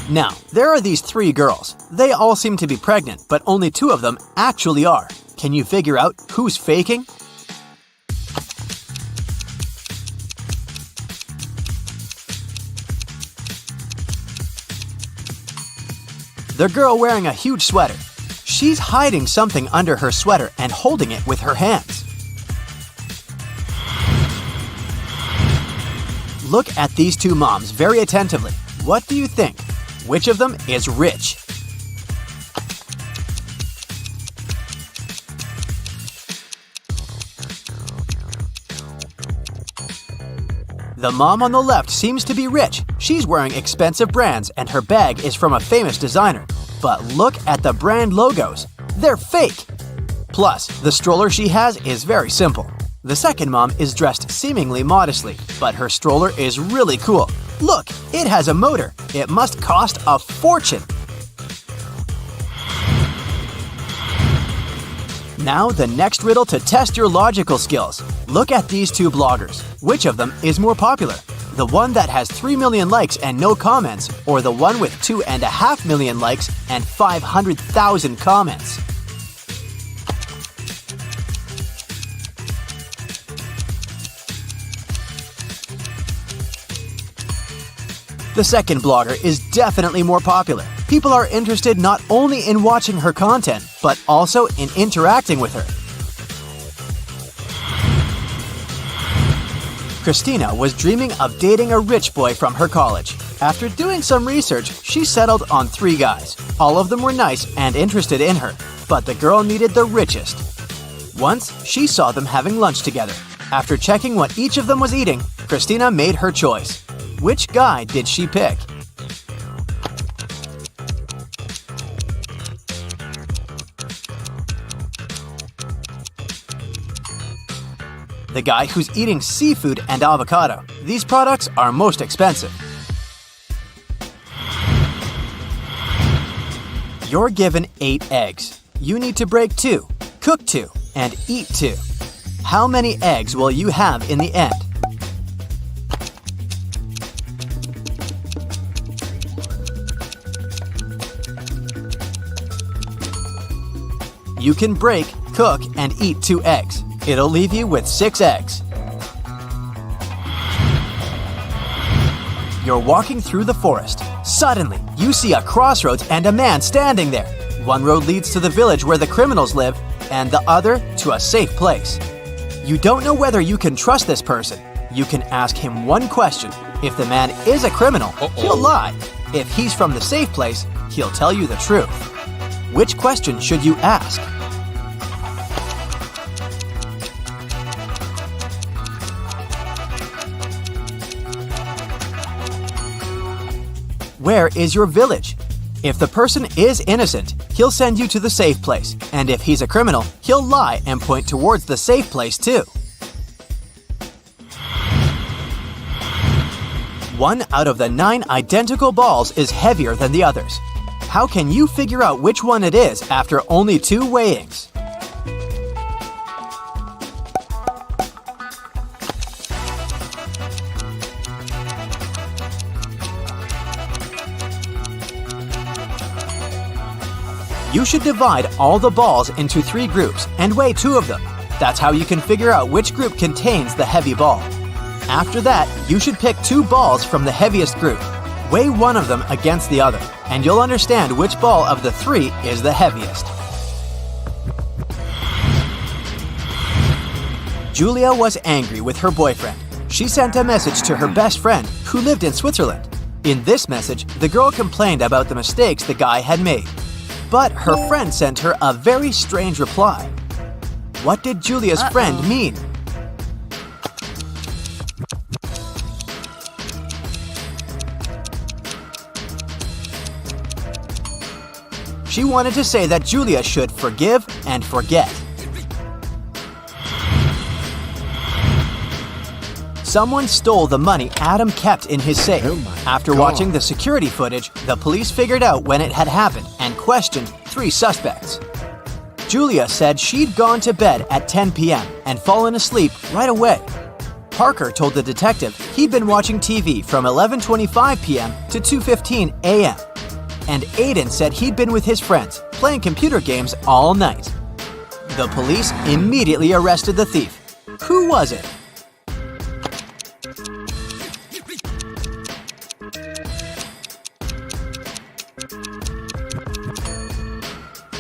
Now, there are these 3 girls. They all seem to be pregnant, but only 2 of them actually are. Can you figure out who's faking? The girl wearing a huge sweater. She's hiding something under her sweater and holding it with her hands. Look at these two moms very attentively. What do you think? Which of them is rich? The mom on the left seems to be rich. She's wearing expensive brands and her bag is from a famous designer. But look at the brand logos. They're fake. Plus, the stroller she has is very simple. The second mom is dressed seemingly modestly, but her stroller is really cool. Look, it has a motor. It must cost a fortune. Now the next riddle to test your logical skills. Look at these two bloggers. Which of them is more popular? The one that has 3 million likes and no comments, or the one with 2.5 million likes and 500,000 comments? The second blogger is definitely more popular. People are interested not only in watching her content, but also in interacting with her. Christina was dreaming of dating a rich boy from her college. After doing some research, she settled on 3 guys. All of them were nice and interested in her, but the girl needed the richest. Once, she saw them having lunch together. After checking what each of them was eating, Christina made her choice. Which guy did she pick? The guy who's eating seafood and avocado. These products are most expensive. You're given 8 eggs. You need to break 2, cook 2, and eat 2. How many eggs will you have in the end? You can break, cook, and eat 2 eggs. It'll leave you with 6 eggs. You're walking through the forest. Suddenly, you see a crossroads and a man standing there. One road leads to the village where the criminals live, and the other to a safe place. You don't know whether you can trust this person. You can ask him one question. If the man is a criminal, he'll lie. If he's from the safe place, he'll tell you the truth. Which question should you ask? Where is your village? If the person is innocent, he'll send you to the safe place. And if he's a criminal, he'll lie and point towards the safe place too. 1 out of the 9 identical balls is heavier than the others. How can you figure out which one it is after only 2 weighings? You should divide all the balls into 3 groups and weigh 2 of them. That's how you can figure out which group contains the heavy ball. After that, you should pick 2 balls from the heaviest group. Weigh one of them against the other, and you'll understand which ball of the 3 is the heaviest. Julia was angry with her boyfriend. She sent a message to her best friend, who lived in Switzerland. In this message, the girl complained about the mistakes the guy had made. But her friend sent her a very strange reply. What did Julia's friend mean? She wanted to say that Julia should forgive and forget. Someone stole the money Adam kept in his safe. After watching the security footage, the police figured out when it had happened and questioned 3 suspects. Julia said she'd gone to bed at 10 p.m. and fallen asleep right away. Parker told the detective he'd been watching TV from 11:25 p.m. to 2:15 a.m. And Aiden said he'd been with his friends, playing computer games all night. The police immediately arrested the thief. Who was it?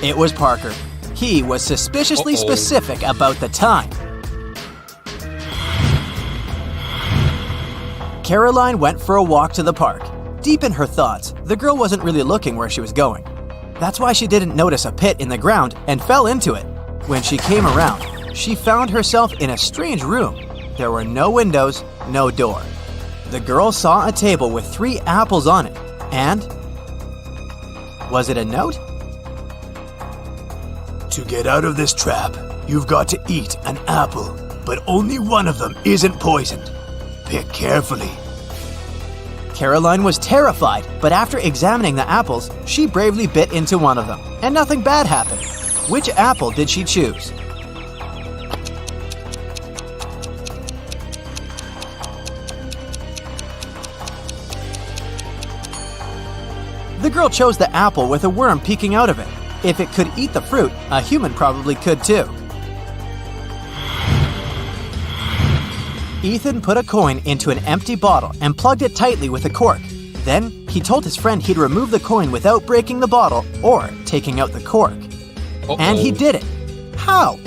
It was Parker. He was suspiciously specific about the time. Caroline went for a walk to the park. Deep in her thoughts, the girl wasn't really looking where she was going. That's why she didn't notice a pit in the ground and fell into it. When she came around, she found herself in a strange room. There were no windows, no door. The girl saw a table with 3 apples on it, and... was it a note? To get out of this trap, you've got to eat an apple, but only one of them isn't poisoned. Pick carefully. Caroline was terrified, but after examining the apples, she bravely bit into one of them, and nothing bad happened. Which apple did she choose? The girl chose the apple with a worm peeking out of it. If it could eat the fruit, a human probably could too. Ethan put a coin into an empty bottle and plugged it tightly with a cork. Then, he told his friend he'd remove the coin without breaking the bottle or taking out the cork. And he did it. How?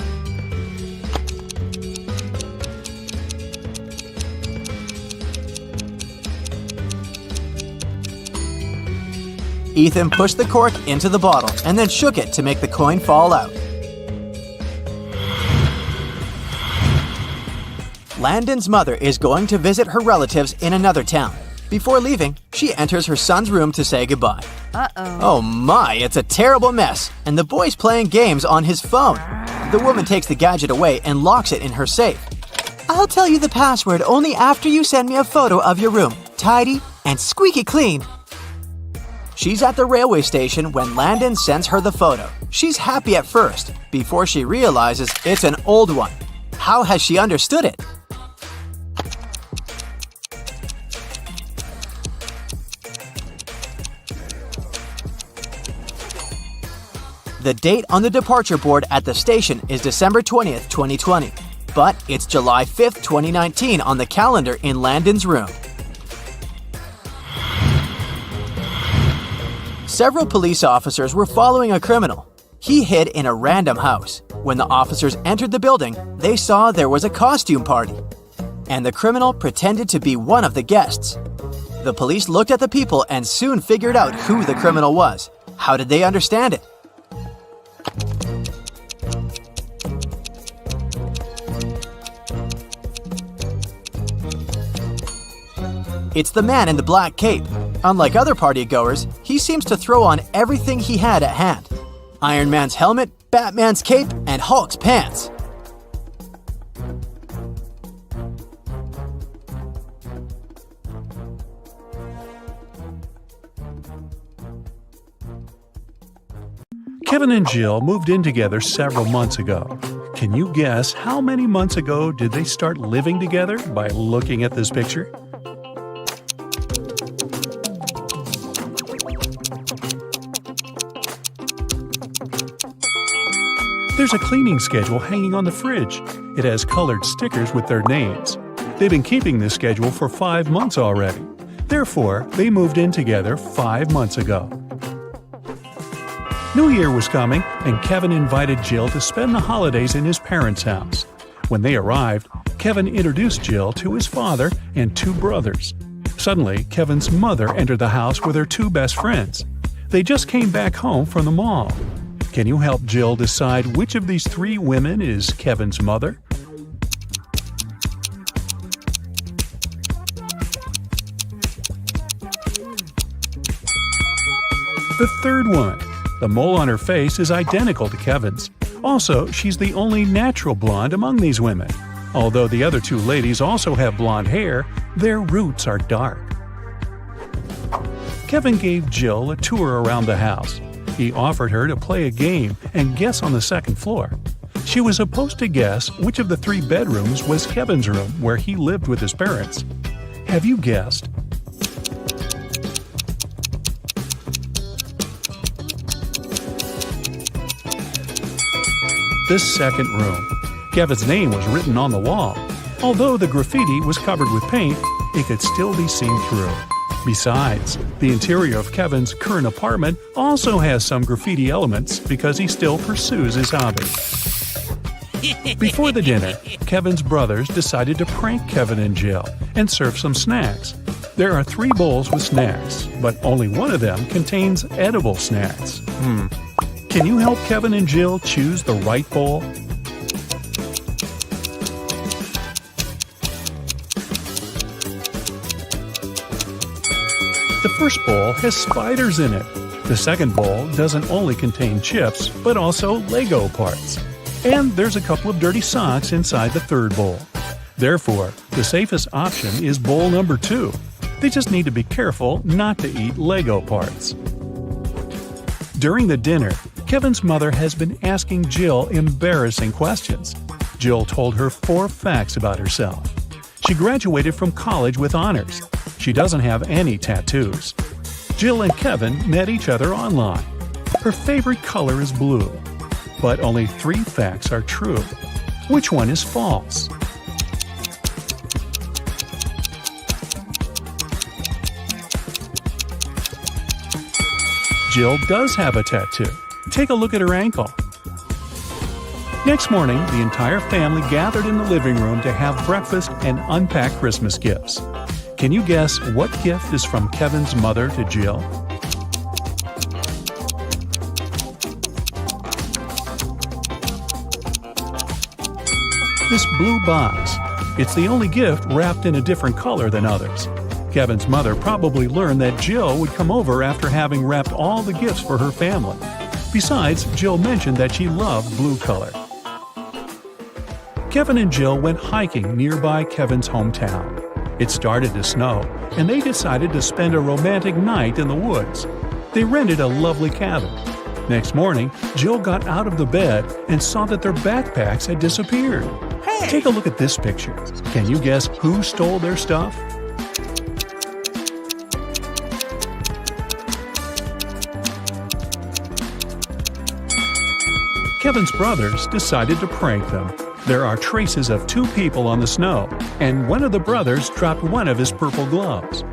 Ethan pushed the cork into the bottle and then shook it to make the coin fall out. Landon's mother is going to visit her relatives in another town. Before leaving, she enters her son's room to say goodbye. Oh my, it's a terrible mess, and the boy's playing games on his phone. The woman takes the gadget away and locks it in her safe. I'll tell you the password only after you send me a photo of your room, tidy and squeaky clean. She's at the railway station when Landon sends her the photo. She's happy at first, before she realizes it's an old one. How has she understood it? The date on the departure board at the station is December 20th, 2020, but it's July 5th, 2019 on the calendar in Landon's room. Several police officers were following a criminal. He hid in a random house. When the officers entered the building, they saw there was a costume party, and the criminal pretended to be one of the guests. The police looked at the people and soon figured out who the criminal was. How did they understand it? It's the man in the black cape. Unlike other partygoers, he seems to throw on everything he had at hand. Iron Man's helmet, Batman's cape, and Hulk's pants. Kevin and Jill moved in together several months ago. Can you guess how many months ago did they start living together by looking at this picture? There's a cleaning schedule hanging on the fridge. It has colored stickers with their names. They've been keeping this schedule for 5 months already. Therefore, they moved in together 5 months ago. New Year was coming, and Kevin invited Jill to spend the holidays in his parents' house. When they arrived, Kevin introduced Jill to his father and 2 brothers. Suddenly, Kevin's mother entered the house with her 2 best friends. They just came back home from the mall. Can you help Jill decide which of these 3 women is Kevin's mother? The third woman. The mole on her face is identical to Kevin's. Also, she's the only natural blonde among these women. Although the other 2 ladies also have blonde hair, their roots are dark. Kevin gave Jill a tour around the house. He offered her to play a game and guess on the second floor. She was supposed to guess which of the 3 bedrooms was Kevin's room where he lived with his parents. Have you guessed? The second room. Kevin's name was written on the wall. Although the graffiti was covered with paint, it could still be seen through. Besides, the interior of Kevin's current apartment also has some graffiti elements because he still pursues his hobby. Before the dinner, Kevin's brothers decided to prank Kevin and Jill and serve some snacks. There are 3 bowls with snacks, but only one of them contains edible snacks. Can you help Kevin and Jill choose the right bowl? The first bowl has spiders in it. The second bowl doesn't only contain chips, but also Lego parts. And there's a couple of dirty socks inside the third bowl. Therefore, the safest option is bowl number 2. They just need to be careful not to eat Lego parts. During the dinner, Kevin's mother has been asking Jill embarrassing questions. Jill told her 4 facts about herself. She graduated from college with honors. She doesn't have any tattoos. Jill and Kevin met each other online. Her favorite color is blue. But only 3 facts are true. Which one is false? Jill does have a tattoo. Take a look at her ankle. Next morning, the entire family gathered in the living room to have breakfast and unpack Christmas gifts. Can you guess what gift is from Kevin's mother to Jill? This blue box. It's the only gift wrapped in a different color than others. Kevin's mother probably learned that Jill would come over after having wrapped all the gifts for her family. Besides, Jill mentioned that she loved blue color. Kevin and Jill went hiking nearby Kevin's hometown. It started to snow, and they decided to spend a romantic night in the woods. They rented a lovely cabin. Next morning, Jill got out of the bed and saw that their backpacks had disappeared. Hey! Take a look at this picture. Can you guess who stole their stuff? Kevin's brothers decided to prank them. There are traces of 2 people on the snow, and one of the brothers dropped one of his purple gloves.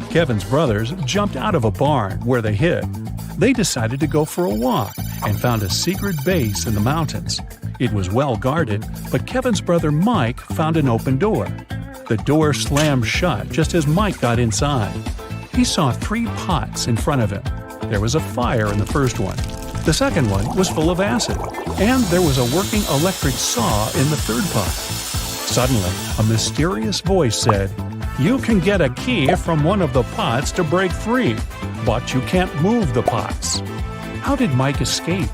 Kevin's brothers jumped out of a barn where they hid. They decided to go for a walk and found a secret base in the mountains. It was well guarded, but Kevin's brother Mike found an open door. The door slammed shut just as Mike got inside. He saw 3 pots in front of him. There was a fire in the first one. The second one was full of acid, and there was a working electric saw in the third pot. Suddenly, a mysterious voice said, "You can get a key from one of the pots to break free, but you can't move the pots." How did Mike escape?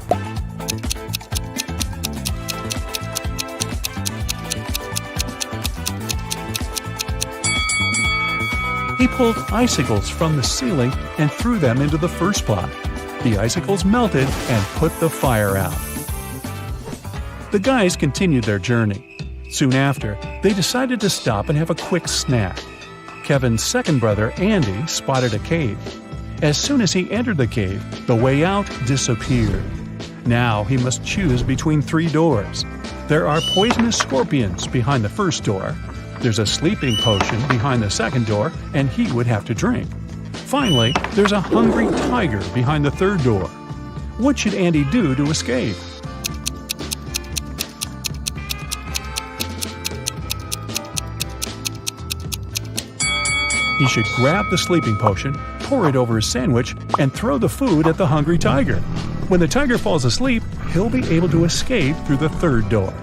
He pulled icicles from the ceiling and threw them into the first pot. The icicles melted and put the fire out. The guys continued their journey. Soon after, they decided to stop and have a quick snack. Kevin's second brother, Andy, spotted a cave. As soon as he entered the cave, the way out disappeared. Now he must choose between 3 doors. There are poisonous scorpions behind the first door. There's a sleeping potion behind the second door, and he would have to drink. Finally, there's a hungry tiger behind the third door. What should Andy do to escape? He should grab the sleeping potion, pour it over his sandwich, and throw the food at the hungry tiger. When the tiger falls asleep, he'll be able to escape through the third door.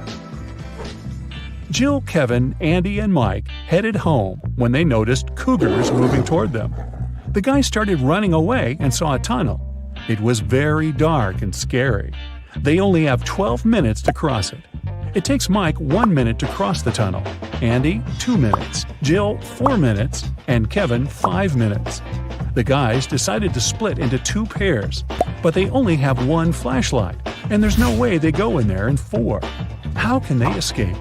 Jill, Kevin, Andy, and Mike headed home when they noticed cougars moving toward them. The guys started running away and saw a tunnel. It was very dark and scary. They only have 12 minutes to cross it. It takes Mike 1 minute to cross the tunnel, Andy 2 minutes, Jill 4 minutes, and Kevin 5 minutes. The guys decided to split into 2 pairs, but they only have 1 flashlight, and there's no way they go in there in 4. How can they escape?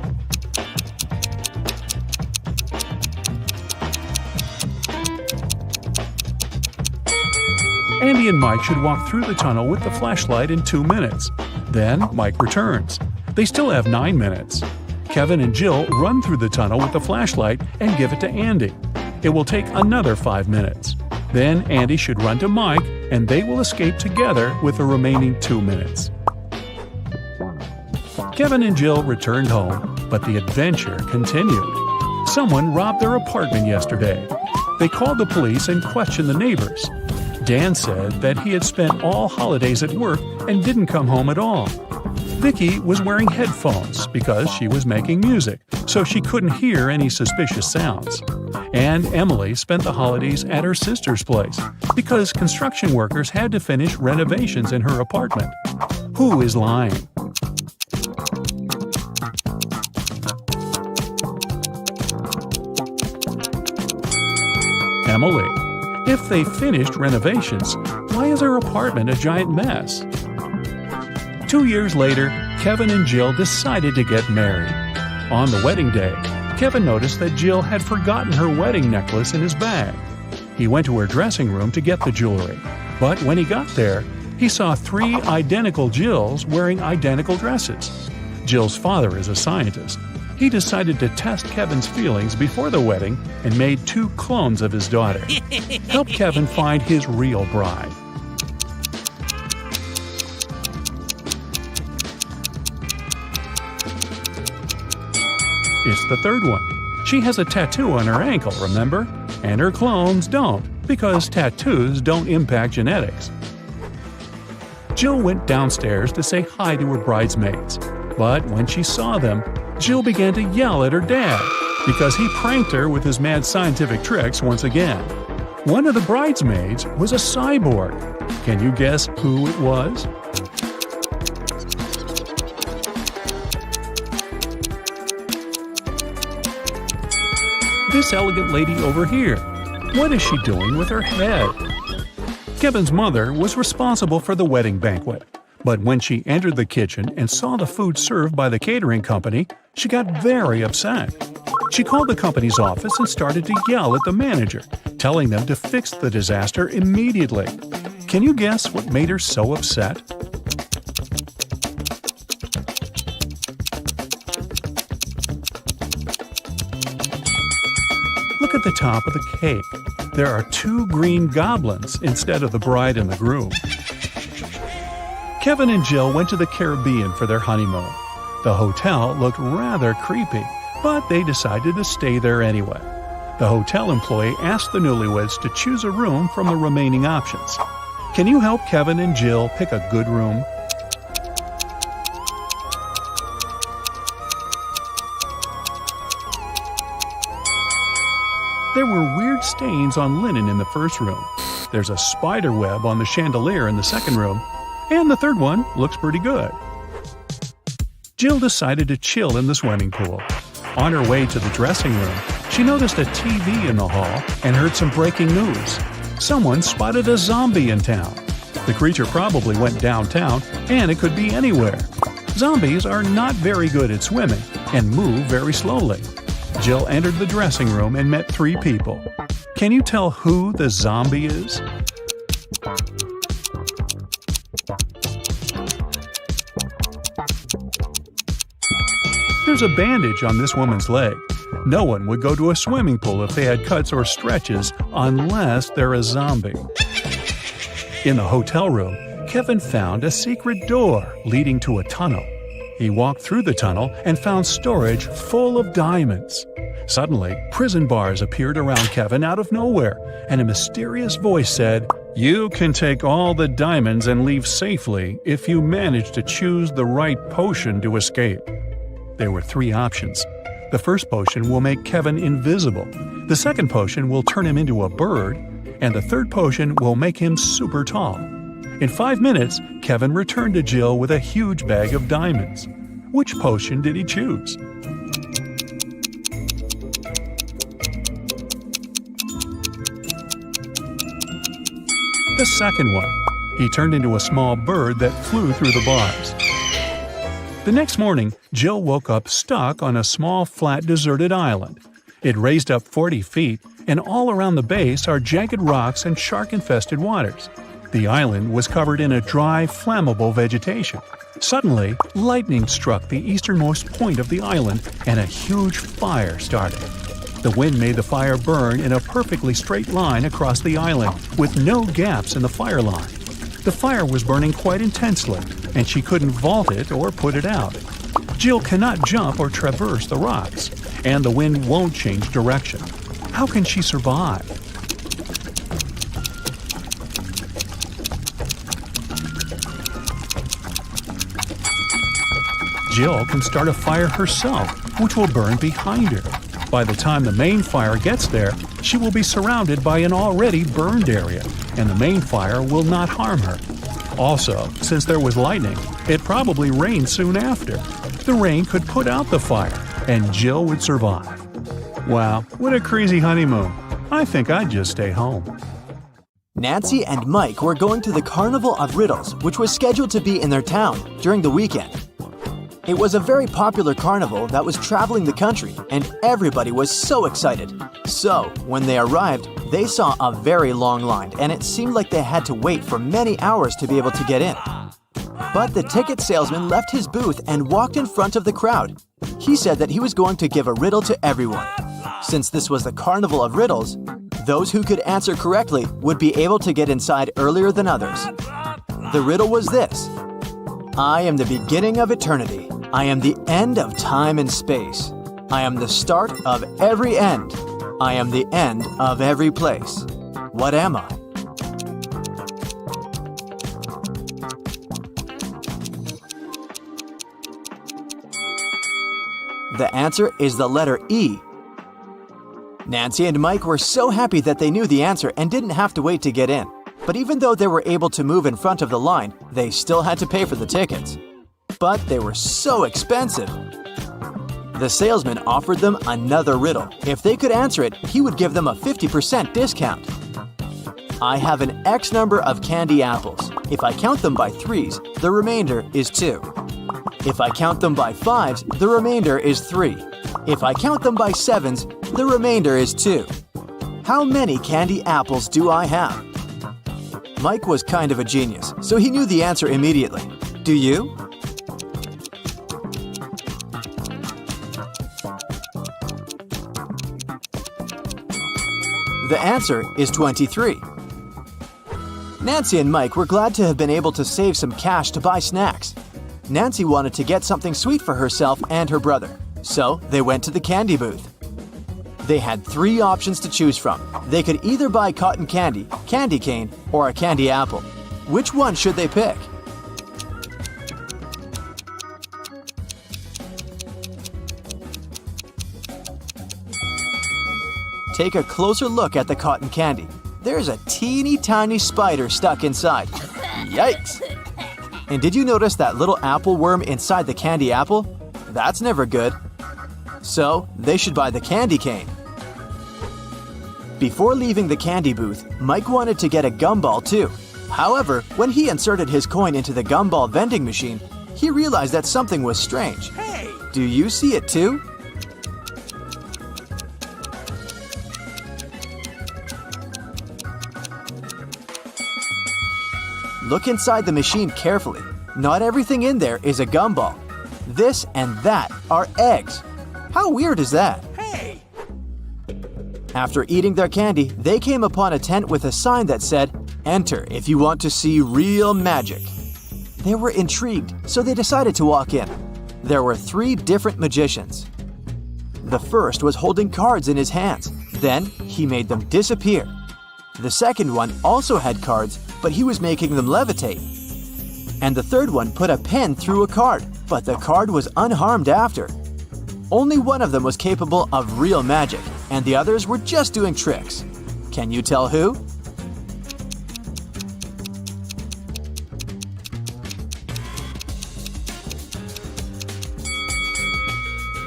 Andy and Mike should walk through the tunnel with the flashlight in 2 minutes. Then Mike returns. They still have 9 minutes. Kevin and Jill run through the tunnel with the flashlight and give it to Andy. It will take another 5 minutes. Then Andy should run to Mike, and they will escape together with the remaining 2 minutes. Kevin and Jill returned home, but the adventure continued. Someone robbed their apartment yesterday. They called the police and questioned the neighbors. Dan said that he had spent all holidays at work and didn't come home at all. Vicky was wearing headphones because she was making music, so she couldn't hear any suspicious sounds. And Emily spent the holidays at her sister's place because construction workers had to finish renovations in her apartment. Who is lying? Emily. If they finished renovations, why is her apartment a giant mess? 2 years later, Kevin and Jill decided to get married. On the wedding day, Kevin noticed that Jill had forgotten her wedding necklace in his bag. He went to her dressing room to get the jewelry, but when he got there, he saw 3 identical Jills wearing identical dresses. Jill's father is a scientist. He decided to test Kevin's feelings before the wedding and made 2 clones of his daughter. Help Kevin find his real bride. It's the third one. She has a tattoo on her ankle, remember? And her clones don't, because tattoos don't impact genetics. Jill went downstairs to say hi to her bridesmaids, but when she saw them, Jill began to yell at her dad because he pranked her with his mad scientific tricks once again. One of the bridesmaids was a cyborg. Can you guess who it was? This elegant lady over here. What is she doing with her head? Kevin's mother was responsible for the wedding banquet. But when she entered the kitchen and saw the food served by the catering company, she got very upset. She called the company's office and started to yell at the manager, telling them to fix the disaster immediately. Can you guess what made her so upset? Look at the top of the cake. There are 2 green goblins instead of the bride and the groom. Kevin and Jill went to the Caribbean for their honeymoon. The hotel looked rather creepy, but they decided to stay there anyway. The hotel employee asked the newlyweds to choose a room from the remaining options. Can you help Kevin and Jill pick a good room? There were weird stains on linen in the first room. There's a spider web on the chandelier in the second room. And the third one looks pretty good. Jill decided to chill in the swimming pool. On her way to the dressing room, she noticed a TV in the hall and heard some breaking news. Someone spotted a zombie in town. The creature probably went downtown, and it could be anywhere. Zombies are not very good at swimming and move very slowly. Jill entered the dressing room and met 3 people. Can you tell who the zombie is? There's a bandage on this woman's leg. No one would go to a swimming pool if they had cuts or stretches unless they're a zombie. In the hotel room, Kevin found a secret door leading to a tunnel. He walked through the tunnel and found storage full of diamonds. Suddenly, prison bars appeared around Kevin out of nowhere, and a mysterious voice said, "You can take all the diamonds and leave safely if you manage to choose the right potion to escape." There were 3 options. The first potion will make Kevin invisible. The second potion will turn him into a bird. And the third potion will make him super tall. In 5 minutes, Kevin returned to Jill with a huge bag of diamonds. Which potion did he choose? The second one. He turned into a small bird that flew through the bars. The next morning, Jill woke up stuck on a small, flat, deserted island. It raised up 40 feet, and all around the base are jagged rocks and shark-infested waters. The island was covered in a dry, flammable vegetation. Suddenly, lightning struck the easternmost point of the island, and a huge fire started. The wind made the fire burn in a perfectly straight line across the island, with no gaps in the fire line. The fire was burning quite intensely, and she couldn't vault it or put it out. Jill cannot jump or traverse the rocks, and the wind won't change direction. How can she survive? Jill can start a fire herself, which will burn behind her. By the time the main fire gets there, she will be surrounded by an already burned area, and the main fire will not harm her. Also, since there was lightning, it probably rained soon after. The rain could put out the fire, and Jill would survive. Wow, what a crazy honeymoon. I think I'd just stay home. Nancy and Mike were going to the Carnival of Riddles, which was scheduled to be in their town during the weekend. It was a very popular carnival that was traveling the country, and everybody was so excited. So, when they arrived, they saw a very long line, and it seemed like they had to wait for many hours to be able to get in. But the ticket salesman left his booth and walked in front of the crowd. He said that he was going to give a riddle to everyone. Since this was the Carnival of Riddles, those who could answer correctly would be able to get inside earlier than others. The riddle was this: I am the beginning of eternity. I am the end of time and space. I am the start of every end. I am the end of every place. What am I? The answer is the letter E. Nancy and Mike were so happy that they knew the answer and didn't have to wait to get in. But even though they were able to move in front of the line, they still had to pay for the tickets. But they were so expensive. The salesman offered them another riddle. If they could answer it, he would give them a 50% discount. I have an X number of candy apples. If I count them by threes, the remainder is 2. If I count them by fives, the remainder is 3. If I count them by sevens, the remainder is 2. How many candy apples do I have? Mike was kind of a genius, so he knew the answer immediately. Do you? The answer is 23. Nancy and Mike were glad to have been able to save some cash to buy snacks. Nancy wanted to get something sweet for herself and her brother, so they went to the candy booth. They had 3 options to choose from. They could either buy cotton candy, candy cane, or a candy apple. Which one should they pick? Take a closer look at the cotton candy. There's a teeny tiny spider stuck inside. Yikes! And did you notice that little apple worm inside the candy apple? That's never good. So, they should buy the candy cane. Before leaving the candy booth, Mike wanted to get a gumball too. However, when he inserted his coin into the gumball vending machine, he realized that something was strange. Hey! Do you see it too? Look inside the machine carefully. Not everything in there is a gumball. This and that are eggs. How weird is that? Hey! After eating their candy, they came upon a tent with a sign that said, "Enter if you want to see real magic." They were intrigued, so they decided to walk in. There were 3 different magicians. The first was holding cards in his hands. Then he made them disappear. The second one also had cards, but he was making them levitate. And the third one put a pen through a card, but the card was unharmed after. Only one of them was capable of real magic, and the others were just doing tricks. Can you tell who?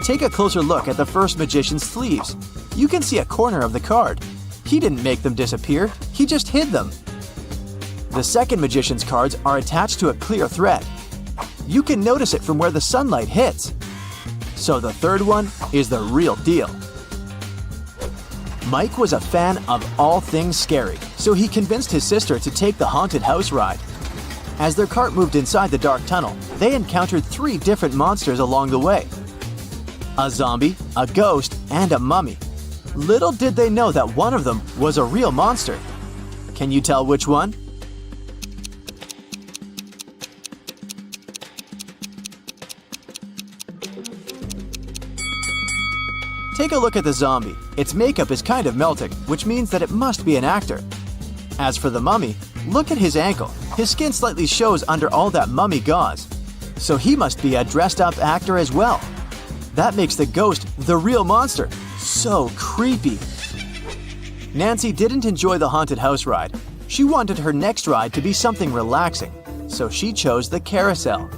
Take a closer look at the first magician's sleeves. You can see a corner of the card. He didn't make them disappear, he just hid them. The second magician's cards are attached to a clear thread. You can notice it from where the sunlight hits. So the third one is the real deal. Mike was a fan of all things scary, so he convinced his sister to take the haunted house ride. As their cart moved inside the dark tunnel, they encountered 3 different monsters along the way: a zombie, a ghost, and a mummy. Little did they know that one of them was a real monster. Can you tell which one? Take a look at the zombie. Its makeup is kind of melting, which means that it must be an actor. As for the mummy, look at his ankle. His skin slightly shows under all that mummy gauze. So he must be a dressed-up actor as well. That makes the ghost the real monster. So creepy. Nancy didn't enjoy the haunted house ride. She wanted her next ride to be something relaxing, so she chose the carousel.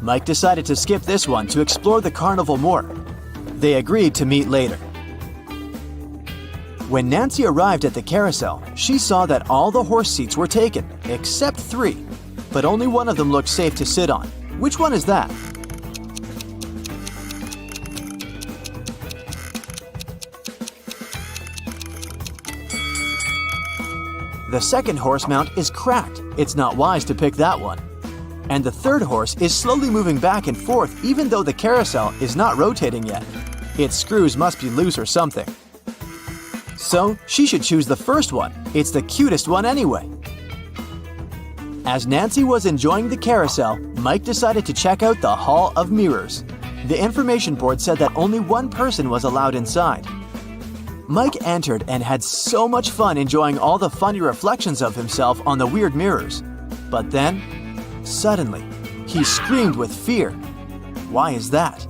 Mike decided to skip this one to explore the carnival more. They agreed to meet later. When Nancy arrived at the carousel, she saw that all the horse seats were taken, except 3. But only one of them looked safe to sit on. Which one is that? The second horse mount is cracked. It's not wise to pick that one. And the third horse is slowly moving back and forth even though the carousel is not rotating yet. Its screws must be loose or something. So she should choose the first one. It's the cutest one anyway. As Nancy was enjoying the carousel, Mike decided to check out the Hall of Mirrors. The information board said that only one person was allowed inside. Mike entered and had so much fun enjoying all the funny reflections of himself on the weird mirrors. But then, suddenly, he screamed with fear. Why is that?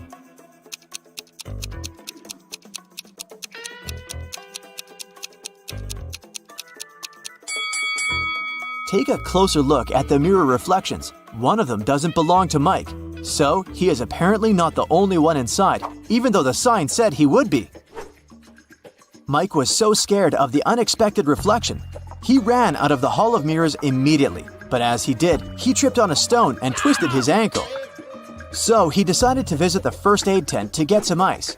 Take a closer look at the mirror reflections. One of them doesn't belong to Mike, so he is apparently not the only one inside, even though the sign said he would be. Mike was so scared of the unexpected reflection. He ran out of the Hall of Mirrors immediately, but as he did, he tripped on a stone and twisted his ankle. So he decided to visit the first aid tent to get some ice.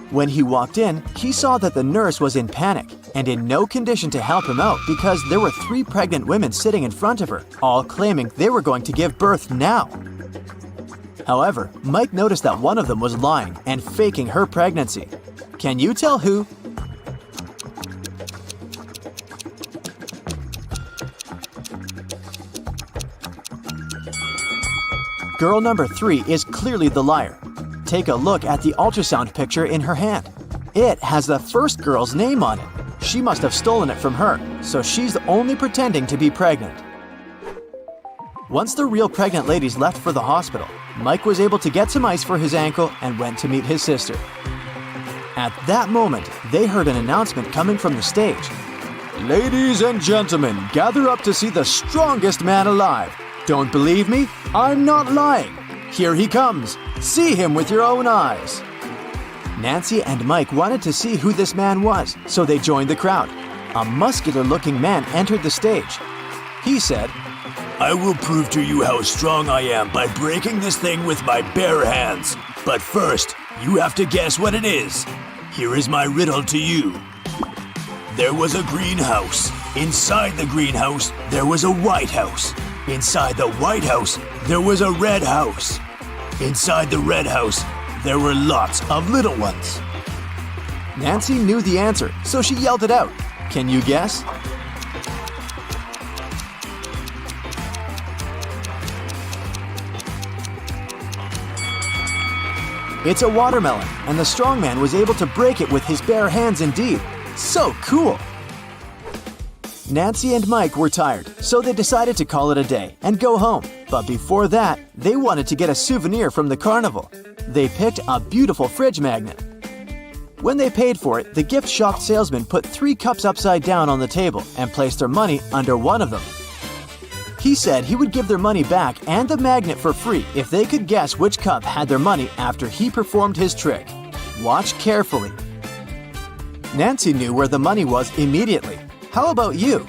When he walked in, he saw that the nurse was in panic and in no condition to help him out because there were 3 pregnant women sitting in front of her, all claiming they were going to give birth now. However, Mike noticed that one of them was lying and faking her pregnancy. Can you tell who? Girl number 3 is clearly the liar. Take a look at the ultrasound picture in her hand. It has the first girl's name on it. She must have stolen it from her, so she's only pretending to be pregnant. Once the real pregnant ladies left for the hospital, Mike was able to get some ice for his ankle and went to meet his sister. At that moment, they heard an announcement coming from the stage. Ladies and gentlemen, gather up to see the strongest man alive. Don't believe me? I'm not lying. Here he comes. See him with your own eyes. Nancy and Mike wanted to see who this man was, so they joined the crowd. A muscular-looking man entered the stage. He said, I will prove to you how strong I am by breaking this thing with my bare hands. But first, you have to guess what it is. Here is my riddle to you. There was a greenhouse. Inside the greenhouse, there was a white house. Inside the white house, there was a red house. Inside the red house, there were lots of little ones. Nancy knew the answer, so she yelled it out. Can you guess? It's a watermelon, and the strong man was able to break it with his bare hands indeed. So cool! Nancy and Mike were tired, so they decided to call it a day and go home. But before that, they wanted to get a souvenir from the carnival. They picked a beautiful fridge magnet. When they paid for it, the gift shop salesman put 3 cups upside down on the table and placed their money under one of them. He said he would give their money back and the magnet for free if they could guess which cup had their money after he performed his trick. Watch carefully. Nancy knew where the money was immediately. How about you?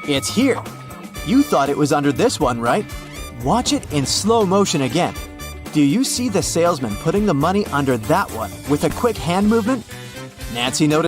It's here. You thought it was under this one, right? Watch it in slow motion again. Do you see the salesman putting the money under that one with a quick hand movement? Nancy noticed